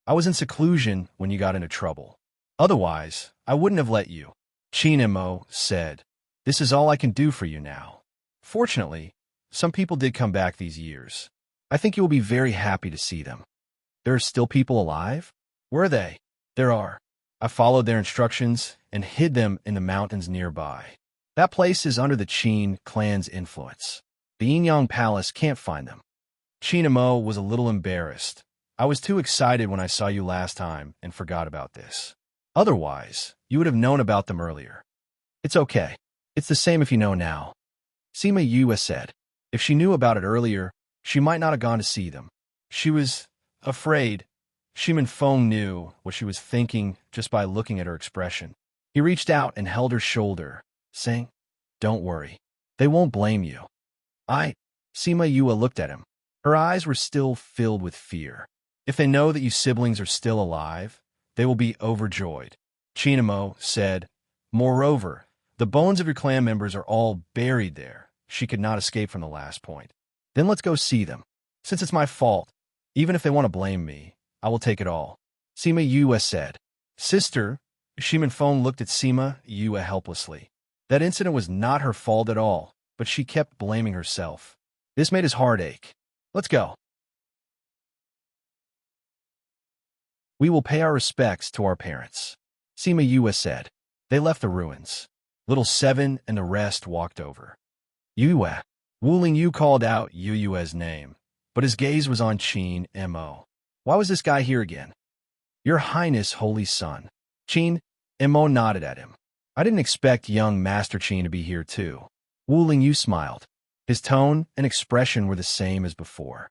I was in seclusion when you got into trouble. Otherwise, I wouldn't have let you. Chinemo said, "This is all I can do for you now." Fortunately, some people did come back these years. I think you will be very happy to see them. There are still people alive? Where are they? There are. I followed their instructions and hid them in the mountains nearby. That place is under the Qin clan's influence. The Yinyang Palace can't find them. Chinemo was a little embarrassed. I was too excited when I saw you last time and forgot about this. Otherwise, you would have known about them earlier. It's okay. It's the same if you know now. Sima Yue said. If she knew about it earlier, she might not have gone to see them. She was afraid. Shimin Feng knew what she was thinking just by looking at her expression. He reached out and held her shoulder, saying, "Don't worry. They won't blame you." Sima Yue looked at him. Her eyes were still filled with fear. If they know that you siblings are still alive, they will be overjoyed. Chinemo said, "Moreover, the bones of your clan members are all buried there. She could not escape from the last point. Then let's go see them. Since it's my fault, even if they want to blame me, I will take it all." Sima Yue said. "Sister," Shimin Feng looked at Sima Yue helplessly. That incident was not her fault at all, but she kept blaming herself. This made his heart ache. "Let's go. We will pay our respects to our parents," Sima Yue said. They left the ruins. Little Seven and the rest walked over. "Yue." Wu Lingyu called out Yue's name, but his gaze was on Qin Mo. "Why was this guy here again?" "Your Highness, Holy Son." Qin Mo nodded at him. "I didn't expect young Master Qin to be here too." Wu Lingyu smiled. His tone and expression were the same as before.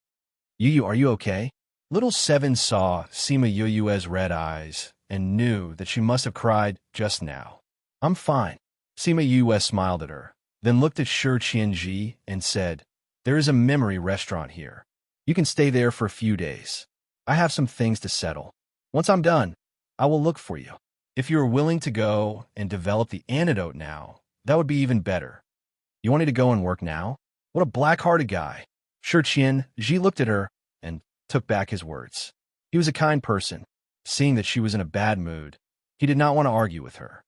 "Yu, are you okay?" Little Seven saw Sima Yue's red eyes and knew that she must have cried just now. "I'm fine." Sima Yue smiled at her, then looked at Shi Qianji and said, "There is a memory restaurant here. You can stay there for a few days. I have some things to settle. Once I'm done, I will look for you. If you are willing to go and develop the antidote now, that would be even better. You want me to go and work now? What a black-hearted guy." Shi Qianji looked at her and took back his words. He was a kind person. Seeing that she was in a bad mood, he did not want to argue with her.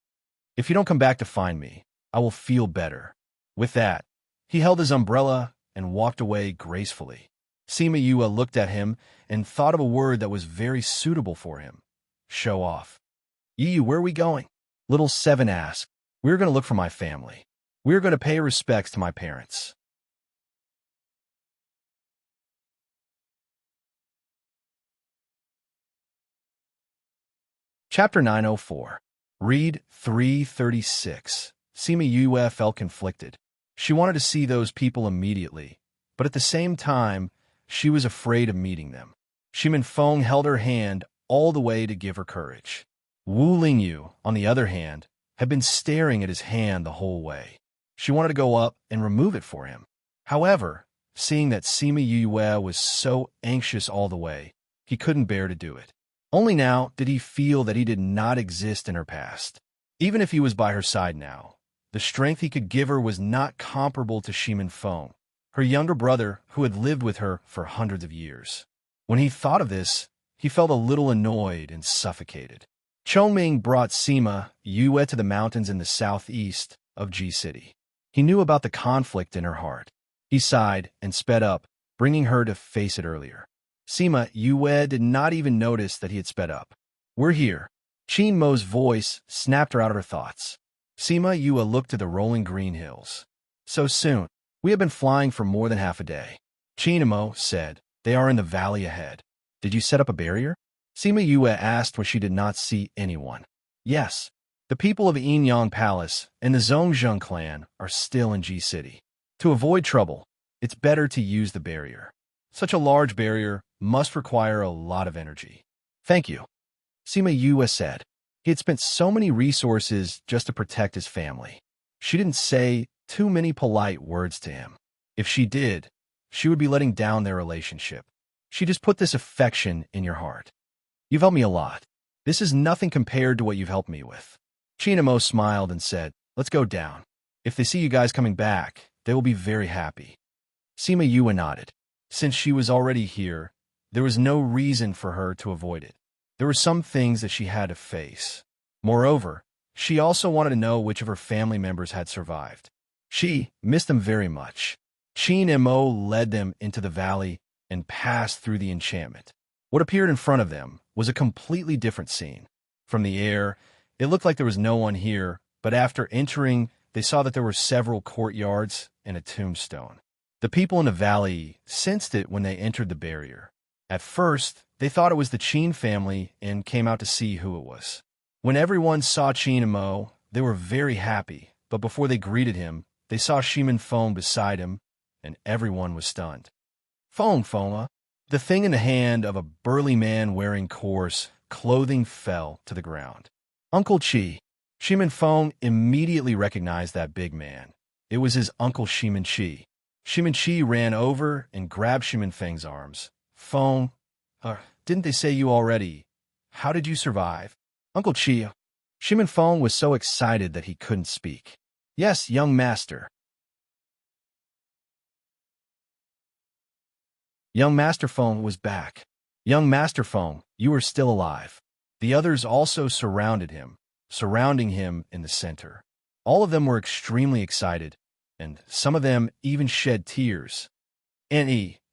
"If you don't come back to find me, I will feel better." With that, he held his umbrella and walked away gracefully. Sima Yue looked at him and thought of a word that was very suitable for him. Show off. "Yu, where are we going?" Little Seven asked. "We are going to look for my family. We are going to pay respects to my parents." Chapter 904. Read 336. Sima Yue felt conflicted. She wanted to see those people immediately, but at the same time, she was afraid of meeting them. Shimin Feng held her hand all the way to give her courage. Wu Lingyu, on the other hand, had been staring at his hand the whole way. She wanted to go up and remove it for him. However, seeing that Sima Yue was so anxious all the way, he couldn't bear to do it. Only now did he feel that he did not exist in her past. Even if he was by her side now, the strength he could give her was not comparable to Shimin Feng, her younger brother who had lived with her for hundreds of years. When he thought of this, he felt a little annoyed and suffocated. Chongming brought Sima Yue to the mountains in the southeast of Ji City. He knew about the conflict in her heart. He sighed and sped up, bringing her to face it earlier. Sima Yue did not even notice that he had sped up. "We're here." Qin Mo's voice snapped her out of her thoughts. Sima Yue looked at the rolling green hills. "So soon. We have been flying for more than half a day." Qin Mo said, "They are in the valley ahead. Did you set up a barrier?" Sima Yue asked when she did not see anyone. "Yes. The people of the Yinyang Palace and the Zhongzheng clan are still in Ji City. To avoid trouble, it's better to use the barrier. Such a large barrier must require a lot of energy." "Thank you," Sima Yue said. He had spent so many resources just to protect his family. She didn't say too many polite words to him. If she did, she would be letting down their relationship. She just put this affection in your heart. "You've helped me a lot. This is nothing compared to what you've helped me with." Chinemo smiled and said, "Let's go down. If they see you guys coming back, they will be very happy." Sima Yue nodded. Since she was already here, there was no reason for her to avoid it. There were some things that she had to face. Moreover, she also wanted to know which of her family members had survived. She missed them very much. Qin and Mo led them into the valley and passed through the enchantment. What appeared in front of them was a completely different scene. From the air, it looked like there was no one here, but after entering, they saw that there were several courtyards and a tombstone. The people in the valley sensed it when they entered the barrier. At first, they thought it was the Qin family and came out to see who it was. When everyone saw Qin and Mo, they were very happy, but before they greeted him, they saw Shimin Feng beside him, and everyone was stunned. Foma, the thing in the hand of a burly man wearing coarse clothing fell to the ground. Uncle Qi. Shimin Feng immediately recognized that big man. It was his uncle Shimin Qi. Shimin Qi ran over and grabbed Shimin Feng's arms. Feng, didn't they say you already? How did you survive? Uncle Qi. Shimin Feng was so excited that he couldn't speak. Yes, young master. Young Master Feng was back. Young Master Feng, you are still alive. The others also surrounded him, surrounding him in the center. All of them were extremely excited, and some of them even shed tears.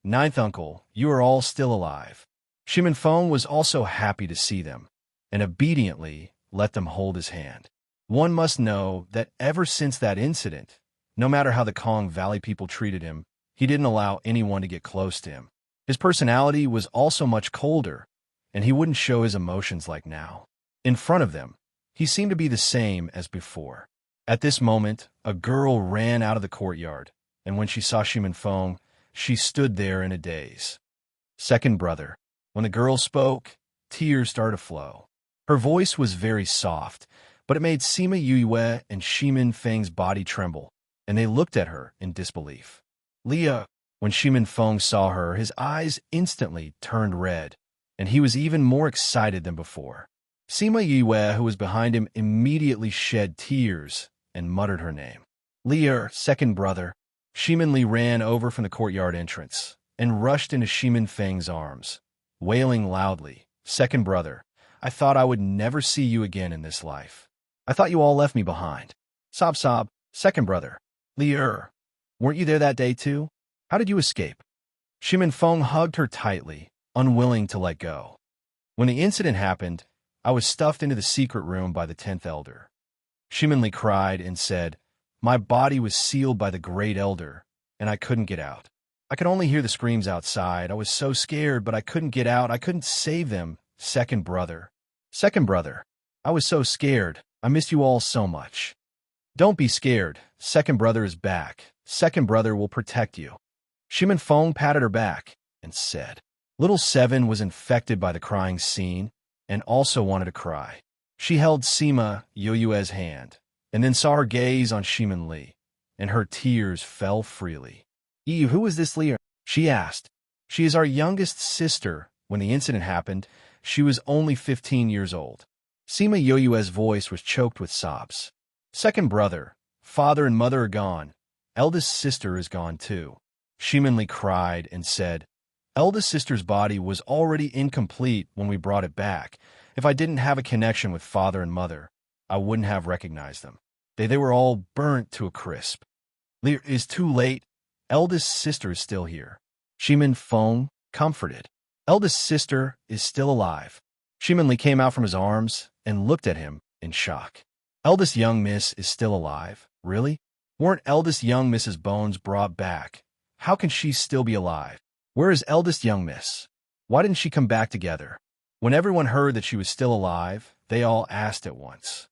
Ninth uncle, you are all still alive. Shimin Feng was also happy to see them, and obediently let them hold his hand. One must know that ever since that incident, no matter how the Kong Valley people treated him, he didn't allow anyone to get close to him. His personality was also much colder, and he wouldn't show his emotions like now. In front of them, he seemed to be the same as before. At this moment, a girl ran out of the courtyard, and when she saw Shimin Feng, she stood there in a daze. Second brother. When the girl spoke, tears started to flow. Her voice was very soft, but it made Sima Yue and Shimin Feng's body tremble, and they looked at her in disbelief. Leah, when Shimin Feng saw her, his eyes instantly turned red, and he was even more excited than before. Sima Yue, who was behind him, immediately shed tears and muttered her name. Leah, second brother. Shimin Li ran over from the courtyard entrance and rushed into Shimin Feng's arms, wailing loudly, Second brother, I thought I would never see you again in this life. I thought you all left me behind. Sob, second brother. Li'er, weren't you there that day too? How did you escape? Shimin Feng hugged her tightly, unwilling to let go. When the incident happened, I was stuffed into the secret room by the 10th elder. Shimin Li cried and said, my body was sealed by the great elder, and I couldn't get out. I could only hear the screams outside. I was so scared, but I couldn't get out. I couldn't save them. Second brother. Second brother. I was so scared. I missed you all so much. Don't be scared. Second brother is back. Second brother will protect you. Shimin Feng patted her back and said, Little Seven was infected by the crying scene and also wanted to cry. She held Sima Yoyue's hand and then saw her gaze on Shimin Li, and her tears fell freely. Who is this Li? She asked. She is our youngest sister. When the incident happened, she was only 15 years old. Sima Yoyue's voice was choked with sobs. Second brother, father and mother are gone. Eldest sister is gone too. Shimin Li cried and said, Eldest sister's body was already incomplete when we brought it back. If I didn't have a connection with father and mother, I wouldn't have recognized them. They were all burnt to a crisp. It is too late. Eldest sister is still here. Shimin Feng comforted. Eldest sister is still alive. Shimin Li came out from his arms and looked at him in shock. Eldest young miss is still alive? Really? Weren't eldest young Miss's bones brought back? How can she still be alive? Where is eldest young miss? Why didn't she come back together? When everyone heard that she was still alive, they all asked at once.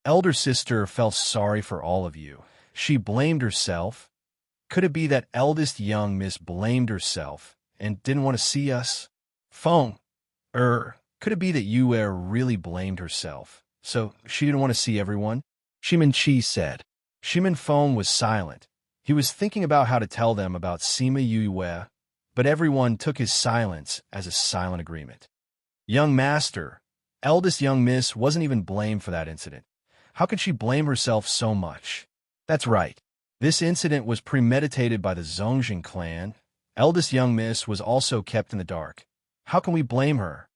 Elder sister felt sorry for all of you. She blamed herself. Could it be that eldest young miss blamed herself and didn't want to see us? Feng, could it be that Yue really blamed herself, so she didn't want to see everyone? Shimin Qi said. Shimin Feng was silent. He was thinking about how to tell them about Sima Yue, but everyone took his silence as a silent agreement. Young master, eldest young miss wasn't even blamed for that incident. How could she blame herself so much? That's right. This incident was premeditated by the Zongjing clan, Eldest young miss was also kept in the dark. How can we blame her?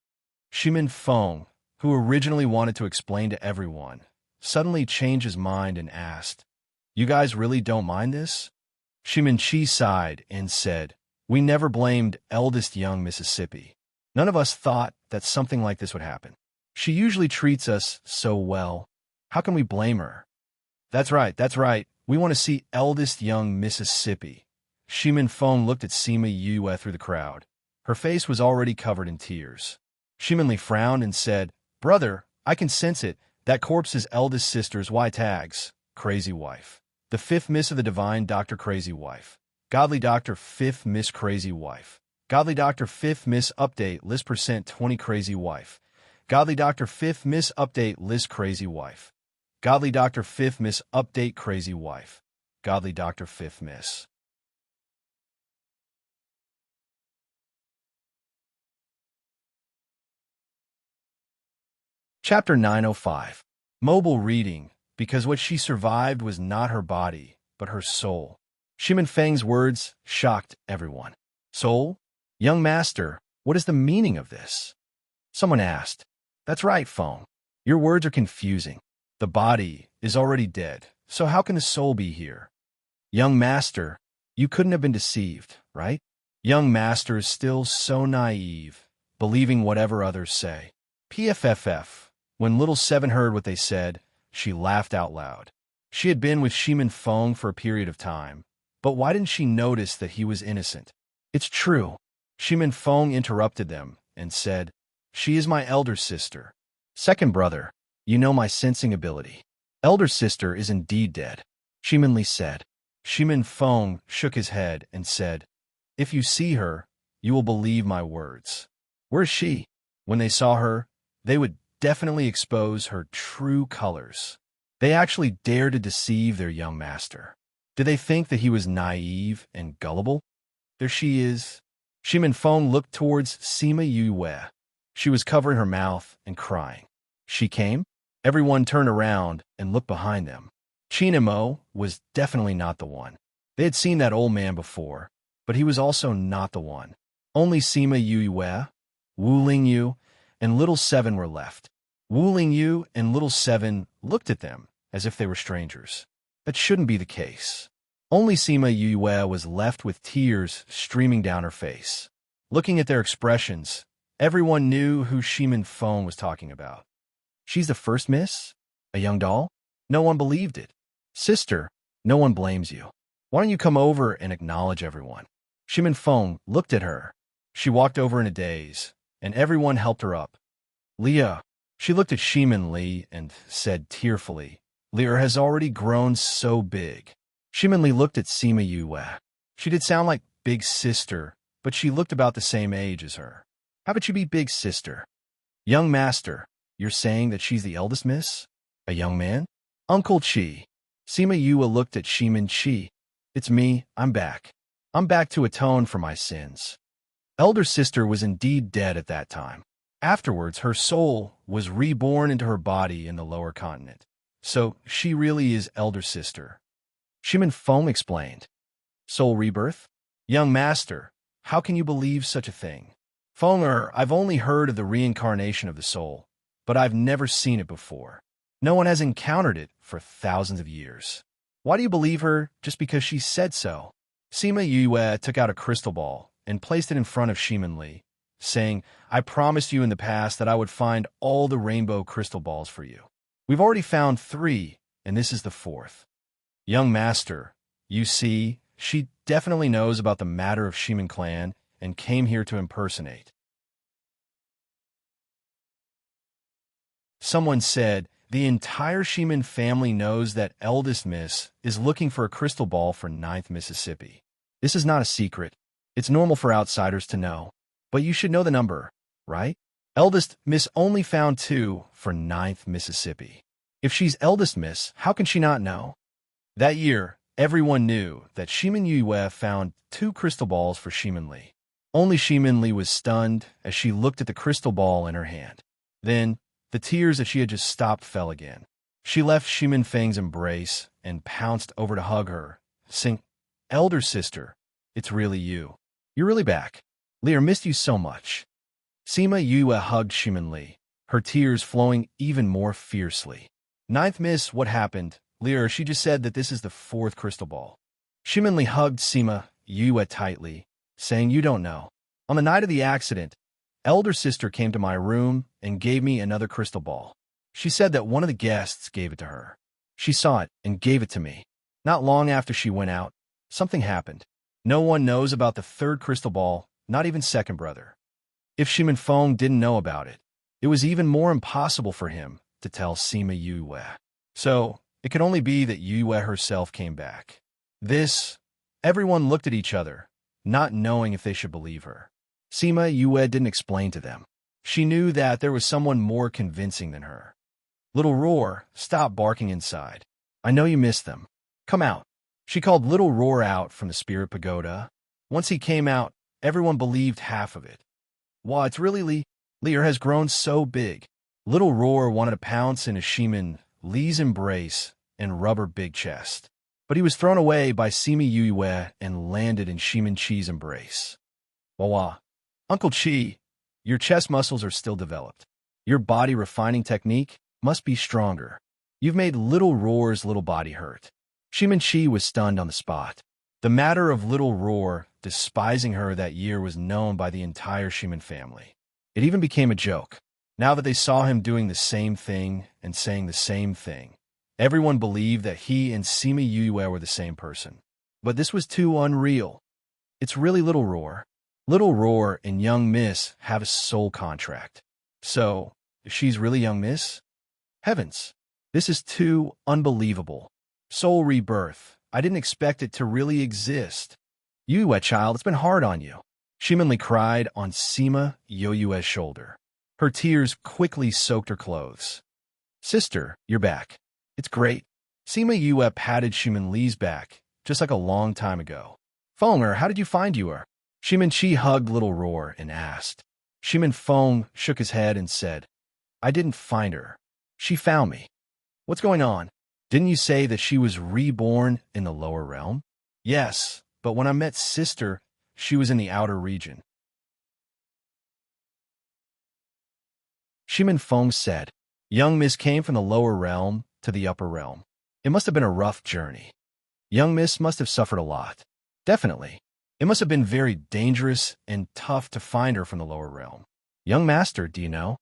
Shimin Feng, who originally wanted to explain to everyone, suddenly changed his mind and asked, "You guys really don't mind this?" Shimin Chi sighed and said, "We never blamed eldest young Mississippi. None of us thought that something like this would happen. She usually treats us so well. How can we blame her?" That's right. We want to see eldest young Mississippi." Shimin Feng looked at Sima Yue through the crowd. Her face was already covered in tears. Shimin Li frowned and said, "Brother, I can sense it. That corpse is eldest sister's Y tags, Crazy Wife. The fifth miss of the divine Dr. Crazy Wife. Godly Doctor, fifth miss Crazy Wife. Godly Doctor, fifth miss update, list percent 20 Crazy Wife. Godly Doctor, fifth miss update, list Crazy Wife. Godly Doctor, fifth miss update, Crazy Wife. Godly Doctor, fifth miss." Chapter 905. Mobile reading, because what she survived was not her body, but her soul. Shimin Feng's words shocked everyone. Soul? Young master, what is the meaning of this? Someone asked. That's right, Feng. Your words are confusing. The body is already dead, so how can the soul be here? Young master, you couldn't have been deceived, right? Young master is still so naive, believing whatever others say. PFFF. When little Seven heard what they said, she laughed out loud. She had been with Shimin Feng for a period of time, but why didn't she notice that he was innocent? It's true. Shimin Feng interrupted them and said, "She is my elder sister. Second brother, you know my sensing ability. Elder sister is indeed dead," Shimin Li said. Shimin Feng shook his head and said, "If you see her, you will believe my words." Where is she? When they saw her, they would definitely expose her true colors. They actually dared to deceive their young master. Did they think that he was naive and gullible? There she is. Shimin Feng looked towards Sima Yue. She was covering her mouth and crying. She came? Everyone turned around and looked behind them. Chinamo was definitely not the one. They had seen that old man before, but he was also not the one. Only Sima Yue, Wu Lingyu, and Little Seven were left. Wu Lingyu and Little Seven looked at them as if they were strangers. That shouldn't be the case. Only Sima Yue was left with tears streaming down her face. Looking at their expressions, everyone knew who Shimin Feng was talking about. She's the first miss? A young doll? No one believed it. Sister, no one blames you. Why don't you come over and acknowledge everyone? Shimin Feng looked at her. She walked over in a daze, and everyone helped her up. Leah. She looked at Shimin Li and said tearfully, Leah has already grown so big. Shimin Li looked at Sima Yue. She did sound like big sister, but she looked about the same age as her. How could she be big sister? Young master, you're saying that she's the eldest miss? A young man? Uncle Chi. Sima Yue looked at Shimin Chi. It's me, I'm back. I'm back to atone for my sins. Elder sister was indeed dead at that time. Afterwards, her soul was reborn into her body in the lower continent. So she really is elder sister. Shimin Feng explained. Soul rebirth? Young master, how can you believe such a thing? Fenger, I've only heard of the reincarnation of the soul, but I've never seen it before. No one has encountered it for thousands of years. Why do you believe her just because she said so? Sima Yue took out a crystal ball and placed it in front of Shimin Li, saying, I promised you in the past that I would find all the rainbow crystal balls for you. We've already found 3, and this is the 4th. Young master, you see, she definitely knows about the matter of Shimin clan and came here to impersonate. Someone said, the entire Shimin family knows that eldest miss is looking for a crystal ball for 9th Mississippi. This is not a secret. It's normal for outsiders to know. But you should know the number, right? Eldest miss only found 2 for 9th Mississippi. If she's eldest miss, how can she not know? That year, everyone knew that Shimin Yue found 2 crystal balls for Shimin Li. Only Shimin Li was stunned as she looked at the crystal ball in her hand. Then, the tears that she had just stopped fell again. She left Shimin Feng's embrace and pounced over to hug her, saying, Elder sister, it's really you. You're really back. Lear missed you so much. Sima Yue hugged Shimin Li, her tears flowing even more fiercely. Ninth Miss, what happened? Lear, she just said that this is the fourth crystal ball. Shimin Li hugged Sima Yue tightly, saying, you don't know. On the night of the accident, elder sister came to my room and gave me another crystal ball. She said that one of the guests gave it to her. She saw it and gave it to me. Not long after she went out, something happened. No one knows about the third crystal ball, not even second brother. If Shimin Feng didn't know about it, it was even more impossible for him to tell Sima Yue. So, it could only be that Yue herself came back. Everyone looked at each other, not knowing if they should believe her. Sima Yue didn't explain to them. She knew that there was someone more convincing than her. Little Roar, stop barking inside. I know you missed them. Come out. She called Little Roar out from the spirit pagoda. Once he came out, everyone believed half of it. Wow, it's really Lear has grown so big. Little Roar wanted to pounce into Shimin Li's embrace and rub her big chest. But he was thrown away by Sima Yue and landed in Shimin Chi's embrace. Wawa, Uncle Chi, your chest muscles are still developed. Your body refining technique must be stronger. You've made Little Roar's little body hurt. Shimin Chi was stunned on the spot. The matter of Little Roar despising her that year was known by the entire Shimin family. It even became a joke. Now that they saw him doing the same thing and saying the same thing, everyone believed that he and Sima Yue were the same person. But this was too unreal. It's really Little Roar. Little Roar and Young Miss have a soul contract. So, she's really Young Miss? Heavens, this is too unbelievable. Soul rebirth. I didn't expect it to really exist. Yue, child, it's been hard on you. Shimin Li cried on Sima Yue's shoulder. Her tears quickly soaked her clothes. Sister, you're back. It's great. Sima Yue patted Shimin Li's back, just like a long time ago. Fenger, how did you find Yue? Shimin Chi hugged Little Roar and asked. Shimin Feng shook his head and said, I didn't find her. She found me. What's going on? Didn't you say that she was reborn in the lower realm? Yes, but when I met Sister, she was in the outer region. Shimin Feng said, Young Miss came from the lower realm to the upper realm. It must have been a rough journey. Young Miss must have suffered a lot. Definitely. It must have been very dangerous and tough to find her from the lower realm. Young Master, do you know?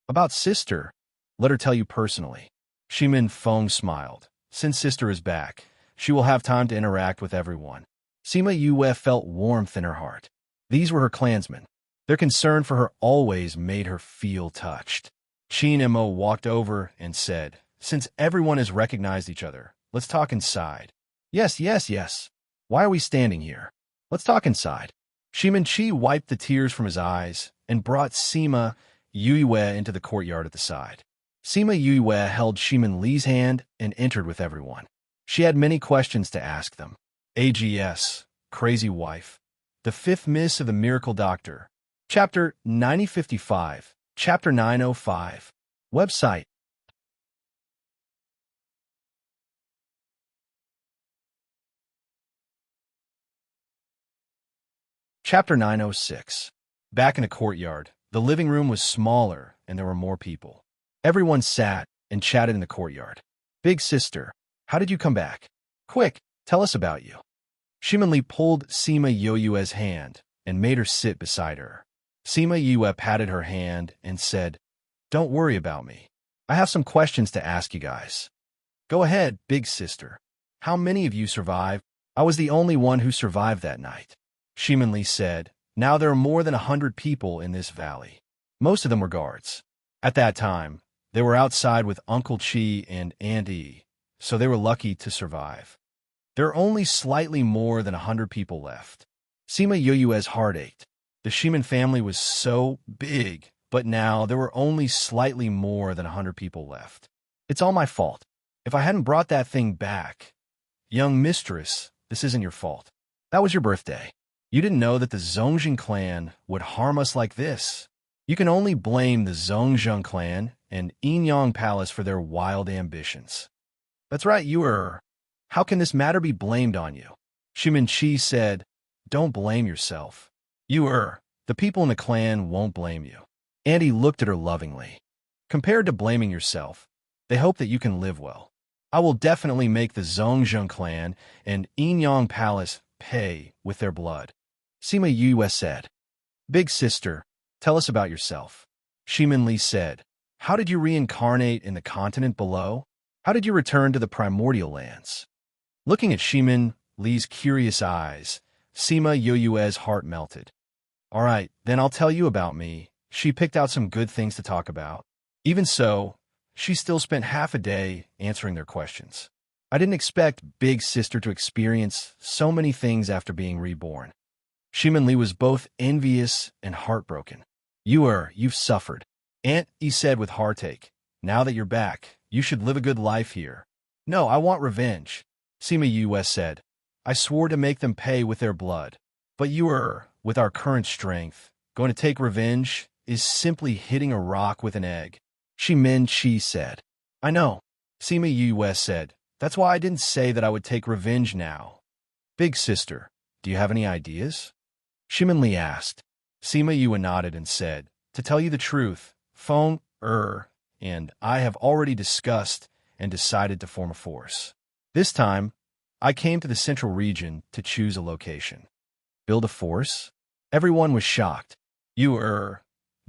About Sister, let her tell you personally. Shimin Feng smiled. Since Sister is back, she will have time to interact with everyone. Sima Yue felt warmth in her heart. These were her clansmen. Their concern for her always made her feel touched. Qin Mo walked over and said, Since everyone has recognized each other, let's talk inside. Yes. Why are we standing here? Let's talk inside. Shimin Chi wiped the tears from his eyes and brought Sima Yue into the courtyard at the side. Sima Yue held Shimin Li's hand and entered with everyone. She had many questions to ask them. AGS, Crazy Wife, the fifth miss of the Miracle Doctor, Chapter 9055, Chapter 905, Website. Chapter 906. Back in the courtyard, the living room was smaller and there were more people. Everyone sat and chatted in the courtyard. Big sister, how did you come back? Quick, tell us about you. Shimin Li pulled Sima Yue's hand and made her sit beside her. Sima Yue patted her hand and said, Don't worry about me. I have some questions to ask you guys. Go ahead, big sister. How many of you survived? I was the only one who survived that night. Shimin Li said, Now there are more than 100 people in this valley. Most of them were guards. At that time, they were outside with Uncle Chi and Aunt E, so they were lucky to survive. There are only slightly more than 100 people left. Sima Yue's heart ached. The Shimin family was so big, but now there were only slightly more than 100 people left. It's all my fault. If I hadn't brought that thing back. Young mistress, this isn't your fault. That was your birthday. You didn't know that the Zongjing clan would harm us like this. You can only blame the Zhongzheng clan and Yinyang Palace for their wild ambitions. That's right, How can this matter be blamed on you? Shimin Chi said, Don't blame yourself. The people in the clan won't blame you. Andy looked at her lovingly. Compared to blaming yourself, they hope that you can live well. I will definitely make the Zhongzheng clan and Yinyang Palace pay with their blood. Sima Yue said. Big sister, tell us about yourself. Shimin Li said. How did you reincarnate in the continent below? How did you return to the primordial lands? Looking at Shimin Li's curious eyes, Sima Yue's heart melted. All right, then I'll tell you about me. She picked out some good things to talk about. Even so, she still spent half a day answering their questions. I didn't expect Big Sister to experience so many things after being reborn. Shimin Li was both envious and heartbroken. You've suffered. Aunt E said with heartache. Now that you're back, you should live a good life here. No, I want revenge. Sima Yue said. I swore to make them pay with their blood. But with our current strength, going to take revenge is simply hitting a rock with an egg. Shimin Chi said. I know. Sima Yue said. That's why I didn't say that I would take revenge now. Big sister, do you have any ideas? Shimin Li asked. Sima Yue nodded and said, to tell you the truth, Feng and I have already discussed and decided to form a force. This time, I came to the central region to choose a location. Build a force? Everyone was shocked. Do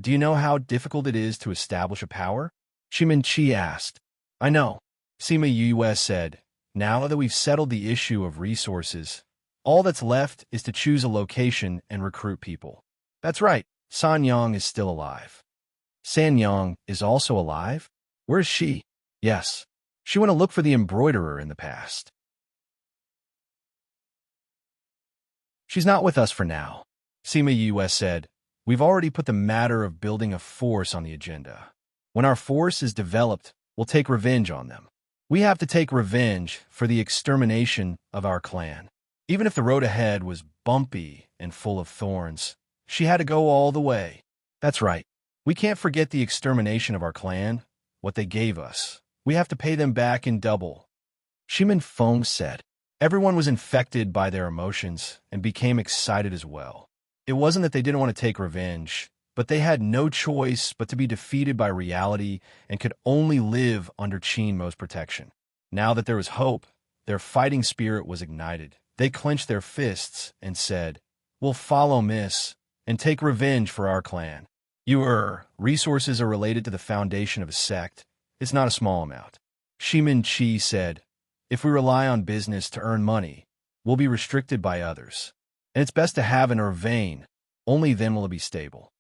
you know how difficult it is to establish a power? Shimin Chi asked. I know. Sima Yue said. Now that we've settled the issue of resources, all that's left is to choose a location and recruit people. That's right. San Yang is still alive. San Yang is also alive? Where is she? Yes. She went to look for the embroiderer in the past. She's not with us for now. Sima Yue said. We've already put the matter of building a force on the agenda. When our force is developed, we'll take revenge on them. We have to take revenge for the extermination of our clan. Even if the road ahead was bumpy and full of thorns, she had to go all the way. That's right. We can't forget the extermination of our clan, what they gave us. We have to pay them back in double. Shimin Feng said. Everyone was infected by their emotions and became excited as well. It wasn't that they didn't want to take revenge, but they had no choice but to be defeated by reality and could only live under Qin Mo's protection. Now that there was hope, their fighting spirit was ignited. They clenched their fists and said, We'll follow Miss and take revenge for our clan. Resources are related to the foundation of a sect. It's not a small amount. Shimin Chi said, if we rely on business to earn money, we'll be restricted by others. And it's best to have an vein. Only then will it be stable.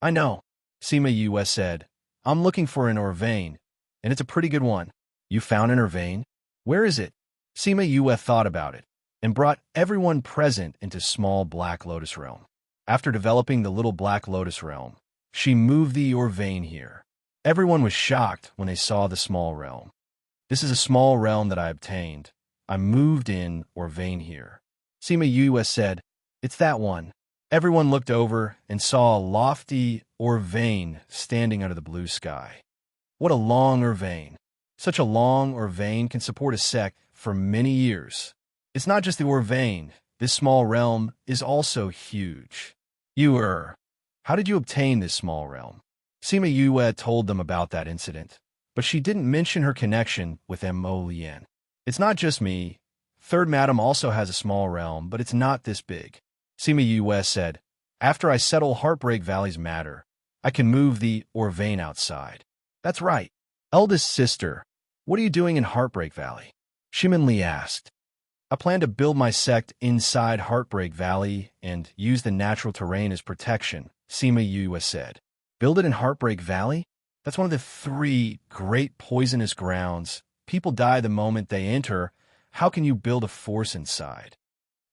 I know, Sima Yue said. I'm looking for an vein, and it's a pretty good one. You found an vein? Where is it? Sima Yue thought about it and brought everyone present into small Black Lotus Realm. After developing the little Black Lotus Realm, she moved the vein here. Everyone was shocked when they saw the small realm. This is a small realm that I obtained. I moved in vein here. Sima Yue said, it's that one. Everyone looked over and saw a lofty vein standing under the blue sky. What a long vein. Such a long vein can support a sect for many years. It's not just the vein. This small realm is also huge. How did you obtain this small realm? Sima Yue told them about that incident, but she didn't mention her connection with Mo Lian. It's not just me. Third Madam also has a small realm, but it's not this big. Sima Yue said, after I settle Heartbreak Valley's matter, I can move the vein outside. That's right. Eldest sister, what are you doing in Heartbreak Valley? Shimin Li asked. I plan to build my sect inside Heartbreak Valley and use the natural terrain as protection, Sima Yue said. Build it in Heartbreak Valley? That's one of the 3 great poisonous grounds. People die the moment they enter. How can you build a force inside?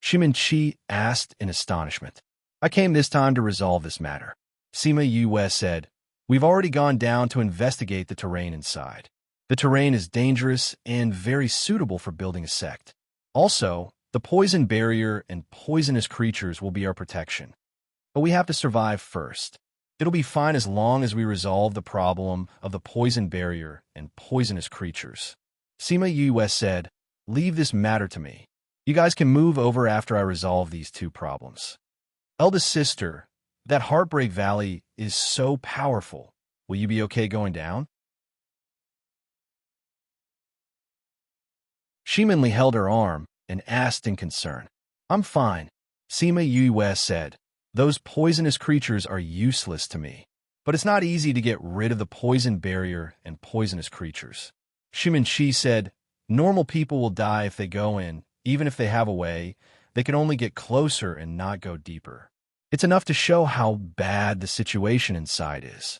Shimin Chi asked in astonishment. I came this time to resolve this matter. Sima Yue said, we've already gone down to investigate the terrain inside. The terrain is dangerous and very suitable for building a sect. Also, the poison barrier and poisonous creatures will be our protection. But we have to survive first. It'll be fine as long as we resolve the problem of the poison barrier and poisonous creatures. Sima Yue said, leave this matter to me. You guys can move over after I resolve these 2 problems. Eldest sister, that Heartbreak Valley is so powerful. Will you be okay going down? Shimanli held her arm and asked in concern. I'm fine, Sima Yue said. Those poisonous creatures are useless to me. But it's not easy to get rid of the poison barrier and poisonous creatures. Shimanchi said, normal people will die if they go in, even if they have a way. They can only get closer and not go deeper. It's enough to show how bad the situation inside is.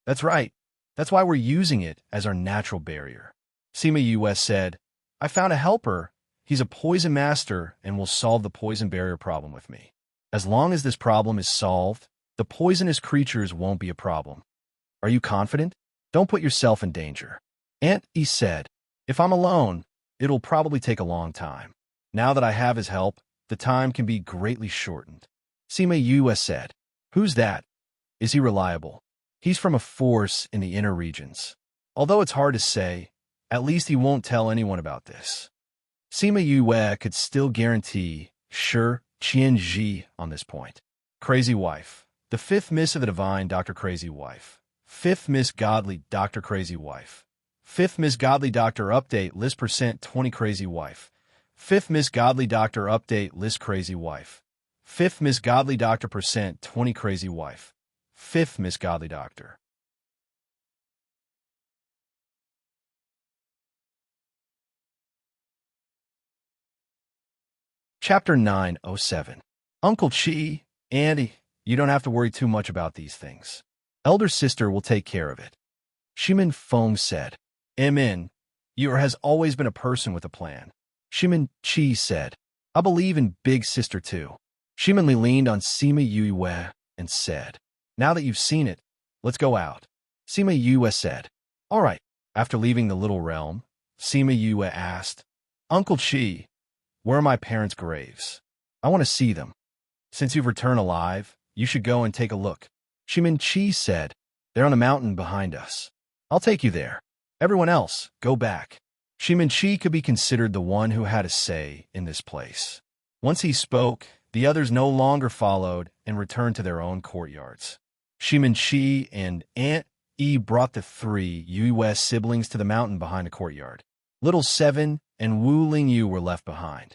That's right. That's why we're using it as our natural barrier. Sima Yue said, I found a helper. He's a poison master and will solve the poison barrier problem with me. As long as this problem is solved, the poisonous creatures won't be a problem. Are you confident? Don't put yourself in danger. Aunt E said, if I'm alone, it'll probably take a long time. Now that I have his help, the time can be greatly shortened. Sima Yue said, who's that? Is he reliable? He's from a force in the inner regions. Although it's hard to say, at least he won't tell anyone about this. Sima Yue could still guarantee, sure, Qian Ji on this point. Crazy Wife. The fifth Miss of the Divine Dr. Crazy Wife. Fifth Miss Godly Dr. Crazy Wife. Fifth Miss Godly Doctor Update List % 20 Crazy Wife. Fifth Miss Godly Doctor Update List Crazy Wife. Fifth Miss Godly Doctor % 20 Crazy Wife. Fifth Miss Godly Doctor. Chapter 907. Uncle Chi, Auntie, you don't have to worry too much about these things. Elder sister will take care of it. Shimin Feng said. Amen. You has always been a person with a plan. Shimin Chi said. I believe in big sister too. Shimin Li leaned on Sima Yue and said, now that you've seen it, let's go out. Sima Yue said, all right. After leaving the little realm, Sima Yue asked, Uncle Chi, where are my parents' graves? I want to see them. Since you've returned alive, you should go and take a look. Shimin Chi said, they're on the mountain behind us. I'll take you there. Everyone else, go back. Shimin Chi could be considered the one who had a say in this place. Once he spoke, the others no longer followed and returned to their own courtyards. Shimin Chi and Aunt E brought the three Yue siblings to the mountain behind the courtyard. Little Seven and Wu Lingyu were left behind.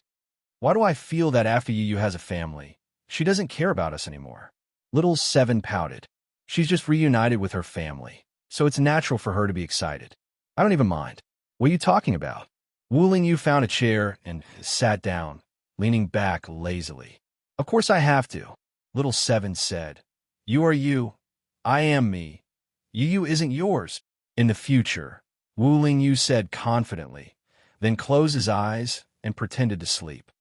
Why do I feel that after Yu has a family, she doesn't care about us anymore? Little Seven pouted. She's just reunited with her family, so it's natural for her to be excited. I don't even mind. What are you talking about? Wu Lingyu found a chair and sat down, leaning back lazily. Of course I have to, Little Seven said. You are you. I am me. Yu isn't yours. In the future, Wu Lingyu said confidently, then closed his eyes and pretended to sleep.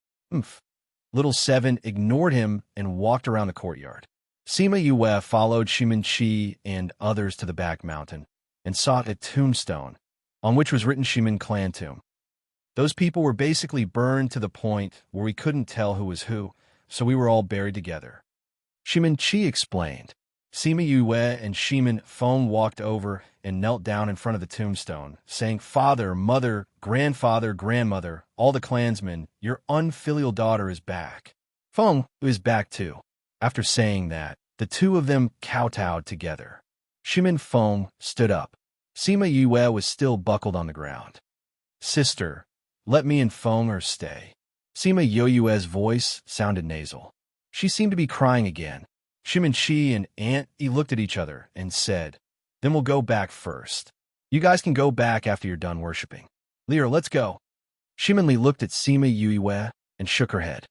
Little Seven ignored him and walked around the courtyard. Sima Yue followed Shimin Chi and others to the back mountain and saw a tombstone, on which was written Shimin Clan Tomb. Those people were basically burned to the point where we couldn't tell who was who, so we were all buried together. Shimin Chi explained. Sima Yue and Shimin Feng walked over and knelt down in front of the tombstone, saying, Father, Mother, Grandfather, Grandmother, all the clansmen, your unfilial daughter is back. Feng is back too. After saying that, the two of them kowtowed together. Shimin Feng stood up. Sima Yue was still buckled on the ground. Sister, let me and Feng stay. Sima Yue's voice sounded nasal. She seemed to be crying again. Shimin Chi and Aunt E looked at each other and said, then we'll go back first. You guys can go back after you're done worshipping. Lear, let's go. Shimin Li looked at Sima Yue and shook her head.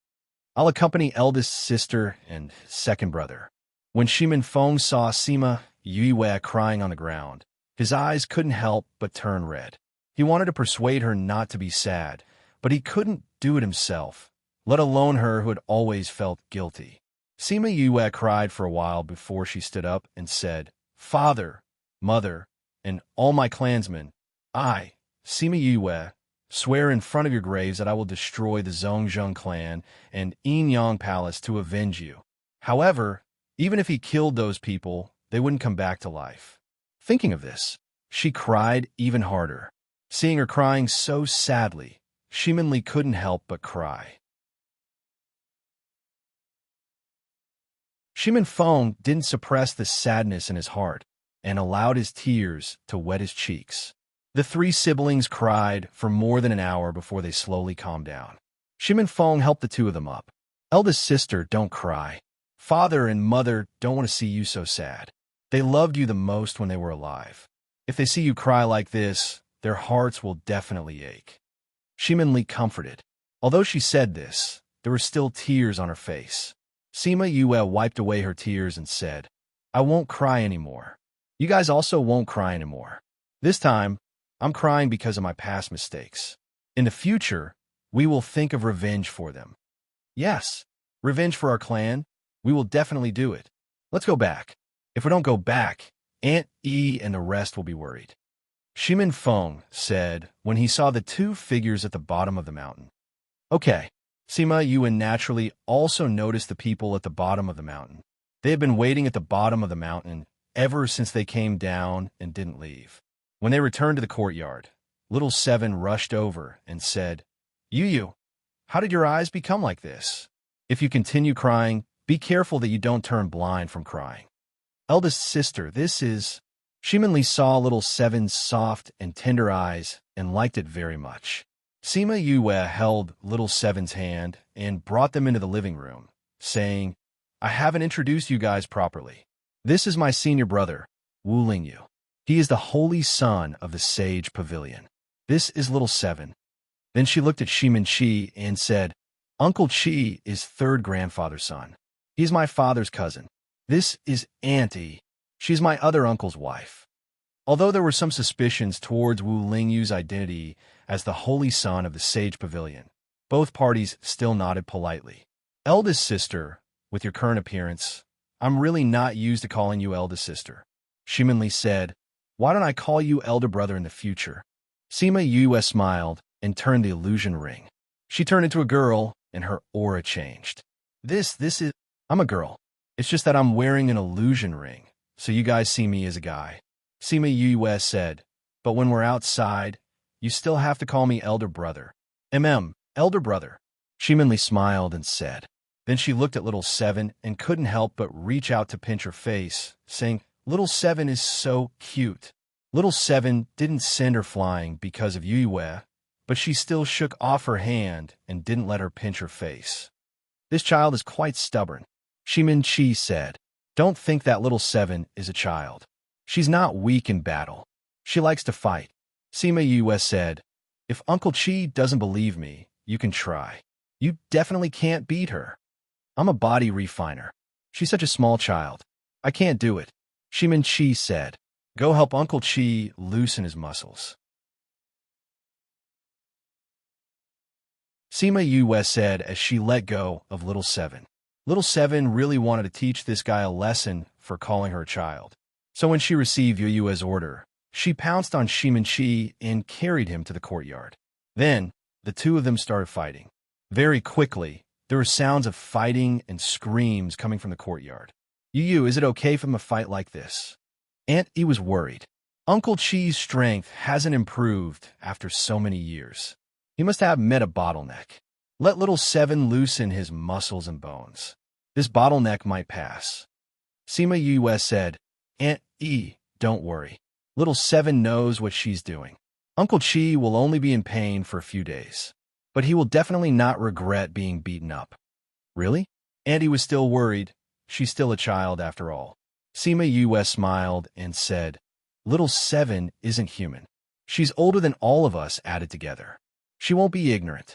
I'll accompany eldest sister and second brother. When Shimin Feng saw Sima Yue crying on the ground, his eyes couldn't help but turn red. He wanted to persuade her not to be sad, but he couldn't do it himself, let alone her who had always felt guilty. Sima Yue cried for a while before she stood up and said, Father, Mother, and all my clansmen, I, Sima Yue, swear in front of your graves that I will destroy the Zhongzheng clan and Yinyang Palace to avenge you. However, even if he killed those people, they wouldn't come back to life. Thinking of this, she cried even harder. Seeing her crying so sadly, Shimin Li couldn't help but cry. Shimin Feng didn't suppress the sadness in his heart and allowed his tears to wet his cheeks. The three siblings cried for more than an hour before they slowly calmed down. Shimin Feng helped the two of them up. Eldest sister, don't cry. Father and mother don't want to see you so sad. They loved you the most when they were alive. If they see you cry like this, their hearts will definitely ache. Shimin Li comforted. Although she said this, there were still tears on her face. Sima Yue wiped away her tears and said, I won't cry anymore. You guys also won't cry anymore. This time, I'm crying because of my past mistakes. In the future, we will think of revenge for them. Yes, revenge for our clan. We will definitely do it. Let's go back. If we don't go back, Aunt E and the rest will be worried. Shimin Feng said when he saw the two figures at the bottom of the mountain. Okay. Sima Yue naturally also noticed the people at the bottom of the mountain. They had been waiting at the bottom of the mountain ever since they came down and didn't leave. When they returned to the courtyard, little Seven rushed over and said, Yu, how did your eyes become like this? If you continue crying, be careful that you don't turn blind from crying. Eldest sister, this is... Shimin Li saw little Seven's soft and tender eyes and liked it very much. Sima Yue held little Seven's hand and brought them into the living room, saying, I haven't introduced you guys properly. This is my senior brother, Wu Lingyu. He is the holy son of the Sage Pavilion. This is little Seven. Then she looked at Shimin Chi and said, Uncle Chi is third grandfather's son. He's my father's cousin. This is Auntie. She's my other uncle's wife. Although there were some suspicions towards Wu Lingyu's identity as the holy son of the Sage Pavilion, both parties still nodded politely. Eldest sister, with your current appearance, I'm really not used to calling you eldest sister. Shimin Li said, Why don't I call you elder brother in the future? Sima Yue smiled and turned the illusion ring. She turned into a girl, and her aura changed. I'm a girl. It's just that I'm wearing an illusion ring, so you guys see me as a guy. Sima Yue said, But when we're outside, you still have to call me elder brother. Elder brother. Shimin Li smiled and said. Then she looked at little Seven and couldn't help but reach out to pinch her face, saying, Little Seven is so cute. Little Seven didn't send her flying because of Yue, but she still shook off her hand and didn't let her pinch her face. This child is quite stubborn. Shimin Chi said, Don't think that little Seven is a child. She's not weak in battle. She likes to fight. Sima Yue said, If Uncle Chi doesn't believe me, you can try. You definitely can't beat her. I'm a body refiner. She's such a small child. I can't do it. Shimin Chi said, Go help Uncle Chi loosen his muscles. Sima Yue said as she let go of little Seven. Little Seven really wanted to teach this guy a lesson for calling her a child. So when she received Yue's order, she pounced on Shimin Chi and carried him to the courtyard. Then, the two of them started fighting. Very quickly, there were sounds of fighting and screams coming from the courtyard. Yu, is it okay for them to fight like this? Aunt E was worried. Uncle Chi's strength hasn't improved after so many years. He must have met a bottleneck. Let little Seven loosen his muscles and bones. This bottleneck might pass. Sima Yue said, Aunt E, don't worry. Little Seven knows what she's doing. Uncle Chi will only be in pain for a few days, but he will definitely not regret being beaten up. Really? Auntie was still worried. She's still a child after all. Sima Yue smiled and said, Little Seven isn't human. She's older than all of us added together. She won't be ignorant.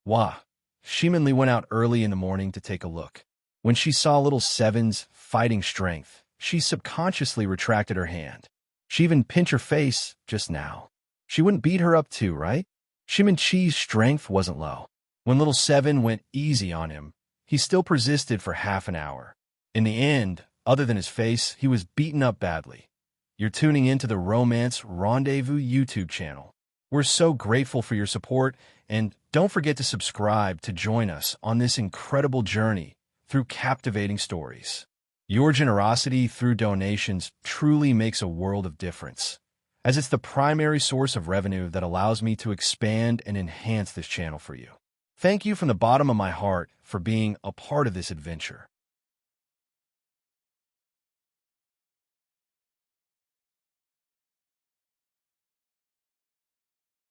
Wah. Shimin Li went out early in the morning to take a look. When she saw little Seven's fighting strength, she subconsciously retracted her hand. She even pinched her face just now. She wouldn't beat her up too, right? Shimin Chi's strength wasn't low. When little Seven went easy on him, he still persisted for half an hour. In the end, other than his face, he was beaten up badly. You're tuning into the Romance Rendezvous YouTube channel. We're so grateful for your support, and don't forget to subscribe to join us on this incredible journey through captivating stories. Your generosity through donations truly makes a world of difference, as it's the primary source of revenue that allows me to expand and enhance this channel for you. Thank you from the bottom of my heart for being a part of this adventure.